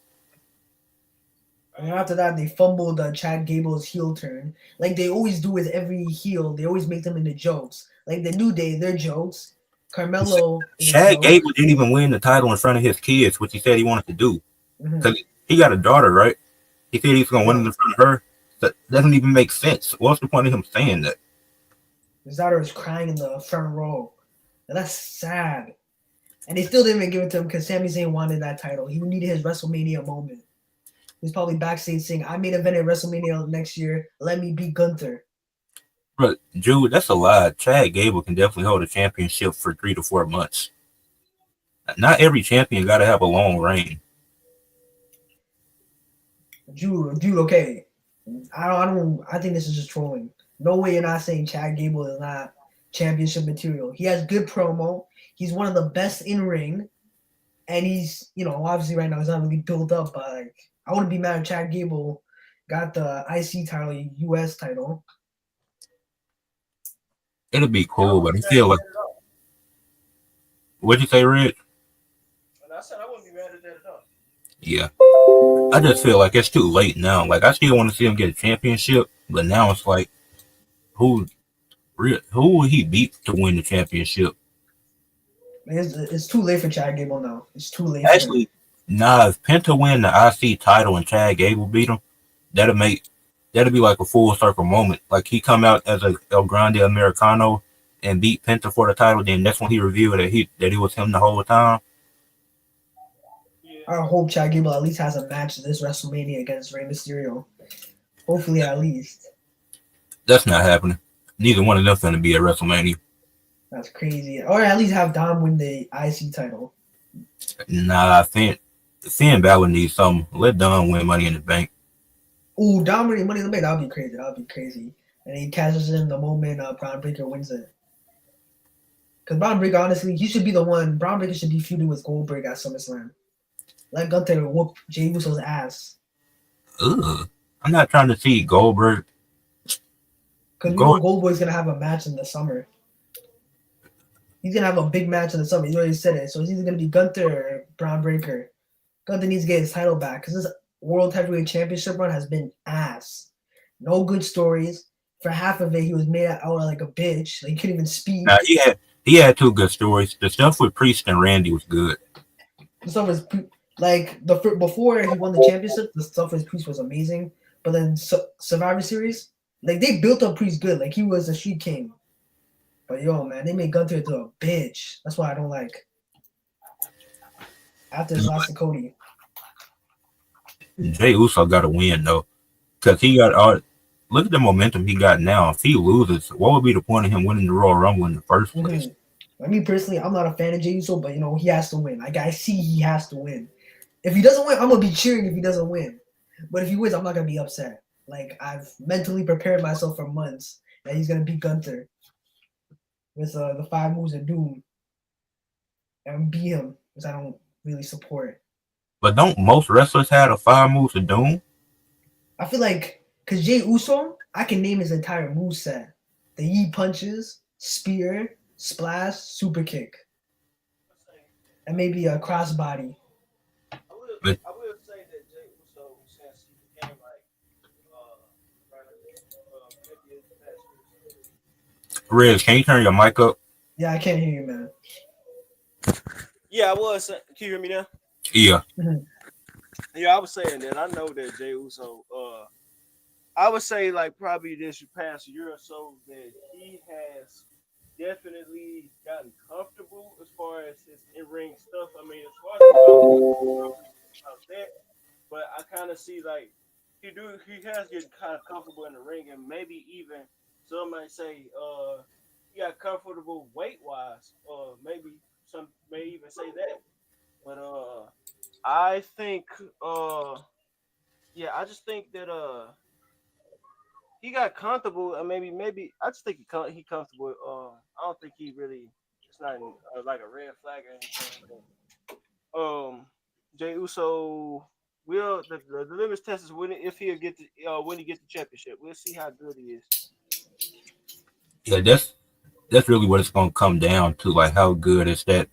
And after that, they fumbled Chad Gable's heel turn. Like they always do with every heel. They always make them into jokes. Like the New Day, they're jokes. Carmelo. Chad Gable didn't even win the title in front of his kids, which he said he wanted to do. Because he got a daughter, right? He said he's going to win in front of her. That doesn't even make sense. What's the point of him saying that? His daughter was crying in the front row. And that's sad. And they still didn't even give it to him because Sami Zayn wanted that title. He needed his WrestleMania moment. He's probably backstage saying, I made an event at WrestleMania next year. Let me beat Gunther. But, Jude, that's a lie. Chad Gable can definitely hold a championship for 3 to 4 months. Not every champion got to have a long reign. Jude, okay. I think this is just trolling. No way you're not saying Chad Gable is not championship material. He has good promo. He's one of the best in ring. And he's, obviously right now he's not really built up, but like, I wouldn't be mad if Chad Gable got the IC title, US title. It'll be cool, but I feel like. What'd you say, Red? I said I wouldn't be mad at that at all. Yeah. I just feel like it's too late now. Like, I still want to see him get a championship, but now it's like, who will he beat to win the championship? It's too late for Chad Gable now. It's too late. Actually, if Penta win the IC title and Chad Gable beat him, that'll be like a full circle moment. Like he come out as a El Grande Americano and beat Penta for the title, then that's when he revealed that he was him the whole time. I hope Chad Gable at least has a match this WrestleMania against Rey Mysterio. Hopefully, at least. That's not happening. Neither one of them going to be at WrestleMania. That's crazy. Or at least have Dom win the IC title. Nah, Finn Balor needs something. Let Dom win Money in the Bank. Ooh, Dom winning Money in the Bank. That would be crazy. And he cashes in the moment Braun Breaker wins it. Because Braun Breaker, honestly, he should be the one. Braun Breaker should be feuding with Goldberg at SummerSlam. Let Gunther whoop Jey Uso's ass. Ugh. I'm not trying to see Goldberg. Because Goldberg's going to have a match in the summer. He's going to have a big match in the summer. He already said it. So it's either going to be Gunther or Braun Breaker. Gunther needs to get his title back because this World Heavyweight Championship run has been ass. No good stories. For half of it, he was made out like a bitch. Like, he couldn't even speak. Nah, he had 2 good stories. The stuff with Priest and Randy was good. The stuff was like before he won the championship. The stuff with Priest was amazing. But then Survivor Series, like they built up Priest good. Like he was a Street King. But yo, man, they made Gunther into a bitch. That's why I don't like. After his loss to Cody. Jey Uso got to win though. because he got all. Look at the momentum he got now. If he loses, what would be the point of him winning the Royal Rumble in the first place? I mean, personally, I'm not a fan of Jey Uso, but he has to win. Like, I see he has to win. If he doesn't win, I'm gonna be cheering if he doesn't win. But if he wins, I'm not gonna be upset. Like, I've mentally prepared myself for months that he's gonna beat Gunther with the 5 moves of doom and beat him, because I don't really support. But don't most wrestlers have the 5 moves of doom? I feel like, because Jey Uso, I can name his entire moveset. The Yi punches, spear, splash, super kick, and maybe a crossbody. I will say that Jey Uso, since he became like Riz, can you turn your mic up? Yeah, I can't hear you, man. yeah, I was. Can you hear me now? Yeah. Yeah, I was saying that I know that Jey Uso. I would say like probably this past year or so that he has definitely gotten comfortable as far as his in-ring stuff. I mean, as far as about that, but I kind of see like he has getting kind of comfortable in the ring, and maybe even some might say he got comfortable weight wise, maybe some may even say that. But I think I just think that he got comfortable, and maybe I just think he comfortable. I don't think he really. It's not like a red flag or anything. But, Jey Uso will the limits test is when if he'll get when he gets the championship. We'll see how good he is. Yeah, that's really what it's gonna come down to. Like, how good is that?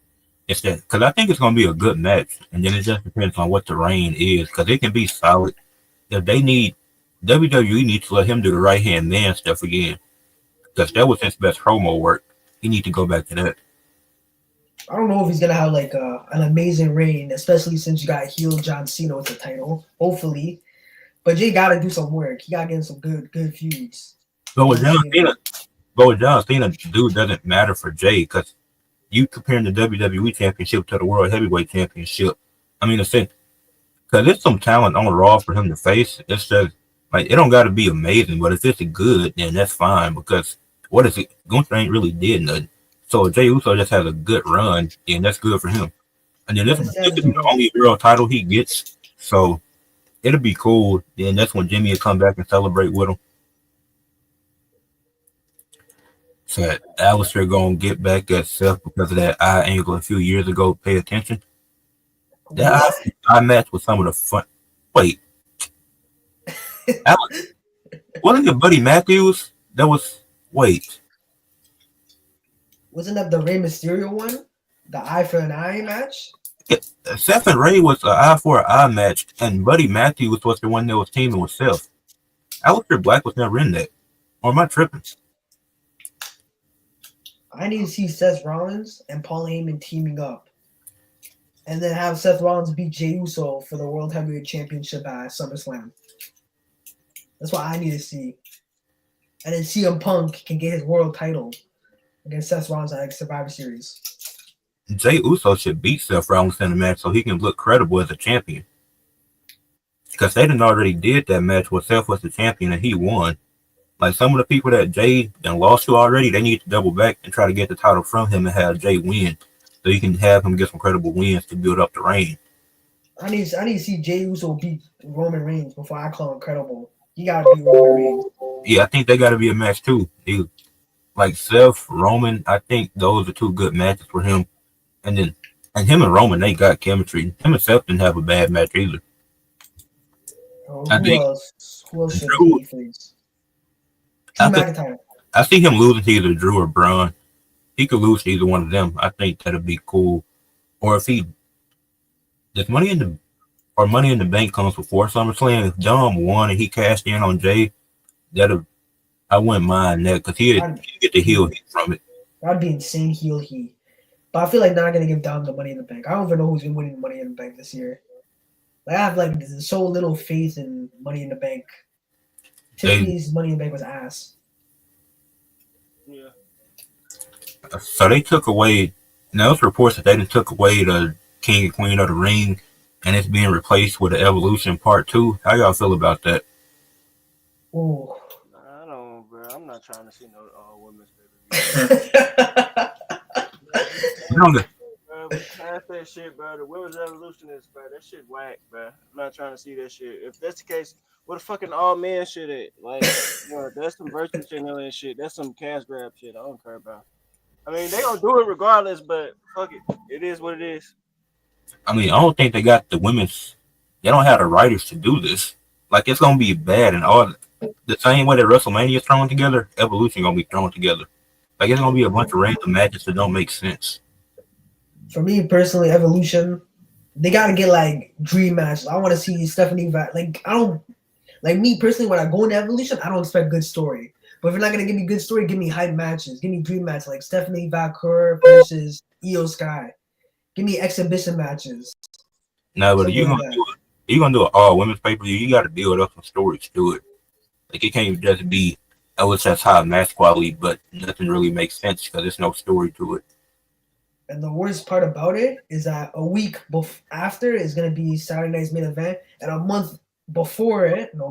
It's that because I think it's gonna be a good match, and then it just depends on what the reign is. Because it can be solid. If they need WWE needs to let him do the right hand man stuff again, because that was his best promo work. He need to go back to that. I don't know if he's gonna have like an amazing reign, especially since you got heel John Cena with the title. Hopefully, but Jay gotta do some work. He gotta get in some good feuds. But with John Cena, dude, doesn't matter for Jay because you comparing the WWE Championship to the World Heavyweight Championship. I mean, because there's some talent on Raw for him to face. It's just like it don't got to be amazing, but if it's good, then that's fine. Because what is it? Gunther ain't really did nothing. So if Jey Uso just has a good run, then that's good for him. And then this is the only world title he gets, so it'll be cool. Then that's when Jimmy will come back and celebrate with him. So Alistair gonna get back at Seth because of that eye angle a few years ago. Pay attention. That eye match was some of the fun. Wait, wasn't it Buddy Matthews? That was Wasn't that the Rey Mysterio one? The eye for an eye match? Yeah, Seth and Ray was an eye for an eye match, and Buddy Matthews was the one that was teaming with Seth. Alistair Black was never in that. Or am I tripping? I need to see Seth Rollins and Paul Heyman teaming up. And then have Seth Rollins beat Jey Uso for the World Heavyweight Championship at SummerSlam. That's what I need to see. And then CM Punk can get his world title against Seth Rollins at Survivor Series. Jey Uso should beat Seth Rollins in the match so he can look credible as a champion. Because they done already did that match where Seth was the champion and he won. Like some of the people that Jey done lost to already, they need to double back and try to get the title from him and have Jey win. So you can have him get some credible wins to build up the reign. I need to see Jey Uso beat Roman Reigns before I call him credible. He gotta beat Roman Reigns. Yeah, I think they gotta be a match too. Like Seth, Roman, I think those are two good matches for him. And him and Roman, they got chemistry. Him and Seth didn't have a bad match either. Who else should Drew, he face? Drew McIntyre. I see him losing to either Drew or Braun. He could lose to either one of them. I think that'd be cool. Or if Money in the Bank comes before SummerSlam, if Dom won and he cashed in on Jey, I wouldn't mind that because he'd get the heel heat from it. That'd be insane heel heat. But I feel like they're not gonna give Dom the Money in the Bank. I don't even know who's been winning the Money in the Bank this year. Like, I have like so little faith in Money in the Bank. Tiffany's Money in the Bank was ass. Yeah. So they took away. Now there's reports that they took away the King and Queen of the Ring, and it's being replaced with the Evolution Part 2. How y'all feel about that? Oh. I don't, bro. I'm not trying to see no women's pay-per-view. You know, Bro, we passed that shit, bro. The women's revolution is, bro. That shit whack, bro. I'm not trying to see that shit. If that's the case, what the fucking all men shit at? Like, that's some virtue signaling shit. That's some cash grab shit. I don't care about. I mean, they gonna do it regardless, but fuck it. It is what it is. I mean, I don't think they got the women's. They don't have the writers to do this. Like, it's gonna be bad and all. The same way that WrestleMania is thrown together, Evolution gonna be thrown together. Like, it's gonna be a bunch of random matches that don't make sense. For me personally, Evolution, they gotta get like dream matches. I want to see Stephanie like I don't like me personally when I go into Evolution, I don't expect good story. But if you're not gonna give me good story, give me hype matches. Give me dream matches like Stephanie Vancouver versus Io Sky. Give me exhibition matches. No, but Something you're like gonna that. do it. You're gonna do an all women's pay per view. You got to build up some stories to it. Like, it can't just be, oh, it's just high match quality, but nothing really makes sense because there's no story to it. And the worst part about it is that a week after is gonna be Saturday night's main event, and a month before it, no,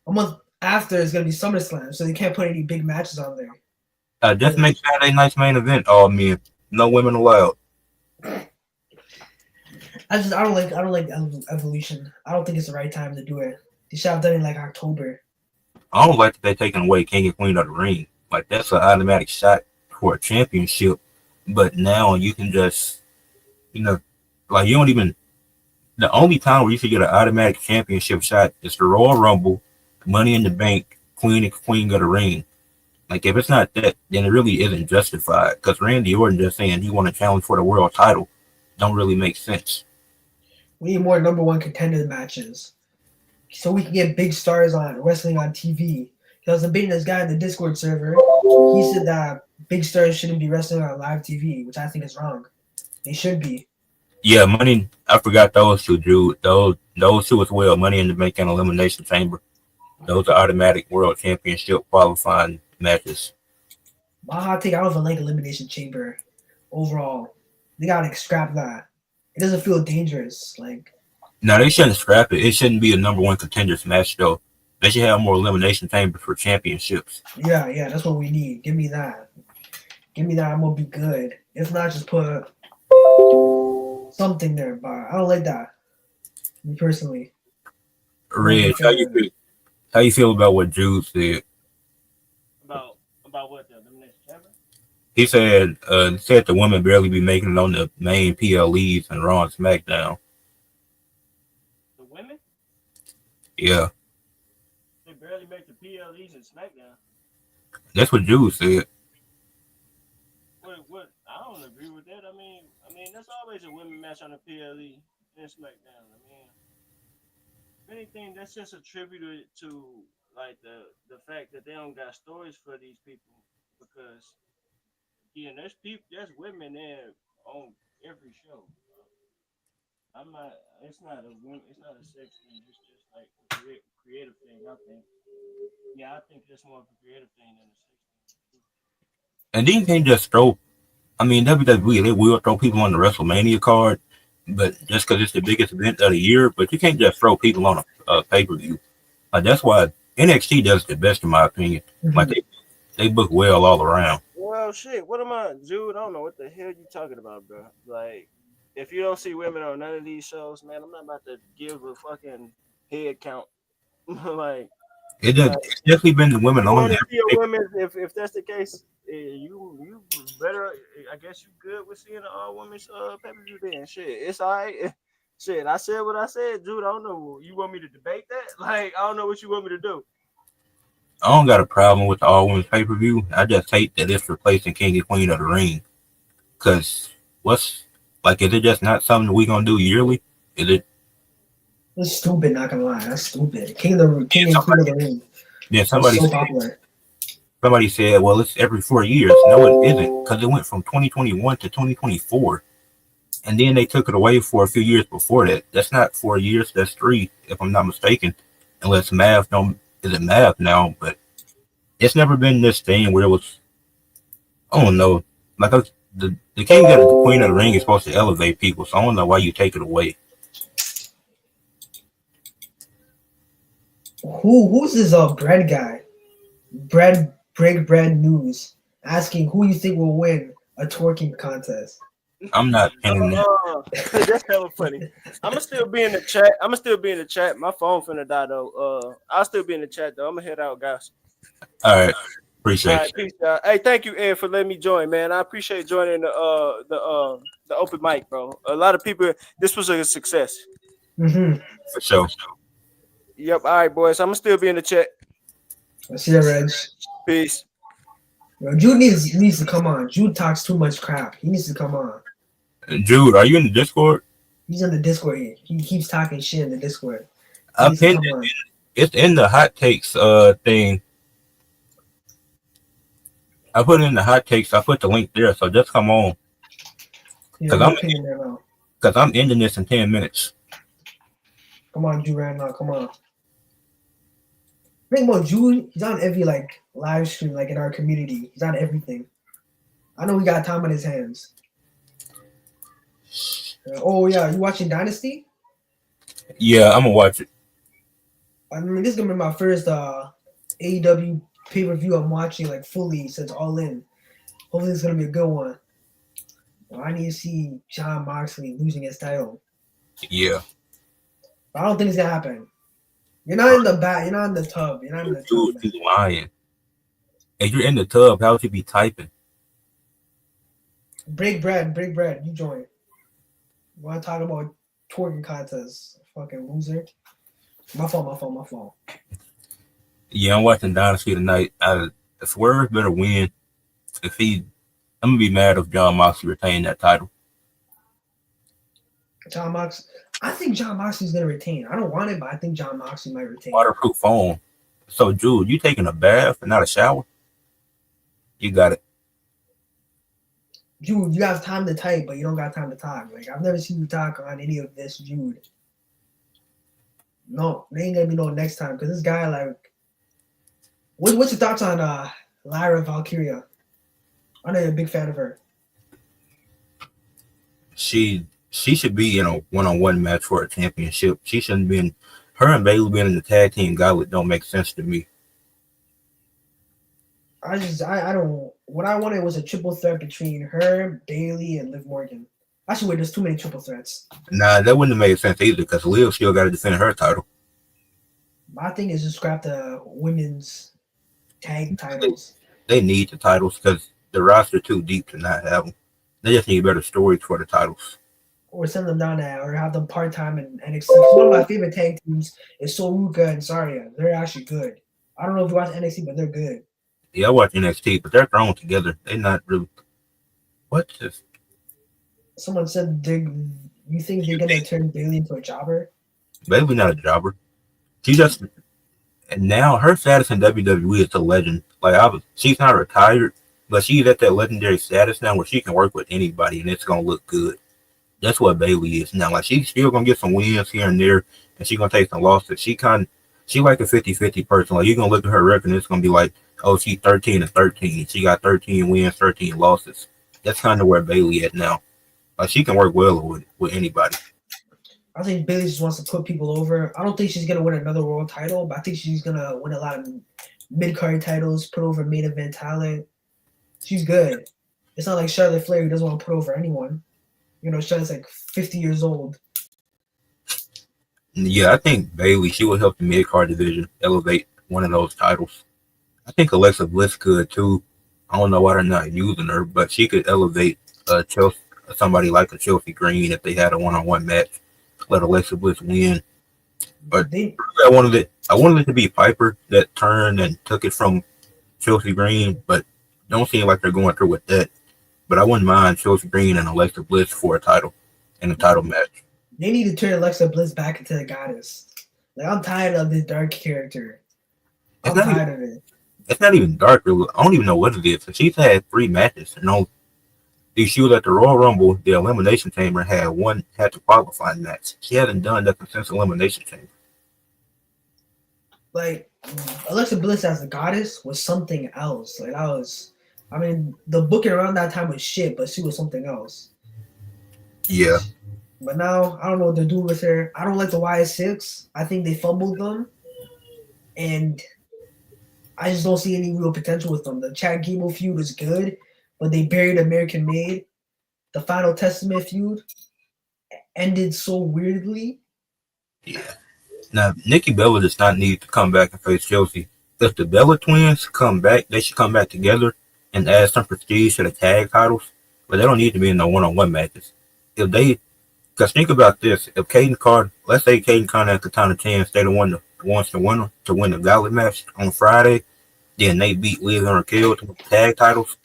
a month after is gonna be SummerSlam. So they can't put any big matches on there. Just make Saturday night's main event all men, no women allowed. I don't like Evolution. I don't think it's the right time to do it. They should have done it like October. I don't like that they're taking away King and Queen of the Ring. Like, that's an automatic shot for a championship. But now you can just, like, you don't even. The only time where you should get an automatic championship shot is the Royal Rumble, Money in the Bank, Queen and Queen of the Ring. Like, if it's not that, then it really isn't justified. Because Randy Orton just saying he want to challenge for the world title don't really make sense. We need more number one contender matches, so we can get big stars on wrestling on TV. I was debating this guy in the Discord server. He said that big stars shouldn't be wrestling on live TV, which I think is wrong. They should be. Yeah, Money. I forgot those two, Drew. Those two as well. Money in the Bank and Elimination Chamber. Those are automatic world championship qualifying matches. My hot take: I don't even like Elimination Chamber overall. They gotta scrap that. It doesn't feel dangerous. Like, No, they shouldn't scrap it. It shouldn't be a number one contenders match though. They should have more elimination chambers for championships. yeah, that's what we need. Give me that. I'm gonna be good. If not, just put something there. But I don't like that. Me personally. Reg, how you feel about what Jude said? About what the elimination chamber? He said the women barely be making it on the main PLEs and Raw and SmackDown. The women? Yeah, They barely make the PLEs and SmackDown. that's what Jude said. What? I don't agree with that. I mean, there's always a women match on the PLE and SmackDown. I mean, if anything, that's just attributed to like the fact that they don't got stories for these people because there's women there on every show. It's not a sex thing. It's just like a creative thing. I think. Yeah, I think it's more of a creative thing than a sex thing. And then you can't just throw. I mean, WWE, they will throw people on the WrestleMania card, but just because it's the biggest event of the year, but you can't just throw people on a pay-per-view. Like, that's why NXT does the best, in my opinion. Mm-hmm. Like, they book well all around. Well, shit, what am I, Jude? I don't know what the hell you talking about, bro. Like, if you don't see women on none of these shows, man, I'm not about to give a fucking head count. Like, It's definitely been the women on there. Women, if that's the case, you better. I guess you good with seeing an all women's pay-per-view then. Shit, it's all right. Shit, I said what I said, Jude. I don't know. You want me to debate that? Like, I don't know what you want me to do. I don't got a problem with the all women's pay-per-view. I just hate that it's replacing King and Queen of the Ring. Cause is it just not something we gonna do yearly? Is it? That's stupid, not gonna lie. That's stupid. King and Queen of the Ring. Yeah, So popular. Somebody said, well, it's every 4 years. No, it isn't, because it went from 2021 to 2024. And then they took it away for a few years before that. That's not 4 years, that's 3, if I'm not mistaken. Unless math isn't math now, but it's never been this thing where it was, I don't know, like the King of the Queen of the Ring is supposed to elevate people, so I don't know why you take it away. Who's this bread guy? Break bread news asking who you think will win a twerking contest. I'm not pinning that. That's hella funny. I'ma still be in the chat. My phone finna die though. I'll still be in the chat though. I'm gonna head out, guys. All right, All appreciate right, peace, y'all. Hey, thank you, Ed, for letting me join, man. I appreciate joining the open mic, bro. A lot of people. This was a success. Mm-hmm. you for sure. Yep. All right, boys. I'm gonna still be in the chat. I see that, Reg. Peace. Yo, Jude needs to come on. Jude talks too much crap. He needs to come on. Jude, are you in the Discord? He's on the Discord here. He keeps talking shit in the Discord. He I needs to pinned come on. it's in the hot takes thing. I put it in the hot takes. I put the link there, so just come on. Yeah, 'Cause I'm I'm- opinion there now. Because I'm ending this in 10 minutes. Come on, Jude, right now. Come on. Think about Jude. He's on every like live stream, like in our community. He's on everything. I know he got time on his hands. Oh yeah, you watching Dynasty? Yeah, I'm going to watch it. I mean, this is gonna be my first AEW pay-per-view I'm watching like fully since All In. Hopefully it's gonna be a good one. Well, I need to see Jon Moxley losing his title. Yeah. But I don't think it's gonna happen. You're not in the bat. You're not in the tub. You're not in the Dude, tub. he's lying. If you're in the tub, how would you be typing? Break bread. You join. You want to talk about twerking contests? Fucking loser. My fault. Yeah, I'm watching Dynasty tonight. Swerve better win. I'm going to be mad if Jon Moxley retain that title. Jon Moxley. I think Jon Moxley's gonna retain. I don't want it, but I think Jon Moxley might retain. Waterproof phone. So, Jude, you taking a bath and not a shower? You got it. Jude, you have time to type, but you don't got time to talk. Like I've never seen you talk on any of this, Jude. No, they ain't gonna be no next time because this guy like. What's your thoughts on Lyra Valkyria? I know you're a big fan of her. She should be in a one-on-one match for a championship. She shouldn't be in. Her and Bayley being in the tag team gauntlet don't make sense to me. I don't. What I wanted was a triple threat between her, Bayley, and Liv Morgan. Actually, wait, there's too many triple threats. Nah, that wouldn't have made sense either because Liv still got to defend her title. My thing is just scrap the women's tag titles. They need the titles because the roster too deep to not have them. They just need better stories for the titles. Or send them down there, or have them part time in NXT. 'Cause one of my favorite tag teams is Soruka and Saria. They're actually good. I don't know if you watch NXT, but they're good. Yeah, I watch NXT, but they're thrown together. They're not really. What's this? Someone said you think they're gonna turn Bayley into a jobber? Bayley not a jobber. She just and now her status in WWE is a legend. Like she's not retired, but she's at that legendary status now where she can work with anybody and it's gonna look good. That's what Bayley is now. Like she's still gonna get some wins here and there, and she's gonna take some losses. She like a 50-50 person. Like you're gonna look at her record and it's gonna be like, oh, she's 13-13. She got 13 wins, 13 losses. That's kind of where Bayley at now. Like she can work well with anybody. I think Bayley just wants to put people over. I don't think she's gonna win another world title, but I think she's gonna win a lot of mid-card titles, put over main event talent. She's good. It's not like Charlotte Flair who doesn't want to put over anyone. You know, Charlotte's like 50 years old. Yeah, I think Bayley, she will help the mid-card division elevate one of those titles. I think Alexa Bliss could too. I don't know why they're not using her, but she could elevate Chelsea, somebody like a Chelsea Green if they had a one-on-one match. Let Alexa Bliss win. But I wanted it to be Piper that turned and took it from Chelsea Green, but don't seem like they're going through with that. But I wouldn't mind Chelsea Green and Alexa Bliss for a title in a title match. They need to turn Alexa Bliss back into the goddess. Like I'm tired of this dark character. I'm tired of it. It's not even dark. Really. I don't even know what it is. She's had 3 matches. She was at the Royal Rumble. The Elimination Chamber had to qualify match. She hasn't done that since Elimination Chamber. Like Alexa Bliss as the goddess was something else. Like the booking around that time was shit, but she was something else. Yeah. But now I don't know what they're doing with her. I don't like the YS6. I think they fumbled them. and I just don't see any real potential with them. The Chad Gable feud is good, but they buried American Made. The Final Testament feud ended so weirdly. Yeah. Now, Nikki Bella does not need to come back and face Chelsea. If the Bella twins come back, they should come back together and add some prestige to the tag titles, but they don't need to be in the one-on-one matches. If they, because think about this, if Caden Carter, let's say Caden Carter and Katana Chance, they the one that wants to win the gauntlet match on Friday, then they beat Liz and Raquel to the tag titles,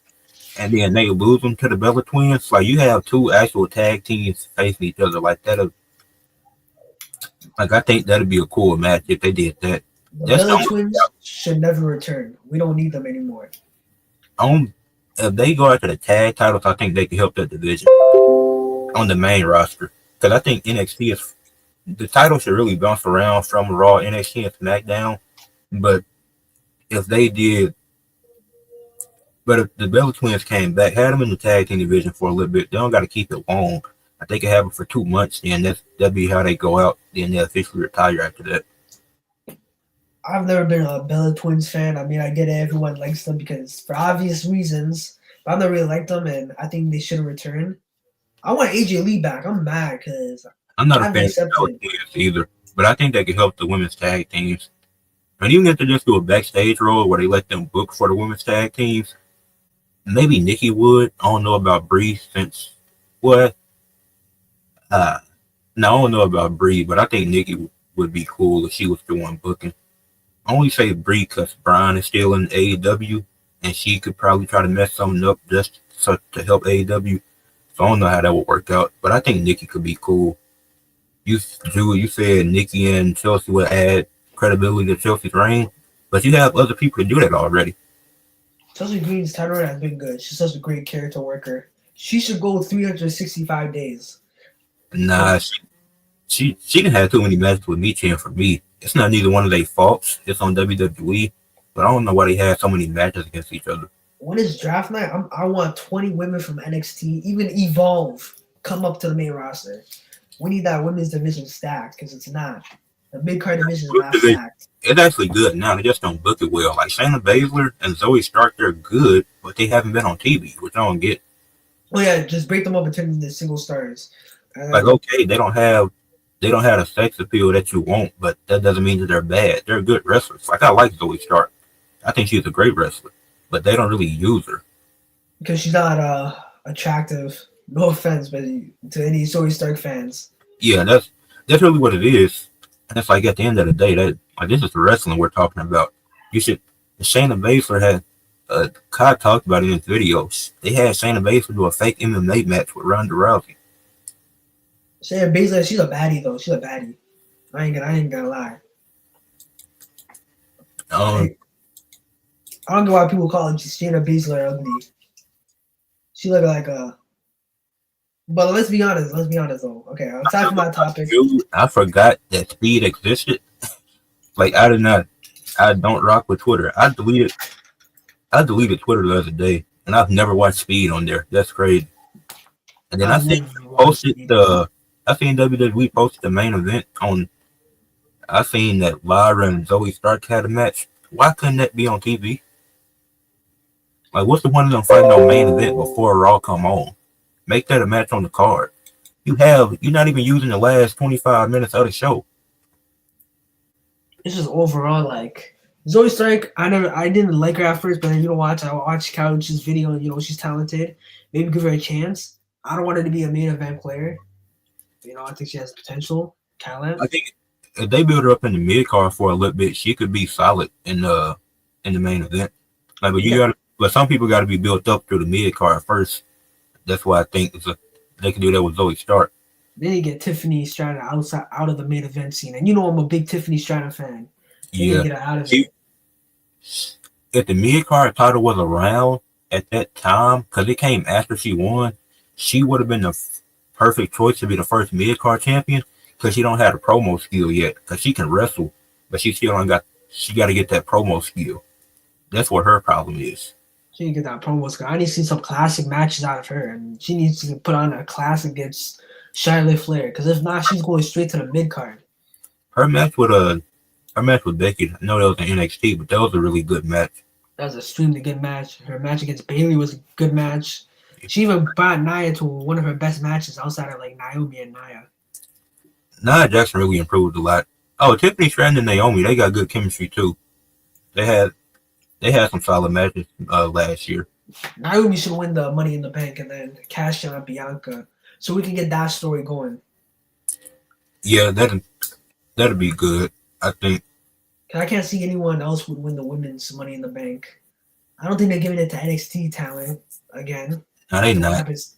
and then they lose them to the Bella twins. Like, you have two actual tag teams facing each other like that. Like, I think that'd be a cool match if they did that. The That's Bella the twins should never return. We don't need them anymore. If they go after the tag titles, I think they can help that division on the main roster. Because I think NXT is the title should really bounce around from Raw, NXT, and SmackDown. But if they did, but if the Bella Twins came back, had them in the tag team division for a little bit, they don't got to keep it long. I think they have it for 2 months, then that'd be how they go out. Then they officially retire after that. I've never been a Bella Twins fan. I mean, I get it. Everyone likes them because for obvious reasons. But I've never really liked them, and I think they should return. I want AJ Lee back. I'm mad because I'm not a I've fan of accepted Bella Twins either, but I think they can help the women's tag teams. And even if they just do a backstage role where they let them book for the women's tag teams, maybe Nikki would. I don't know about Bree since what? No, I don't know about Bree, but I think Nikki would be cool if she was the one booking. I only say Bree because Brian is still in AEW, and she could probably try to mess something up just to help AEW. So I don't know how that would work out, but I think Nikki could be cool. You said Nikki and Chelsea would add credibility to Chelsea's reign, but you have other people to do that already. Chelsea Green's title run has been good. She's such a great character worker. She should go 365 days. Nah, she didn't have too many matches with Michin for me. It's not neither one of their faults. It's on WWE, but I don't know why they had so many matches against each other. When it's draft night, I want 20 women from NXT, even Evolve, come up to the main roster. We need that women's division stacked because it's not. The mid-card division is not stacked. It's actually good now. They just don't book it well. Like Shayna Baszler and Zoe Stark, they're good, but they haven't been on TV, which I don't get. Oh yeah, just break them up and turn them into single stars. Like, okay, they don't have the sex appeal that you want, but that doesn't mean that they're bad. They're good wrestlers. Like, I like Zoe Stark. I think she's a great wrestler, but they don't really use her because she's not attractive. No offense, but to any Zoe Stark fans. Yeah, that's really what it is. And it's like at the end of the day, this is the wrestling we're talking about. Shayna Baszler had Kai talked about it in his videos. They had Shayna Baszler do a fake MMA match with Ronda Rousey. Shayna Baszler, she's a baddie though. She's a baddie. I ain't gonna lie. I don't know why people call it Shayna Baszler ugly. She look like a. But let's be honest though. Okay, I'm talking about topic. Dude, I forgot that Speed existed. Like, I don't rock with Twitter. I deleted Twitter the other day, and I've never watched Speed on there. That's crazy. And then I seen WWE posted the main event on. I seen that Lyra and Zoe Stark had a match. Why couldn't that be on TV? Like, what's the point of them fighting on main event before Raw come on? Make that a match on the card. You're not even using the last 25 minutes of the show. It's just overall like Zoe Stark. I didn't like her at first, but then I watched Couch's video and she's talented. Maybe give her a chance. I don't want her to be a main event player. I think she has potential, talent. I think if they build her up in the mid card for a little bit, she could be solid in the main event. Like, but some people got to be built up through the mid card first. That's why I think they can do that with Zoe Stark. They need to get Tiffany Stratton out of the main event scene, and I'm a big Tiffany Stratton fan. Yeah, get her out of it. If the mid card title was around at that time, because it came after she won, she would have been the perfect choice to be the first mid card champion. Because she don't have the promo skill yet. Because she can wrestle, but she still she got to get that promo skill. That's what her problem is. She need to get that promo skill. I need to see some classic matches out of her, and she needs to put on a classic against Charlotte Flair. Because if not, she's going straight to the mid card. Her match with Her match with Becky, I know that was in NXT, but that was a really good match. That was an extremely good match. Her match against Bailey was a good match. She even brought Nia to one of her best matches outside of like Naomi and Nia. Nia Jackson really improved a lot. Oh, Tiffany Stratton and Naomi, they got good chemistry too. They had some solid matches last year. Naomi should win the Money in the Bank and then cash in on Bianca, so we can get that story going. Yeah, that'd be good. I think. 'Cause I can't see anyone else would win the women's Money in the Bank. I don't think they're giving it to NXT talent again. No, they What not. happens?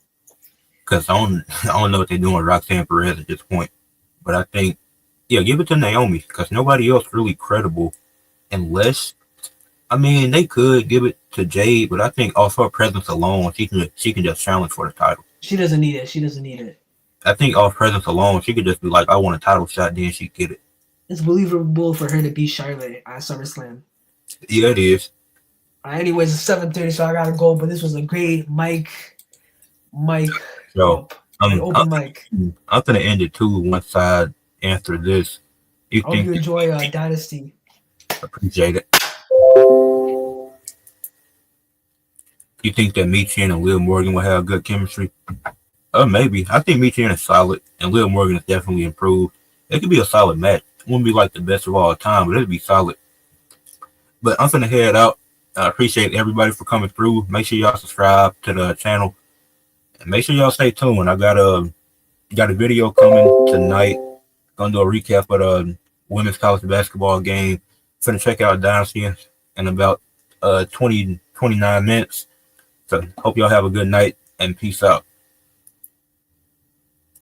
Because I don't know what they're doing with Roxanne Perez at this point. But I think, yeah, give it to Naomi because nobody else really credible. Unless, I mean, they could give it to Jade, but I think off her presence alone, she can just challenge for the title. She doesn't need it. She doesn't need it. I think off presence alone, she could just be like, I want a title shot, then she get it. It's believable for her to beat Charlotte at SummerSlam. Yeah, it is. Anyways, it's 7:30, so I gotta go. But this was a great mic. So, Open mic. I'm gonna end it too. One side after this. You I hope you think? enjoy Dynasty. Appreciate it. You think that Michin and Liv Morgan will have good chemistry? Maybe. I think Michin is solid, and Liv Morgan is definitely improved. It could be a solid match. It wouldn't be like the best of all time, but it'd be solid. But I'm gonna head out. I appreciate everybody for coming through. Make sure y'all subscribe to the channel, and make sure y'all stay tuned. I got a video coming tonight. Gonna do a recap of the women's college basketball game. Finna check out Dynasty in about 29 minutes. So hope y'all have a good night and peace out.